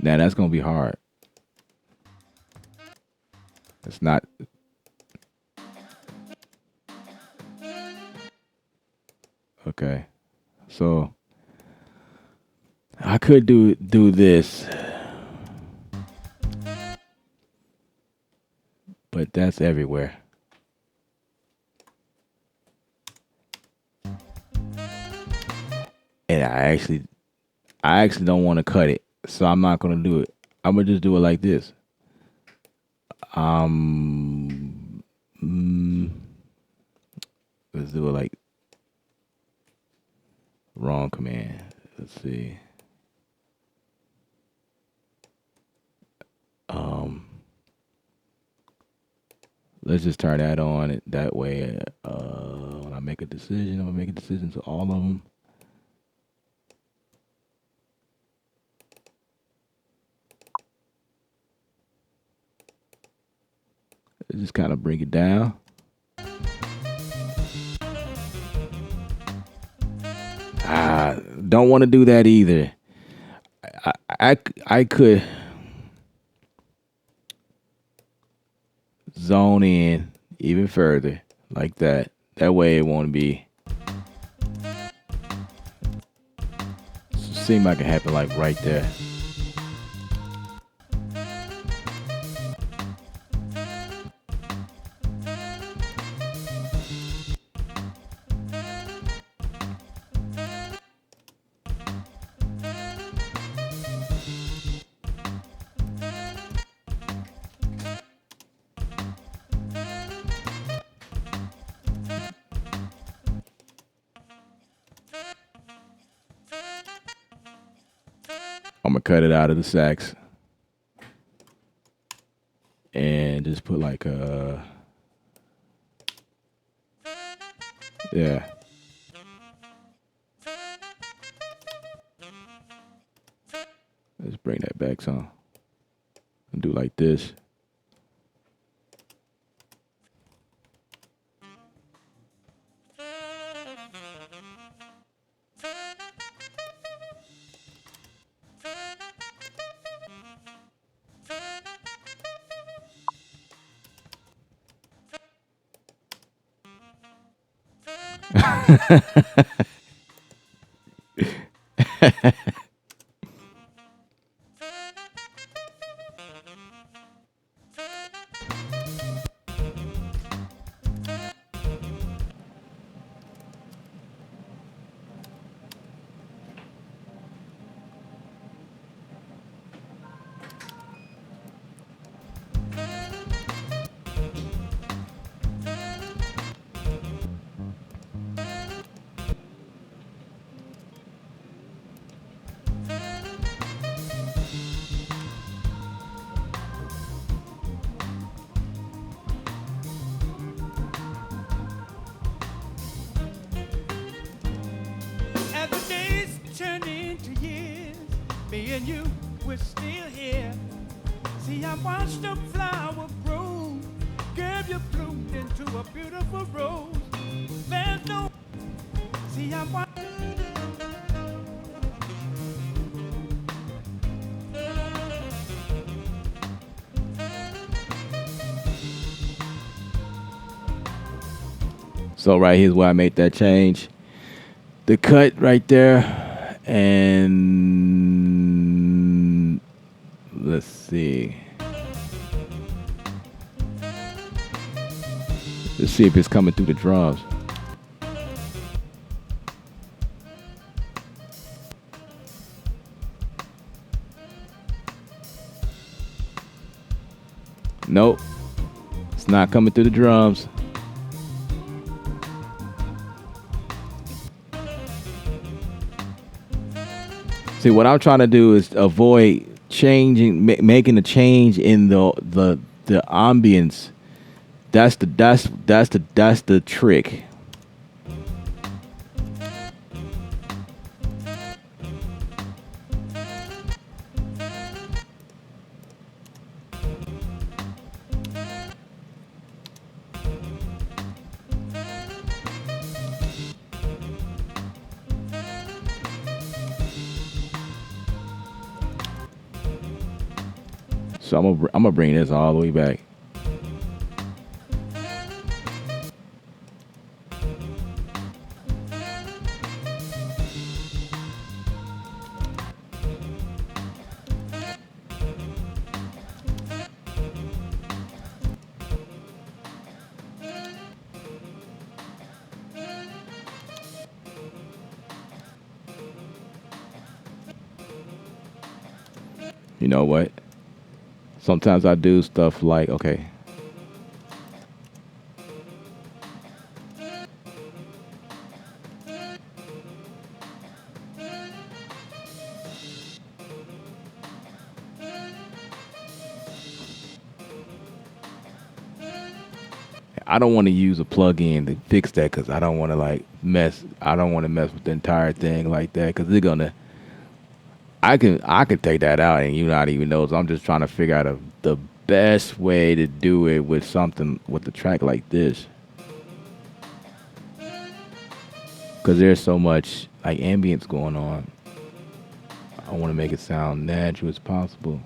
Now that's gonna be hard. It's not. Okay. So I could do this. But that's everywhere. And I actually don't want to cut it. So I'm not gonna do it. I'm gonna just do it like this. Let's do it like wrong command. Let's see. Let's just turn that on. That way, when I make a decision, I'm gonna make a decision to all of them. Just kind of bring it down. Don't want to do that either. I could zone in even further like that. That way it won't be. Seem like it happened like right there. I'm gonna cut it out of the sax and just put like a, yeah. Let's bring that back some and do like this. As the days turn into years, me and you, we're still here. See, I watched the flower grow. Girl, you bloomed into a beautiful rose. There's no. See, I watched. So right here's where I made that change. The cut right there, and let's see. Let's see if it's coming through the drums. Nope, it's not coming through the drums. See, what I'm trying to do is avoid changing, making a change in the ambience. That's the trick. So I'm gonna bring this all the way back. You know what? Sometimes I do stuff like, okay. I don't want to use a plug-in to fix that because I don't want to mess with the entire thing like that because they're gonna. I can take that out and you not even know. So I'm just trying to figure out the best way to do it with something with a track like this. Because there's so much like ambience going on. I want to make it sound natural as possible.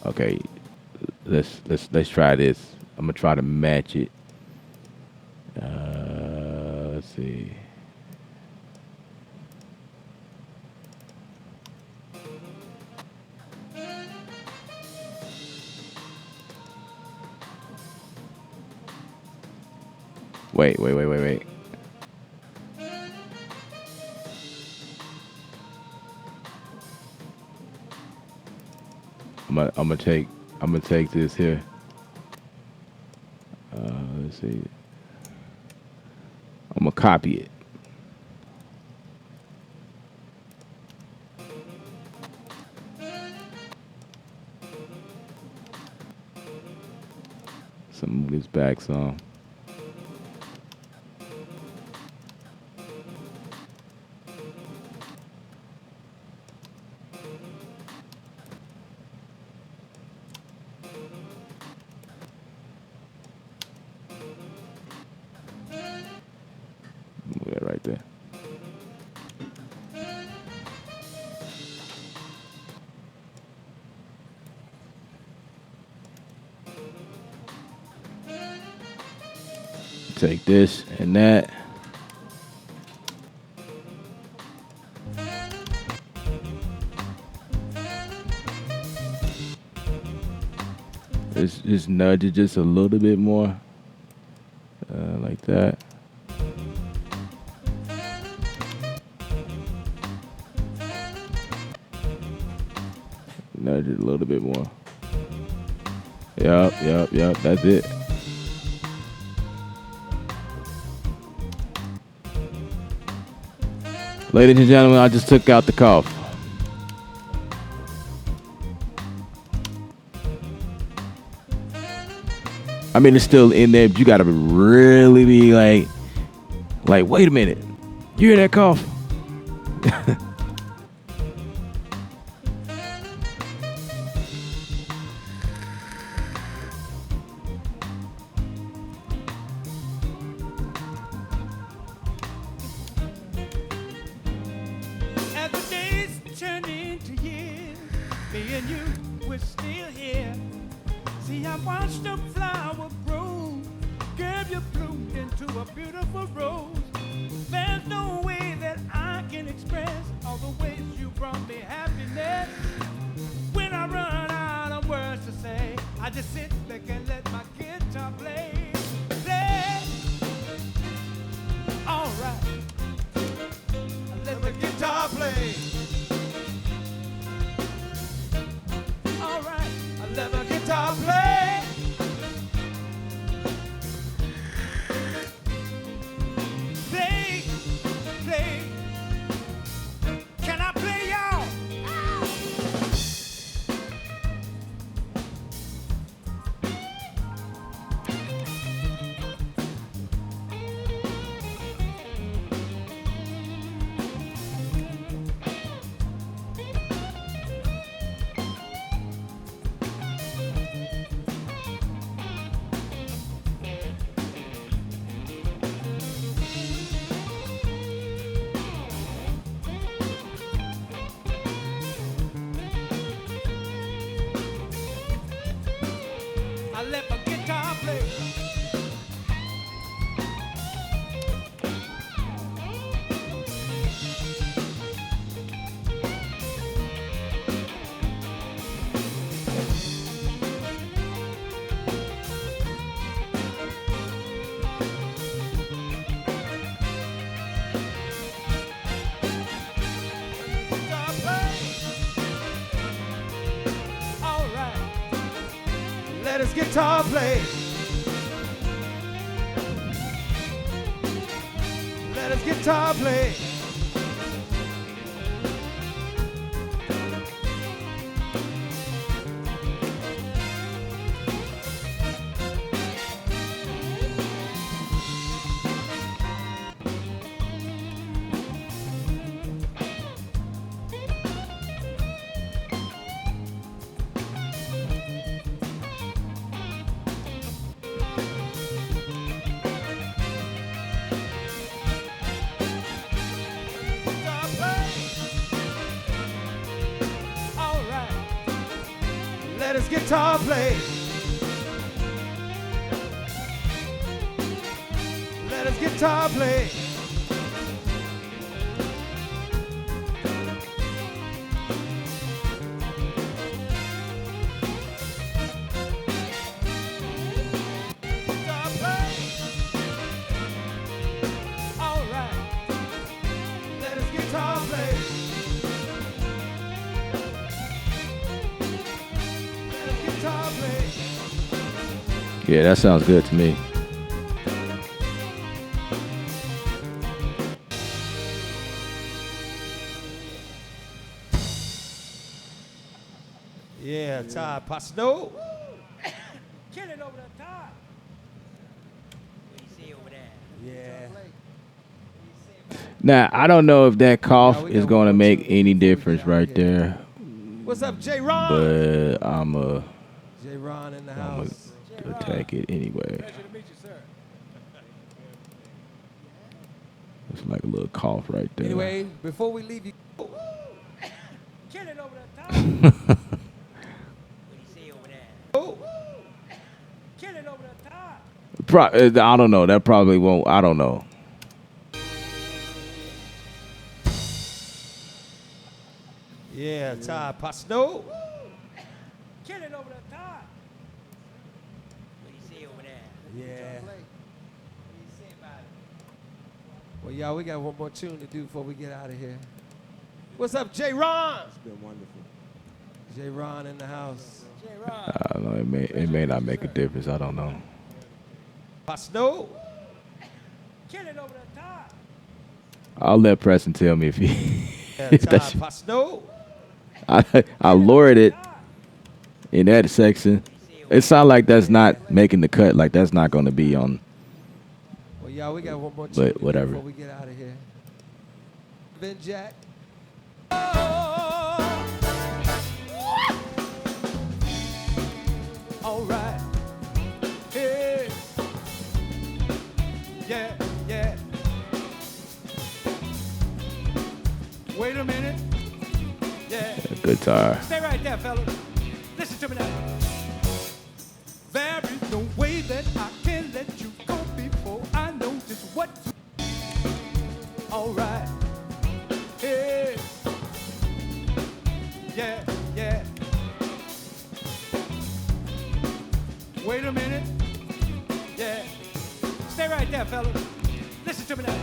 Okay. Let's try this. I'm gonna try to match it. Let's see. Wait. I'm gonna take this here. Let's see. I'm gonna copy it. So move this back some. Right there. Take this and that. Just nudge it just a little bit more, like that. Nudge it a little bit more. Yep. That's it. Ladies and gentlemen, I just took out the cough. I mean, it's still in there, but you gotta really be like, wait a minute. You hear that cough? As the days still here. See, I watched the flower grow, gave you bloomed into a beautiful rose. There's no way that I can express all the ways you brought me happiness. When I run out of words to say, I just sit back and let my guitar play. Play. All right. I let the guitar play. All right. I let my guitar play. Play, play. Can I play, y'all? I let my guitar play. Guitar play. All right. Let us guitar play. Let us guitar play. Guitar play. All right. Let us guitar play. Let us guitar play. Guitar play. All right. Let us guitar play. Let us guitar play. Yeah, that sounds good to me. Yeah, Todd Pasno. Kill it over the top. What you see over there? Yeah. Now, I don't know if that cough Yeah, we is got going to one make too. any difference right there, What's up, J. Ron? but I'm going J. Ron in the to house. attack it anyway. Pleasure to meet you, sir. It's like a little cough right there. Anyway, before we leave you, Kill it over the top. oh, Kill it over the top. I don't know. That probably won't. I don't know. Yeah, Todd Pasno. Kill it over the top. What do you see over there? Yeah. Well, y'all, we got one more tune to do before we get out of here. What's up, J. Ron? It's been wonderful. J. Ron in the house. J. Ron. I don't know. It may not make a difference. I don't know. Pasno. Kill it over the top. I'll let Preston tell me if he. Yeah, if Todd that's, Pasno. I lowered it in that section. It sounds like that's not making the cut. Like that's not going to be on. Well, y'all, we got one more tune But to do whatever. before we get out of here. VINJAC. All right. Hey. Yeah, yeah. Wait a minute. Yeah. Guitar. Stay right there, fellas. Listen Wait a minute. Yeah. Stay right there, fellas. Listen to me now.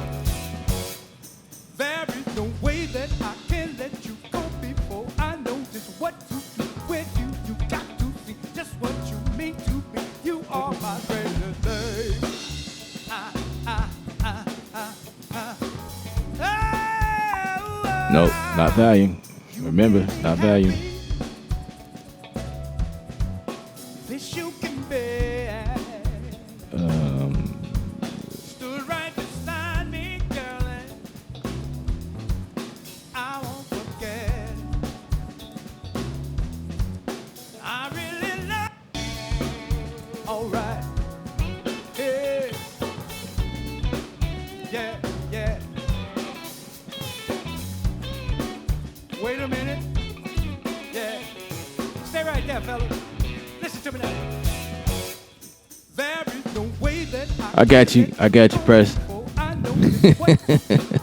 There is no way that I can let you go before I know just what to do with you. You got to see just what you mean to me. You are my treasure, babe. Nope, not value. Remember, not value. This you can bear. Stood right beside me, girl, and I won't forget. I really love. All right. Hey. Yeah, yeah. Wait a minute. Yeah. Stay right there, fellas. Listen to me now. There is no way that I got you, Press. I know just what to do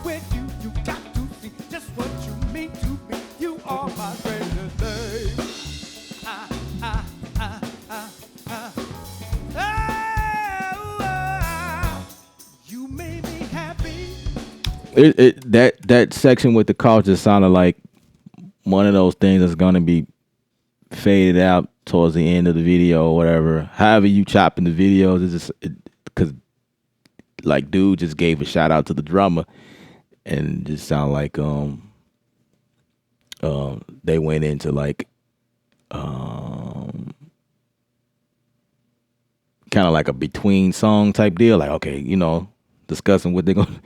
with you. You got to see just what you mean to me. You are my treasure, babe. You made me happy. That section with the call just sounded like one of those things that's gonna be faded out towards the end of the video or whatever. However you chopping the videos, it's just because like dude just gave a shout out to the drummer and it just sound like they went into like kind of like a between song type deal, like okay, you know, discussing what they're gonna.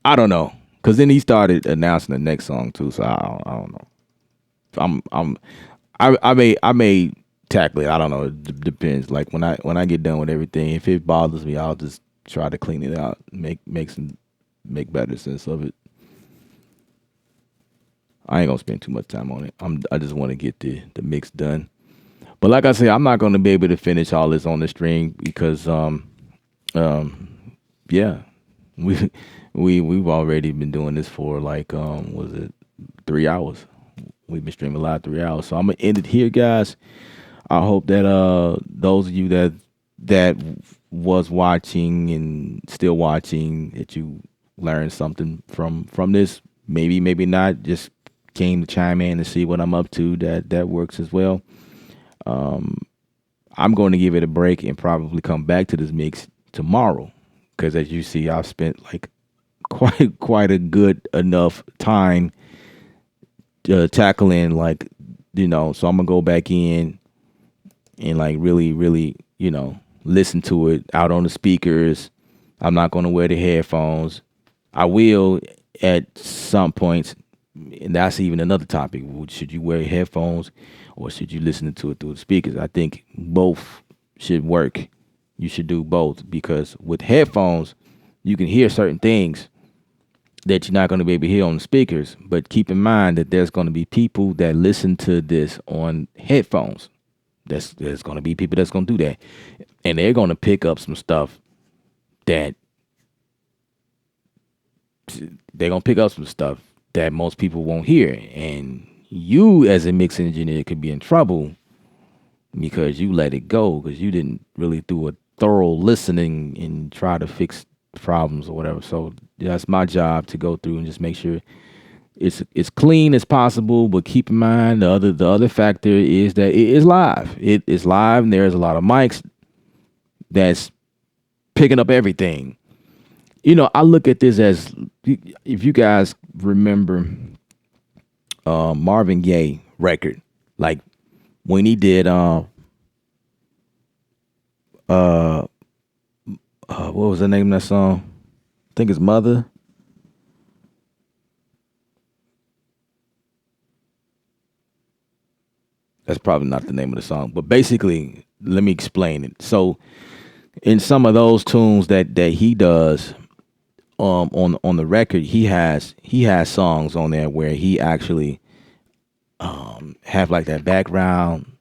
I don't know, because then he started announcing the next song too, so I don't know. I may tackle it. I don't know. It depends. Like when I get done with everything, if it bothers me, I'll just try to clean it out, make better sense of it. I ain't gonna spend too much time on it. I just want to get the mix done. But like I said, I'm not gonna be able to finish all this on the stream because yeah, we've already been doing this for like was it 3 hours? We've been streaming live 3 hours. So I'm gonna end it here, guys. I hope that those of you that was watching and still watching, that you learned something from this. Maybe not. Just came to chime in and see what I'm up to. That works as well. I'm going to give it a break and probably come back to this mix tomorrow, because as you see, I've spent like quite a good enough time tackling, like, you know, so I'm gonna go back in and like really, you know, listen to it out on the speakers. I'm not gonna wear the headphones. I will at some points, and that's even another topic. Should you wear headphones or should you listen to it through the speakers? I think both should work. You should do both, because with headphones, you can hear certain things that you're not going to be able to hear on the speakers. But keep in mind that there's going to be people that listen to this on headphones. There's going to be people that's going to do that. And they're going to pick up some stuff that most people won't hear. And you as a mix engineer could be in trouble because you let it go, because you didn't really do a thorough listening and try to fix problems or whatever. So that's my job, to go through and just make sure it's clean as possible. But keep in mind the other factor is that it is live. It is live, and there's a lot of mics that's picking up everything. You know, I look at this as, if you guys remember Marvin Gaye record, like when he did what was the name of that song? I think it's Mother. That's probably not the name of the song, but basically, let me explain it. So, in some of those tunes that he does, on the record, he has songs on there where he actually have like that background,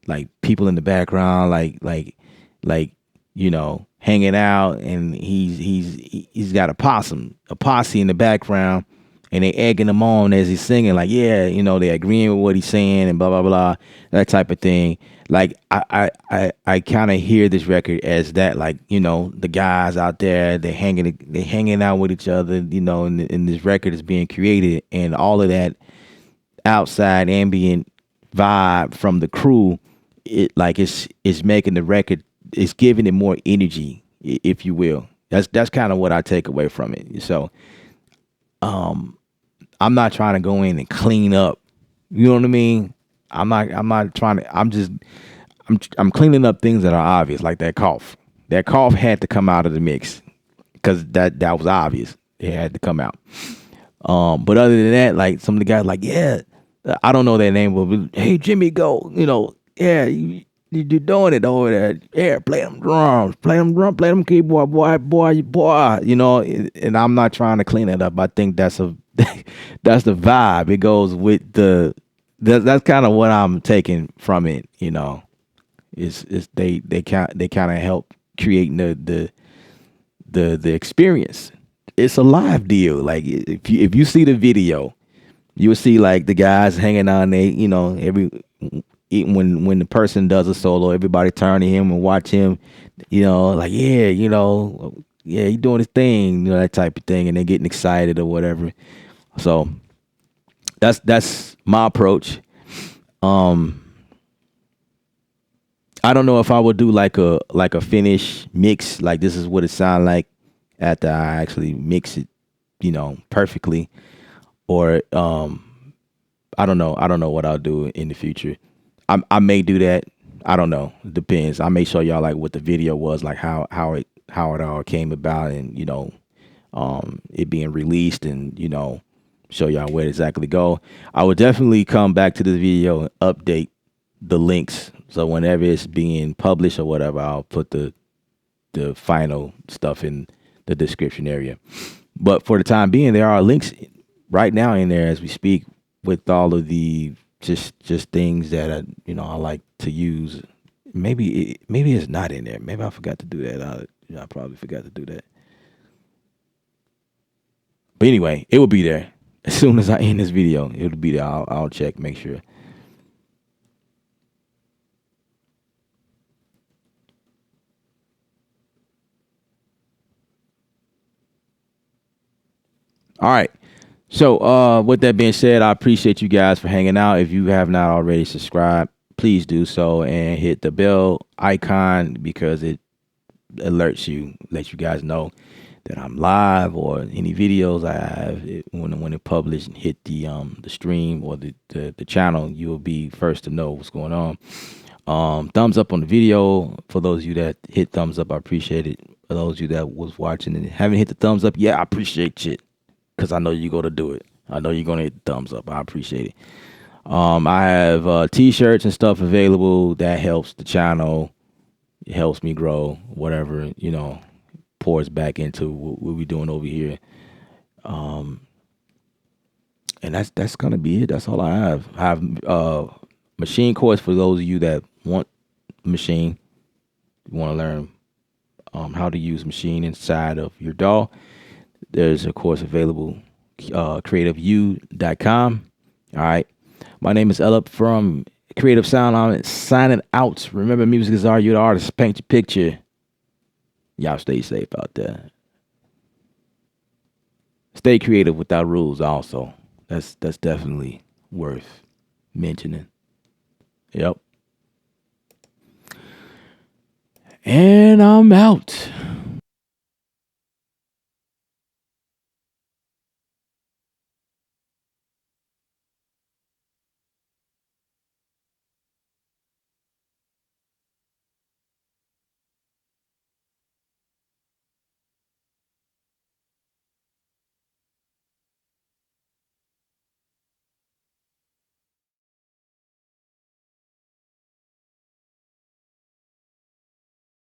like people in the background, like you know, hanging out, and he's got a posse in the background, and they egging him on as he's singing, like, yeah, they agreeing with what he's saying and blah blah blah, that type of thing. Like I kind of hear this record as that, like, the guys out there, they hanging out with each other, and this record is being created, and all of that outside ambient vibe from the crew, it's making the record, it's giving it more energy, if you will. That's kind of what I take away from it. So I'm not trying to go in and clean up. You know what I mean? I'm not trying to. I'm cleaning up things that are obvious, like that cough. That cough had to come out of the mix because that was obvious. It had to come out. But other than that, like, some of the guys, like, yeah, I don't know their name, but hey, Jimmy, go, yeah, you're doing it over there. Yeah, play them drums, play them keyboard, boy, And I'm not trying to clean it up. I think that's that's the vibe. It goes with that's kind of what I'm taking from it. Is they kind of help creating the experience. It's a live deal. Like, if you see the video, you will see, like, the guys hanging on. When the person does a solo, everybody turn to him and watch him, like, yeah, yeah, he doing his thing, that type of thing, and they're getting excited or whatever. So that's my approach. I don't know if I would do like a finish mix, like this is what it sound like after I actually mix it, perfectly, or I don't know what I'll do in the future. I may do that. I don't know. It depends. I may show y'all, like, what the video was, like how it all came about, and it being released, and show y'all where it exactly go. I would definitely come back to this video and update the links. So whenever it's being published or whatever, I'll put the final stuff in the description area. But for the time being, there are links right now in there as we speak with all of the just things that I like to use. Maybe it's not in there. Maybe I forgot to do that. I probably forgot to do that. But anyway, it will be there as soon as I end this video. It'll be there. I'll check, make sure. All right. So with that being said, I appreciate you guys for hanging out. If you have not already subscribed, please do so and hit the bell icon, because it alerts you, lets you guys know that I'm live, or any videos I have when it published and hit the stream or the channel, you will be first to know what's going on. Thumbs up on the video. For those of you that hit thumbs up, I appreciate it. For those of you that was watching and haven't hit the thumbs up, yeah, I appreciate it, because I know you're going to do it. I know you're going to hit the thumbs up. I appreciate it. I have t-shirts and stuff available. That helps the channel. It helps me grow, whatever, pours back into what we're doing over here. And that's going to be it. That's all I have. I have machine course for those of you that want machine. You want to learn how to use machine inside of your DAW. There's a course available, creativeu.com. All right. My name is Ella from Creative Sound. I'm signing out. Remember, music is art. You're the artist. Paint your picture. Y'all stay safe out there. Stay creative without rules also. That's definitely worth mentioning. Yep. And I'm out.